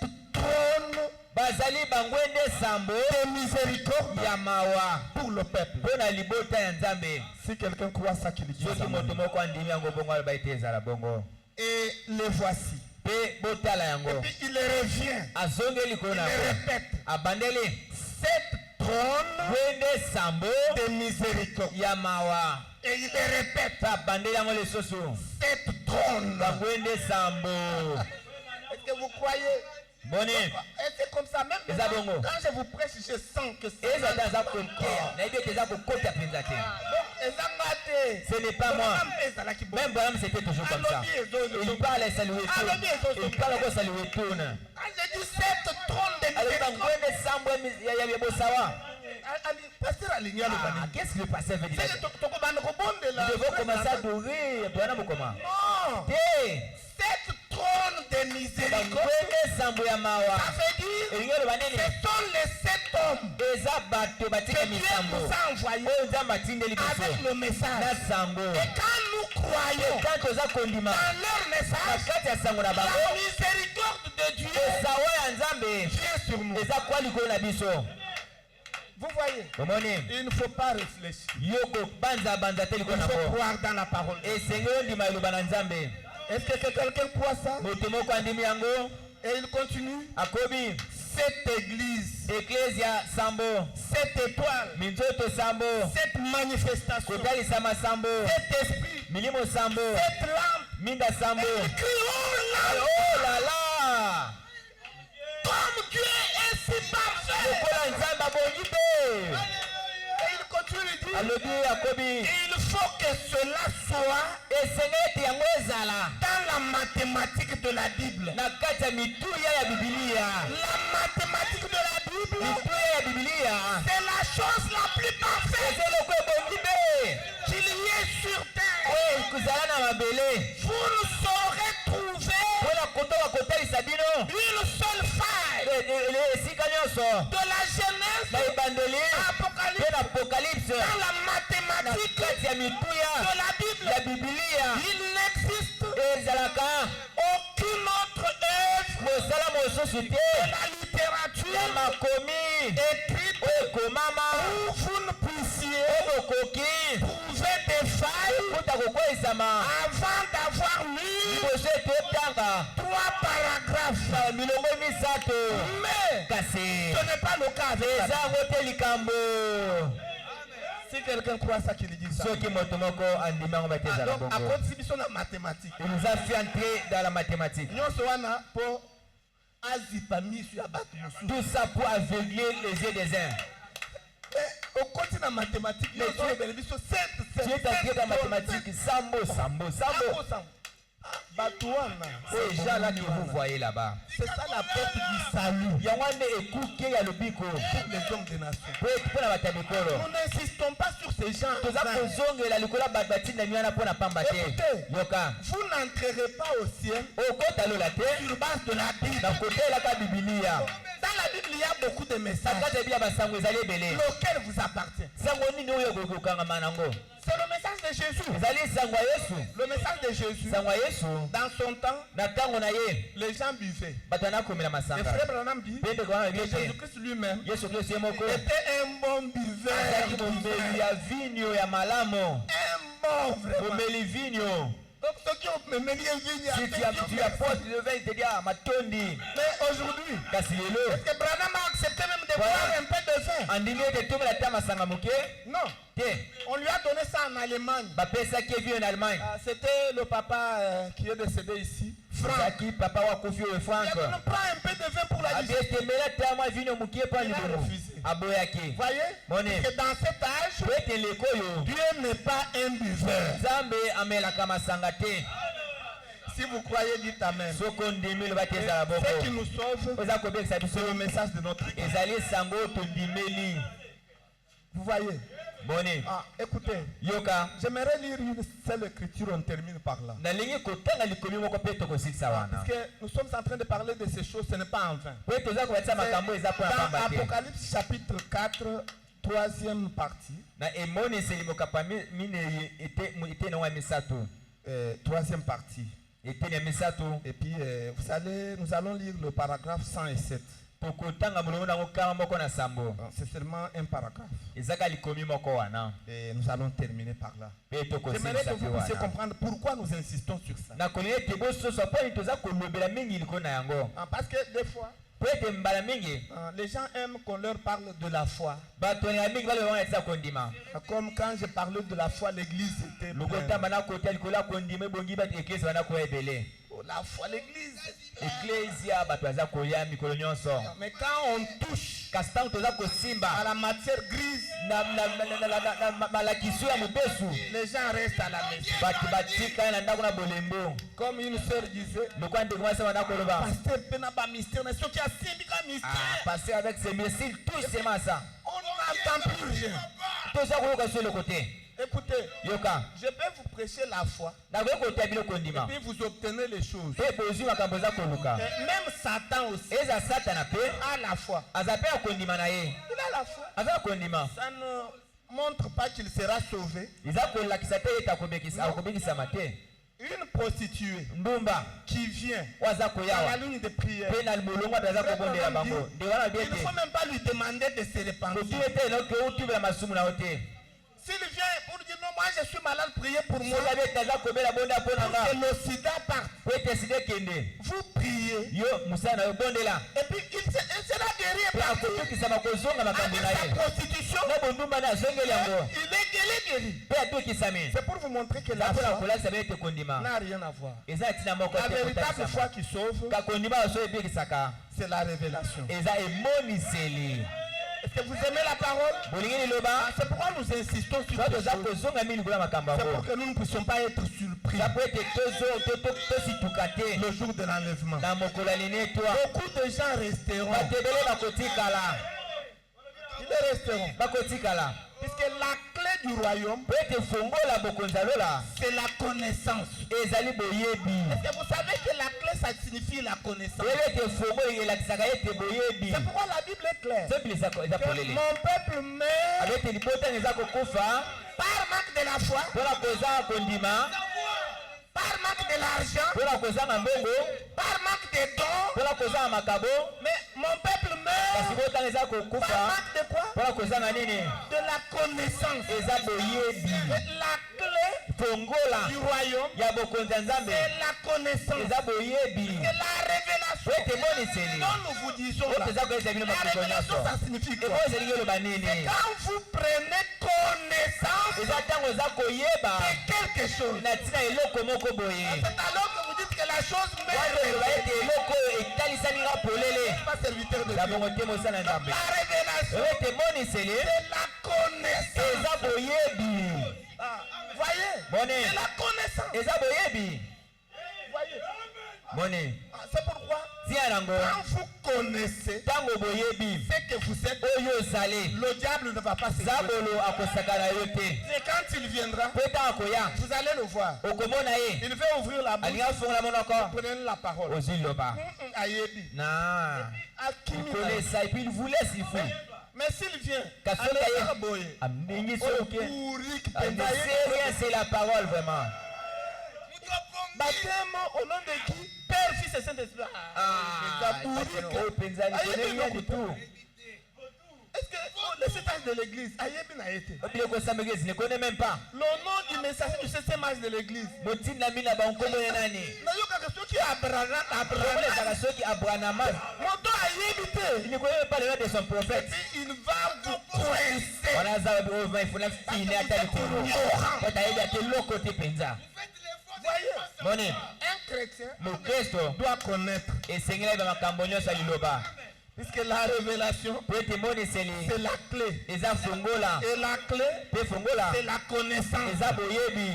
S2: 7 trônes
S1: bazali bangwende sambo
S2: de miséricorde
S1: ya mawa
S2: pour le peuple.
S1: mpo na libota ya nzambe
S2: Si quelqu'un croit ça qu'il dit
S1: soki
S2: ça.
S1: moto moko andimi yango bongo aloba ete ezala bongo
S2: Et les voici.
S1: mpe botala
S2: Et
S1: yango
S2: puis il revient.
S1: azongeli likolo
S2: Il
S1: na yango
S2: répète.
S1: abandeli
S2: 7 trônes
S1: ngwende sambo
S2: de miséricorde.
S1: ya mawa
S2: Et il répète.
S1: mpe abandeli yango lisusu
S2: 7 trônes.
S1: bangwende sambo
S2: Est-ce que vous croyez?
S1: boni
S2: Et c'est comme ça. Même
S1: Eza
S2: maintenant,
S1: bongo.
S2: quand je vous prêche, je sens que c'est
S1: eza te aza kotea nayebi ete eza kokota mpenza te ce n'est pas moi même Branham c'était toujours comme ça il parle et ça lui retourne il parle encore ça lui retourne
S2: Quand je dis 7 trônes de
S1: alors
S2: Pasteur aligné le bani.
S3: Qu'est-ce que le pasteur veut dire?
S2: C'est que
S3: Nous devons commencer à adorer.
S2: Non. Cette trône de miséricorde, ça veut dire ce sont les 7 hommes que Dieu nous a envoyés avec le message. Et quand nous croyons dans leur message, la miséricorde de Dieu vient sur nous. Vous voyez, il ne faut pas réfléchir. Il faut croire dans la parole. Est-ce que quelqu'un croit ça? Et il continue. Cette église, cette étoile, cette manifestation, cet esprit, cette lampe, elle crie, oh là là, comme Dieu est si parfait. Et il continue de dire, il faut que cela soit dans la mathématique de la Bible. La mathématique de la Bible, c'est la chose la plus parfaite qu'il y ait sur terre. Vous ne saurez trouver une seule faille de la Genèse à l'Apocalypse dans la mathématique de la Bible. Il n'existe aucune autre œuvre de la littérature écrite où vous ne puissiez trouver des failles avant d'avoir lu 3 paragraphes. Mais ce n'est pas le cas avec la... Si quelqu'un croit ça, qu'il dit ça. Donc, à contribution de la mathématique.
S3: Il nous a fait entrer dans la mathématique. Tout ça pour aveugler les yeux des uns.
S2: Au côté de la mathématique,
S3: tu es entré dans la mathématique. Sambo. Ces gens-là que vous voyez là-bas,
S2: c'est ça la porte du salut.
S3: Il y a un pour
S2: les hommes des nations. Nous n'insistons pas sur ces gens. Écoutez, vous n'entrerez pas au ciel sur base de la Bible. Dans la Bible, il y a beaucoup de messages. Lequel vous appartient? C'est le message de Jésus. Le message de Jésus. Dans son temps, les gens buvaient. Le frère Branham dit que Jésus-Christ lui-même était un bon buveur. Un bon vraiment. Donc ceux qui ont mené
S3: si tu apportes le vin, il te dit Matondi.
S2: Mais aujourd'hui, est-ce que Branham a accepté même de boire un peu de vin? Non. On lui a donné ça en Allemagne. C'était le papa qui est décédé ici. Franck. Il a donné un peu de vin pour la visite. Il a refusé. Voyez que dans cet âge, Dieu n'est pas un buveur. Si vous croyez, dites Amen. Ce qui nous sauve, c'est le message de notre Église. Vous voyez? Écoutez, j'aimerais lire une seule écriture, on termine par là. Parce que nous sommes en train de parler de ces choses, ce n'est pas en vain. Dans Apocalypse chapitre 4, 3e partie. 3e partie. Et puis nous allons lire le paragraphe 107. C'est seulement un paragraphe. Et nous allons terminer par là. J'aimerais que vous puissiez comprendre pourquoi nous insistons sur ça. Parce que des fois, les gens aiment qu'on leur parle de la foi. Comme quand je parlais de la foi, l'église était pleine. la foi, l'église.
S3: Ecclesia bato baza koya mikolo nyonso.
S2: Mais quand on touche
S3: Kasi ntango toza kosimba
S2: à la matière grise,
S3: na malakiso ya mobesu,
S2: les gens restent à la maison.
S3: bato batika na ndako na bolembo.
S2: Comme une sœur disait,
S3: Lokwa ndeko mwasi wana koloba.
S2: pasteur pena ba mystère, mais ce qui a simbi comme mystère,
S3: Passer avec ses missiles, tout seulement ça.
S2: on n'entend plus rien.
S3: Tout ça koyoka sur le côté.
S2: Écoutez,
S3: Yoka.
S2: je peux vous prêcher la foi
S3: Na koyoka tabilo kondima.
S2: et puis vous obtenez les choses.
S3: Pe pozu makambo za koluka.
S2: Et même Satan aussi
S3: Eza satana pe
S2: a la foi.
S3: azape akondima na ye.
S2: Il a la foi.
S3: Aza kondima.
S2: Ça ne montre pas qu'il sera sauvé.
S3: Iza kolakisa te eta kobekisa akobekisa mate.
S2: Une prostituée
S3: Ndumba
S2: qui vient
S3: waza
S2: à la
S3: koyawa.
S2: ligne de prière,
S3: Pe na molongo aza kobondela bango. De wana
S2: il ne
S3: biete.
S2: faut même pas lui demander de se repentir.
S3: Kotu ete no ke utubela masumu na ote.
S2: S'il vient pour dire non, moi je suis malade, priez pour moi,
S3: Sola beta za kobela bonda pona
S2: pour que
S3: nga.
S2: le sida parte,
S3: Po ete side kende.
S2: vous priez.
S3: Yo musana yo bondela.
S2: Et puis il sera guéri
S3: Pe
S2: par
S3: akotokisa makozonga makambo na
S2: sa
S3: ye.
S2: prostitution.
S3: Na bondumba na zongeli yango.
S2: Il est guéri.
S3: Pe atokisami.
S2: C'est pour vous montrer que la
S3: Zapona
S2: foi
S3: kolasa bete kondima.
S2: n'a rien à voir.
S3: Eza tina moko
S2: La
S3: te
S2: véritable
S3: kotakisama.
S2: foi qui sauve,
S3: Ka kondima oso ebikisaka.
S2: c'est la révélation.
S3: Eza emoniseli.
S2: Est-ce que vous aimez la parole?
S3: Bolingi liloba.
S2: C'est pourquoi nous insistons sur
S3: Soki
S2: ces
S3: oza
S2: choses.
S3: kozonga mingi kuna makambo
S2: C'est pour
S3: yango.
S2: que nous ne puissions pas être surpris
S3: Za po ete tosituka te
S2: le jour de l'enlèvement.
S3: na mokolo ya linetwa.
S2: Beaucoup de gens resteront.
S3: Bato ebele bakotikala.
S2: Ils resteront.
S3: Bakotikala.
S2: Puisque la clé du royaume,
S3: Po ete fongola bokonzi alola
S2: c'est la connaissance.
S3: ezali boyebi.
S2: Est-ce que vous savez que la clé, ça signifie la connaissance?
S3: Oyebi ete fongola elakisaka ete boyebi.
S2: C'est pourquoi la Bible est claire.
S3: Soki eza
S2: Que
S3: polele.
S2: mon peuple meurt
S3: Abe ete libotani eza kokufa
S2: par manque de la foi,
S3: mpona kozanga kondima,
S2: par manque de l'argent,
S3: mpona kozanga mbongo,
S2: par manque de dons.
S3: mpona kozanga makabo.
S2: Mais mon peuple
S3: Kasi
S2: meurt
S3: botani eza
S2: par
S3: kokufa
S2: manque de quoi?
S3: mpona kozanga nini?
S2: De la connaissance.
S3: Eza boyebi.
S2: La clé
S3: Fongola
S2: du royaume,
S3: ya bokonzi ya Nzambe
S2: c'est la connaissance.
S3: eza boyebi.
S2: Et la révélation
S3: Po ete emoniseli
S2: dont nous vous disons
S3: oyo
S2: là,
S3: toza koyesa bino
S2: la
S3: makoko
S2: révélation,
S3: nyonso.
S2: ça signifie quoi?
S3: Emoniseli eloba nini?
S2: Quand vous prenez connaissance
S3: Eza ntango eza koyeba
S2: de quelque chose,
S3: na ntina eloko moko boye.
S2: c'est alors que vous dites que la chose
S3: Wana oloba ete
S2: mérite.
S3: eloko oyo etalisani nga polele.
S2: Pas serviteur de
S3: Na
S2: Dieu.
S3: bongo te mosala Nzambe.
S2: La révélation,
S3: Oyo ete emoniseli
S2: c'est la connaissance.
S3: eza boyebi.
S2: Ah, voyez?
S3: Bone
S2: C'est la connaissance.
S3: eza boyebi.
S2: Voyez?
S3: Bone
S2: Ah, c'est pourquoi
S3: tia nango
S2: quand vous connaissez
S3: ntango boyebi
S2: ce que vous êtes,
S3: oyo ozali
S2: le diable ne va pas se
S3: zabolo akosaka na yo te.
S2: Et quand il viendra,
S3: Po ntango akoya
S2: vous allez le voir.
S3: okomona ye
S2: Il veut ouvrir la bouche.
S3: alingi afongola monoko
S2: Prenez la parole.
S3: ozwi liloba
S2: Ayebi.
S3: na
S2: Akimi.
S3: ikolesa et puis il vous laisse il faut
S2: Mais s'il vient,
S3: Kasi
S2: allez
S3: soki
S2: faire
S3: aye
S2: boyer.
S3: amningi
S2: Oh,
S3: soki
S2: pourri qui
S3: ne
S2: peut
S3: sait rien c'est la parole vraiment.
S2: Baptême au nom de qui? Père, Fils et Saint-Esprit.
S3: Ah, oyo penza ni connais rien du tout.
S2: Est-ce que le sétage de l'église, Ayebi n'a été?
S3: Obile kosamba église ne connais même pas.
S2: Le nom du messager du 7e âge de l'église.
S3: Motinda mina bankombo ya nani?
S2: Nayoka que qui Abraham,
S3: Abraham ezaka soki Abraham.
S2: Moto Ayebi te.
S3: Il ne connaît même pas le nom de son prophète.
S2: Et il va vous coincer.
S3: Wana za oyo va ifuna fine ata likolo. Kota yebi ate loko te penza.
S2: Voyez,
S3: Moni
S2: un chrétien
S3: mokristo
S2: doit connaître.
S3: esengeli ayeba makambo nyonso ya liloba.
S2: Puisque la révélation,
S3: Po ete emoniseli
S2: c'est la clé.
S3: eza fongola
S2: Et la clé,
S3: mpe fongola
S2: c'est la connaissance.
S3: eza boyebi.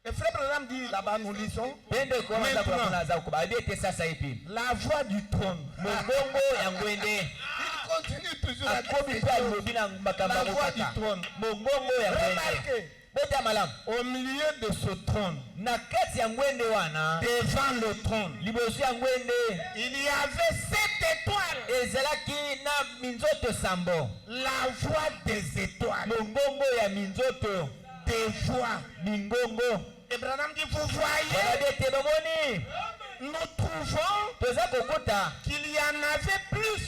S2: Le frère Branham dit là-bas, nous lisons,
S3: Mpe nde koza kolakona aza koba abi ete sasa epi
S2: la voix du trône.
S3: mongongo ya ngwende
S2: Il continue toujours à
S3: akomi
S2: dire
S3: mpe
S2: ces choses.
S3: alobi na makambo
S2: La
S3: yango
S2: voix du
S3: kaka
S2: trône.
S3: mongongo ya ngwende.
S2: Remarquez,
S3: Beta malamu
S2: au milieu de ce trône,
S3: na kati ya ngwende wana
S2: devant le trône,
S3: liboso ya ngwende
S2: il y avait 7 étoiles.
S3: ezalaki na minzoto sambo,
S2: La voix des étoiles.
S3: mongongo ya minzoto
S2: Des voix.
S3: mingongo.
S2: Et Branham dit, vous voyez,
S3: Banabi ete bomoni
S2: nous trouvons
S3: toza kokota
S2: qu'il y en avait plus.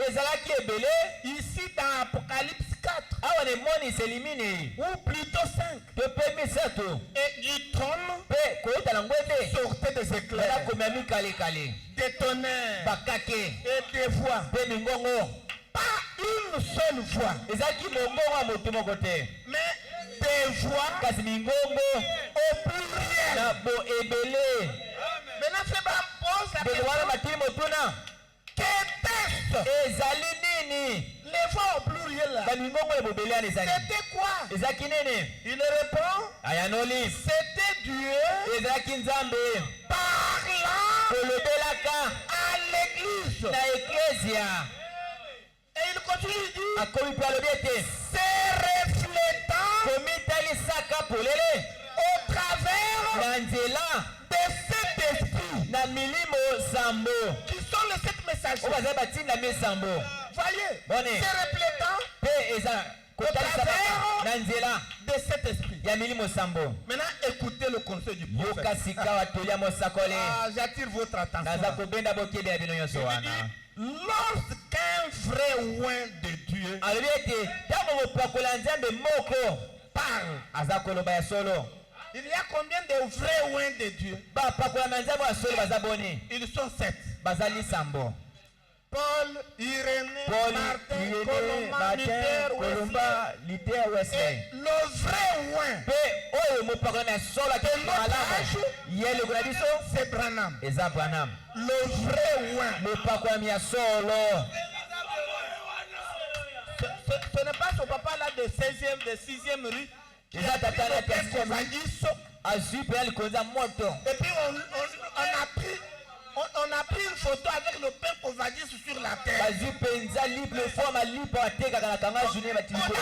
S3: ezalaki ebele
S2: Ici dans Apocalypse 4,
S3: awa nemoniseli minei
S2: ou plutôt 5,
S3: to mpe misato
S2: et du trône
S3: mpe koyota na ngwende
S2: sortaient des éclairs,
S3: banakomi ya mikalekale
S2: des tonnerres
S3: bakake
S2: et des voix.
S3: mpe mingongo.
S2: Pas une seule voix,
S3: Ezalaki mongongo ya moto moko te
S2: mais des voix
S3: kasi mingongo
S2: au pluriel.
S3: na bo ebele ndeko wana matili motuna
S2: Qu'était-ce?
S3: ezali nini
S2: Les voix au pluriel là.
S3: bamingongo ya bobeliana ezali
S2: C'était quoi?
S3: ezalaki nini
S2: Il répond.
S3: ayanoli
S2: C'était Dieu
S3: ezalaki nzambe
S2: parlant
S3: kolobelaka
S2: à l'église.
S3: na eklezia
S2: Et il continue, il dit,
S3: akomi mpe alobi ete
S2: c'est reflétant
S3: komitalisaka polele
S2: au travers
S3: na nzela
S2: de cet esprit
S3: na milimo sambo
S2: qui sont les sept messagers.
S3: oyo bazali batindami sambo
S2: Voyez,
S3: Bonne.
S2: c'est reflétant
S3: mpe eza kotalisaka
S2: travers
S3: na nzela
S2: de cet esprit.
S3: ya milimo sambo
S2: Maintenant, écoutez le conseil du
S3: yoka
S2: prophète.
S3: sika watolia mosakole
S2: Ah, j'attire votre
S3: naza
S2: attention.
S3: kobenda bokebela bino nyonso
S2: Il
S3: wana
S2: dit, lorsqu'un vrai oint de Dieu
S3: alobi ete ntango mopakola ya nzambe moko
S2: parle,
S3: aza koloba ya solo
S2: il y a combien de vrais oints de Dieu?
S3: bapakolama ya nzambe ya solo baza boni
S2: Ils sont 7.
S3: bazali sambo
S2: Paul, Irénée,
S3: paul
S2: Martin,
S3: irene
S2: Colomba,
S3: martin
S2: Luther, Wesley.
S3: kolomba liter wesley
S2: Et le vrai oint
S3: mpe oyo mopakolama ya solo akei malamu yeleko na biso
S2: c'est Branham.
S3: eza branam
S2: Le vrai oint.
S3: mopakolami ya solo
S2: Ce n'est pas ce papa-là de 16e, de 6e rue qui
S3: eza
S2: a pris
S3: tata na
S2: le père
S3: 15e
S2: Kovadiso.
S3: azwi mpena likonzi ya moto
S2: Et puis on a pris une photo avec le père Kovadiso sur la terre.
S3: bazwi mpenza lipe lefoma lipe atekaka na kanga june batilikolo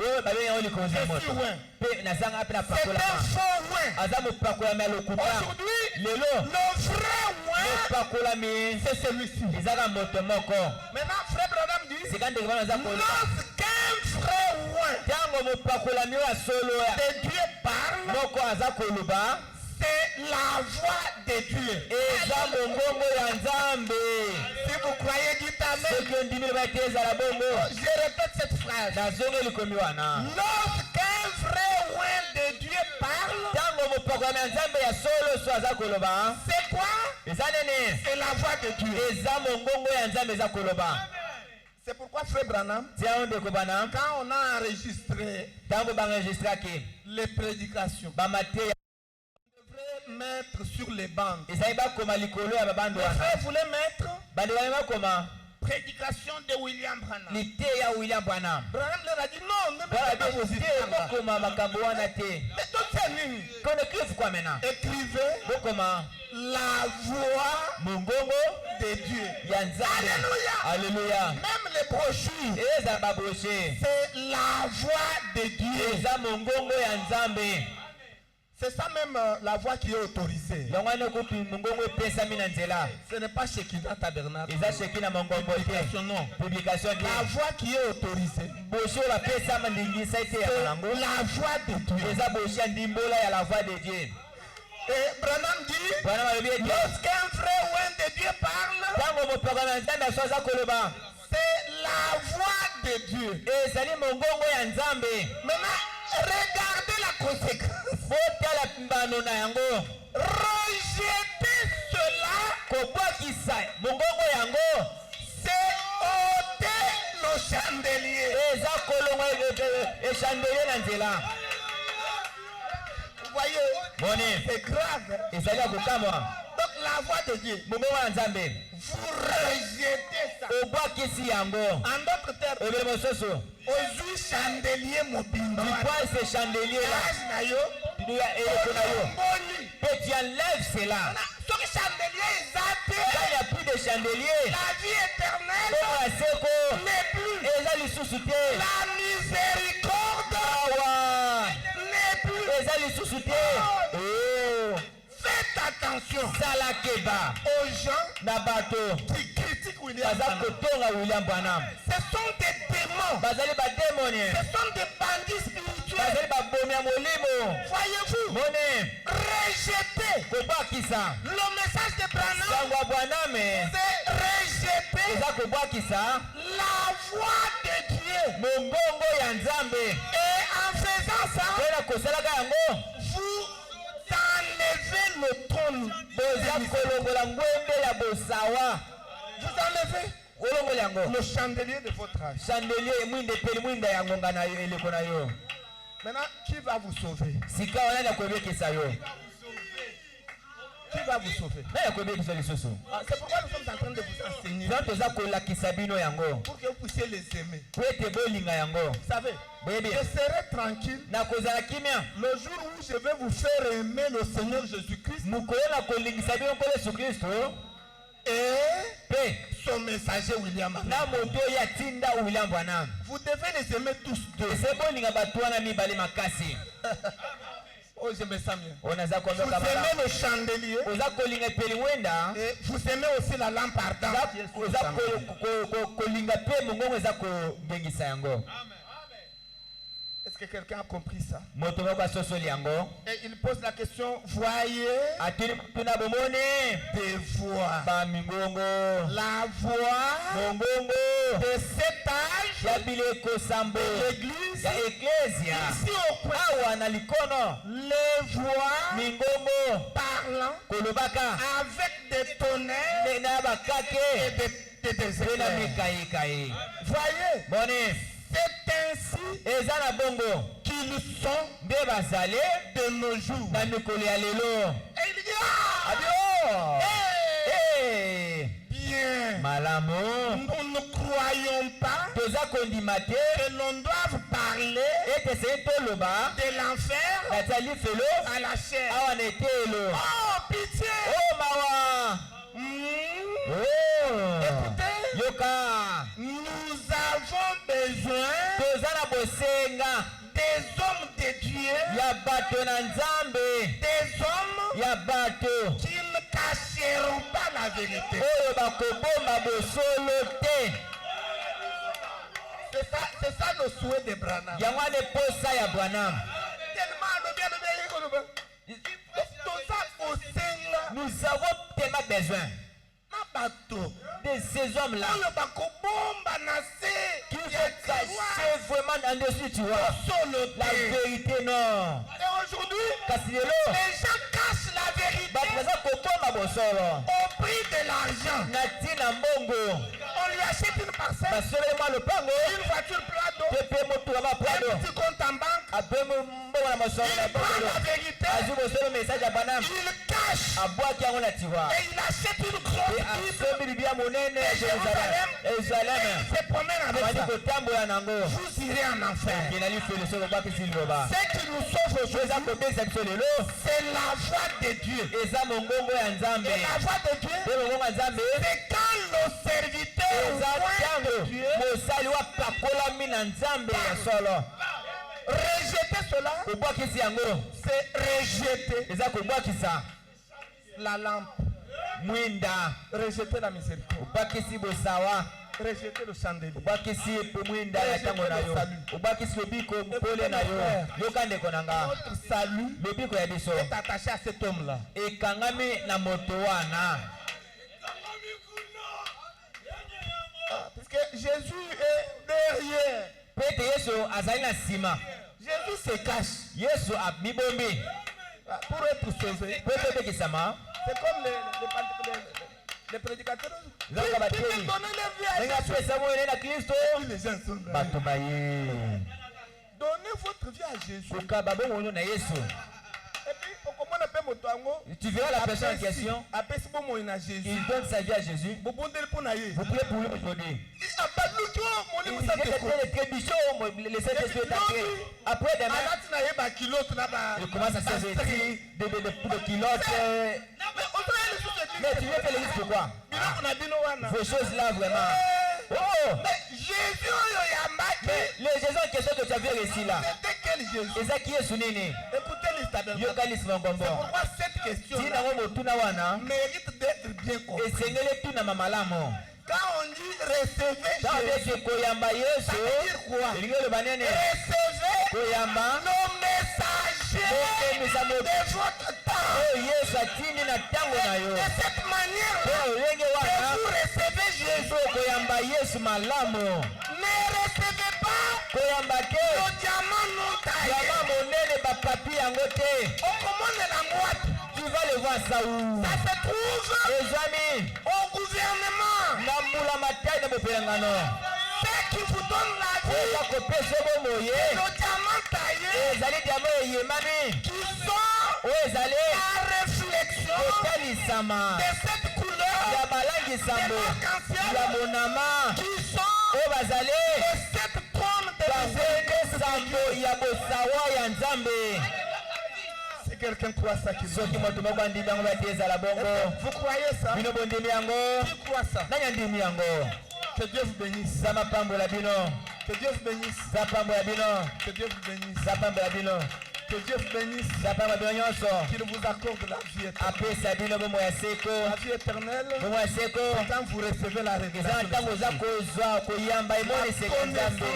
S3: oyo babenga yango likonzi ya moto mpe nazanga mpe na
S2: C'est un
S3: pakolama
S2: faux oint.
S3: aza mopakolami ya lokuta
S2: Aujourd'hui,
S3: lelo
S2: le vrai oint,
S3: mopakolami
S2: c'est celui-ci.
S3: ezaka moto moko
S2: Maintenant, frère Branham dit,
S3: sika ndenge wana aza koloba
S2: lorsqu'un vrai oint
S3: ntango mopakolami oyo ya solo
S2: de Dieu parle,
S3: moko aza koloba
S2: c'est la voix de Dieu.
S3: eza mongongo ya nzambe
S2: Si vous croyez, dites Amen.
S3: soki ondimi loba ete ezala bongo
S2: Je répète cette phrase.
S3: nazongi likomi wana
S2: Lorsqu'un vrai oint de Dieu parle,
S3: ntango mopakolami ya nzambe ya solo so aza koloba
S2: c'est quoi?
S3: eza nini
S2: C'est la voix de Dieu.
S3: eza mongongo ya nzambe eza koloba
S2: C'est pourquoi, frère Branham,
S3: tia ndeko bana
S2: quand on a enregistré
S3: ntango baenregistraki
S2: les prédications,
S3: bamateya
S2: on devrait mettre sur les bandes.
S3: ezali bakoma likolo ya babando
S2: Les
S3: wana
S2: frères voulaient mettre
S3: bando bali bakoma
S2: prédication de William Branham.
S3: liteya william branham
S2: Branham leur a dit non, ne
S3: bala
S2: mettez pas
S3: be
S2: vos
S3: te
S2: histoires là.
S3: bokoma makambo wana te
S2: Mais tout c'est nini?
S3: kono kifu kwa mena
S2: Écrivez
S3: bokoma
S2: la voix
S3: mongongo
S2: de Dieu.
S3: ya nzambe alleluya
S2: Même les brochures,
S3: ezala babroshe
S2: c'est la voix de Dieu.
S3: eza mongongo ya nzambe
S2: C'est ça même la voix qui est autorisée.
S3: yango wana kopi mongongo epesami na nzela
S2: Ce n'est pas Shekinah Tabernacle.
S3: eza sheki na mongombo te
S2: Publication, non.
S3: publication
S2: La
S3: te
S2: voix qui est autorisée,
S3: boshe oyo bapesama ndingisa ete ya
S2: c'est
S3: malango
S2: la voix de Dieu.
S3: eza boshe ya ndimbola ya la voix de dieu
S2: Et Branham dit,
S3: bwana balobi ete
S2: lorsqu'un vrai oint de Dieu parle,
S3: ntango mopaka na nzambe aso aza koloba
S2: c'est la voix de Dieu.
S3: ezali mongongo ya nzambe
S2: Maintenant, regardez la conséquence.
S3: botala mbano na yango
S2: Rejeter cela,
S3: kobwakisa mongongo yango
S2: c'est ôter le chandelier.
S3: eza kolongo echandelier na nzela
S2: Vous voyez,
S3: moni
S2: c'est grave.
S3: ezali ya kokamwa
S2: Donc la voix de Dieu,
S3: mongongo ya nzambe
S2: vous rejetez ça.
S3: obwakisi yango
S2: En d'autres termes,
S3: ebele mosusu
S2: ozwi chandelier mobimba wana.
S3: likwase chandelier la
S2: Age na yo,
S3: ya eleko na yo
S2: omboli.
S3: mpe tu enlèves cela
S2: Na soki chandelier eza
S3: quand il
S2: te,
S3: n'y a plus de chandelier
S2: la vie éternelle
S3: bongo ya seko
S2: n'est plus.
S3: eza lisusu te
S2: La miséricorde
S3: awa
S2: n'est plus.
S3: eza lisusu te Oh,
S2: Faites attention
S3: sala keba
S2: aux gens
S3: na bato
S2: qui critiquent William
S3: baza
S2: Branham.
S3: kotonga william branham
S2: Ce sont des démons.
S3: bazali bademoni
S2: Ce sont des bandits spirituels.
S3: bazali babomi ya molimo
S2: Voyez-vous,
S3: moni
S2: rejeter
S3: kobwakisa
S2: le message de Branham,
S3: sango ya bwaname
S2: c'est rejeter
S3: eza kobwakisa
S2: la voix de Dieu.
S3: mongongo ya nzambe
S2: Et en faisant ça,
S3: mpona kosalaka yango
S2: vous enlevez le trône.
S3: boza kolongola ngwembe ya bosawa
S2: Vous enlevez
S3: olongola yango
S2: le chandelier de votre âge.
S3: chandelier mwinde epeli mwinda ya ngonga na yo eleko na yo
S2: Maintenant, qui va vous sauver?
S3: sika wana na kobekisa yo
S2: Qui va vous sauver?
S3: C'est pourquoi nous
S2: sommes en train de vous enseigner. Pour que vous puissiez les aimer. Vous savez, je serai tranquille le jour où je vais vous faire aimer le Seigneur Jésus-Christ et son messager William. Vous devez les aimer tous deux. Oh, je me sens bien. Vous aimez le chandelier. Et vous aimez aussi la lampe ardente. Est-ce que quelqu'un a compris ça? Et il pose la question, voyez des voix. La voix de cet âge de l'église ici au coin. Les voix parlant avec des tonnerres et des éclairs. Voyez, c'est ainsi qu'ils sont de nos jours. Et il dit, bien, nous ne croyons pas que l'on doive parler de l'enfer à la chair. Oh, pitié! Écoutez, nous avons besoin des hommes de Dieu, des hommes qui ne cacheront pas la vérité. C'est ça le souhait de Branham.
S3: Nous avons tellement besoin de ces hommes-là qui vont cacher vraiment en dessus, tu vois, la vérité, non.
S2: Et aujourd'hui, les gens cachent la vérité au prix de l'argent. On lui achète une parcelle, une voiture Prado, un petit compte en banque. Il prend la vérité, il cache et il achète une grosse Bible de Jérusalem et il se promène avec ça. Vous irez en enfer. Ce qui nous sauve aujourd'hui, c'est la voix de Dieu. Et la voix de Dieu, c'est quand le serviteur de Dieu rejeter cela, c'est rejeter la lampe, rejeter la miséricorde, rejeter le chandelier, rejeter notre salut est attaché à cet homme-là. Parce que Jésus est derrière. Jésus se cache pour être sauvé. C'est comme les prédicateurs. Ils donnent leur vie à Jésus. Les gens sont là. Donnez votre vie à Jésus. Et puis,
S3: tu verras la personne en question, il donne sa vie à Jésus. Vous pouvez pour lui aujourd'hui. Le Saint-Esprit est entré. Après demain, il commence à se vêtir de culottes. Mais tu veux faire l'église pourquoi? Vos choses là vraiment. Oh!
S2: Mais Jésus,
S3: mais le Jésus en question que tu as vu ici là,
S2: c'était quel Jésus?
S3: c'est ça qui est souligné.
S2: Écoutez l'histoire. C'est
S3: pourquoi
S2: cette question mérite d'être bien comprise. Quand on dit recevez Jésus, ça veut dire quoi? Recevez le messager de votre temps. De cette manière, vous recevez Jésus. Ne recevez pas le diamant non taillé.
S3: Tu vas le voir ça où?
S2: Ça se trouve au gouvernement. Ceux qui vous donnent la vie, le diamant taillé, qui sont la réflexion de
S3: kolangisama
S2: de cette couleur
S3: ya balangi sambo
S2: des
S3: ya
S2: arcs-en-ciel
S3: monama
S2: qui sont
S3: oyo bazali
S2: de cette trône de
S3: bafende sambo ya bosawa ya nzambe.
S2: Si quelqu'un croit ça, qu'il
S3: soki moto moko andimi yango bati ezala bongo.
S2: vous croyez ça?
S3: Bino bondimi yango.
S2: Qui croit ça?
S3: Nani andimi yango?
S2: Que Dieu vous bénisse.
S3: Zama pambola bino.
S2: Que Dieu vous bénisse.
S3: Za pambola bino.
S2: Que Dieu vous bénisse.
S3: Za pambola bino.
S2: Que Dieu vous bénisse.
S3: Za pambola bino nyonso.
S2: Qu'il vous accorde la vie éternelle.
S3: Apesa bino bomo ya seko.
S2: La vie éternelle.
S3: Bomo ya seko.
S2: Quand vous recevez la
S3: Eza
S2: révélation
S3: ntango oza kozwa koyamba emoniseka nzambe.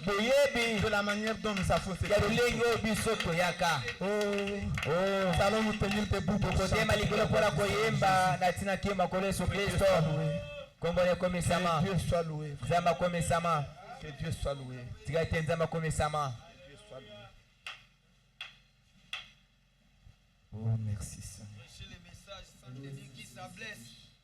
S3: Boyebi
S2: de la manière dont nous avons
S3: ya lolenge oyo biso toyaka.
S2: nous allons nous tenir debout pour
S3: Kotema likolo mpona koyemba na ntina kiyemba makolo Yesu Kristo. Kombo ekomisama.
S2: Que Dieu soit loué.
S3: Nzambe akomisama.
S2: Que Dieu soit loué.
S3: Tika ete Nzambe akomisama.
S2: Que Dieu soit loué. Oh, merci Seigneur.
S4: Prêchez les messages sans déni qui ça blesse.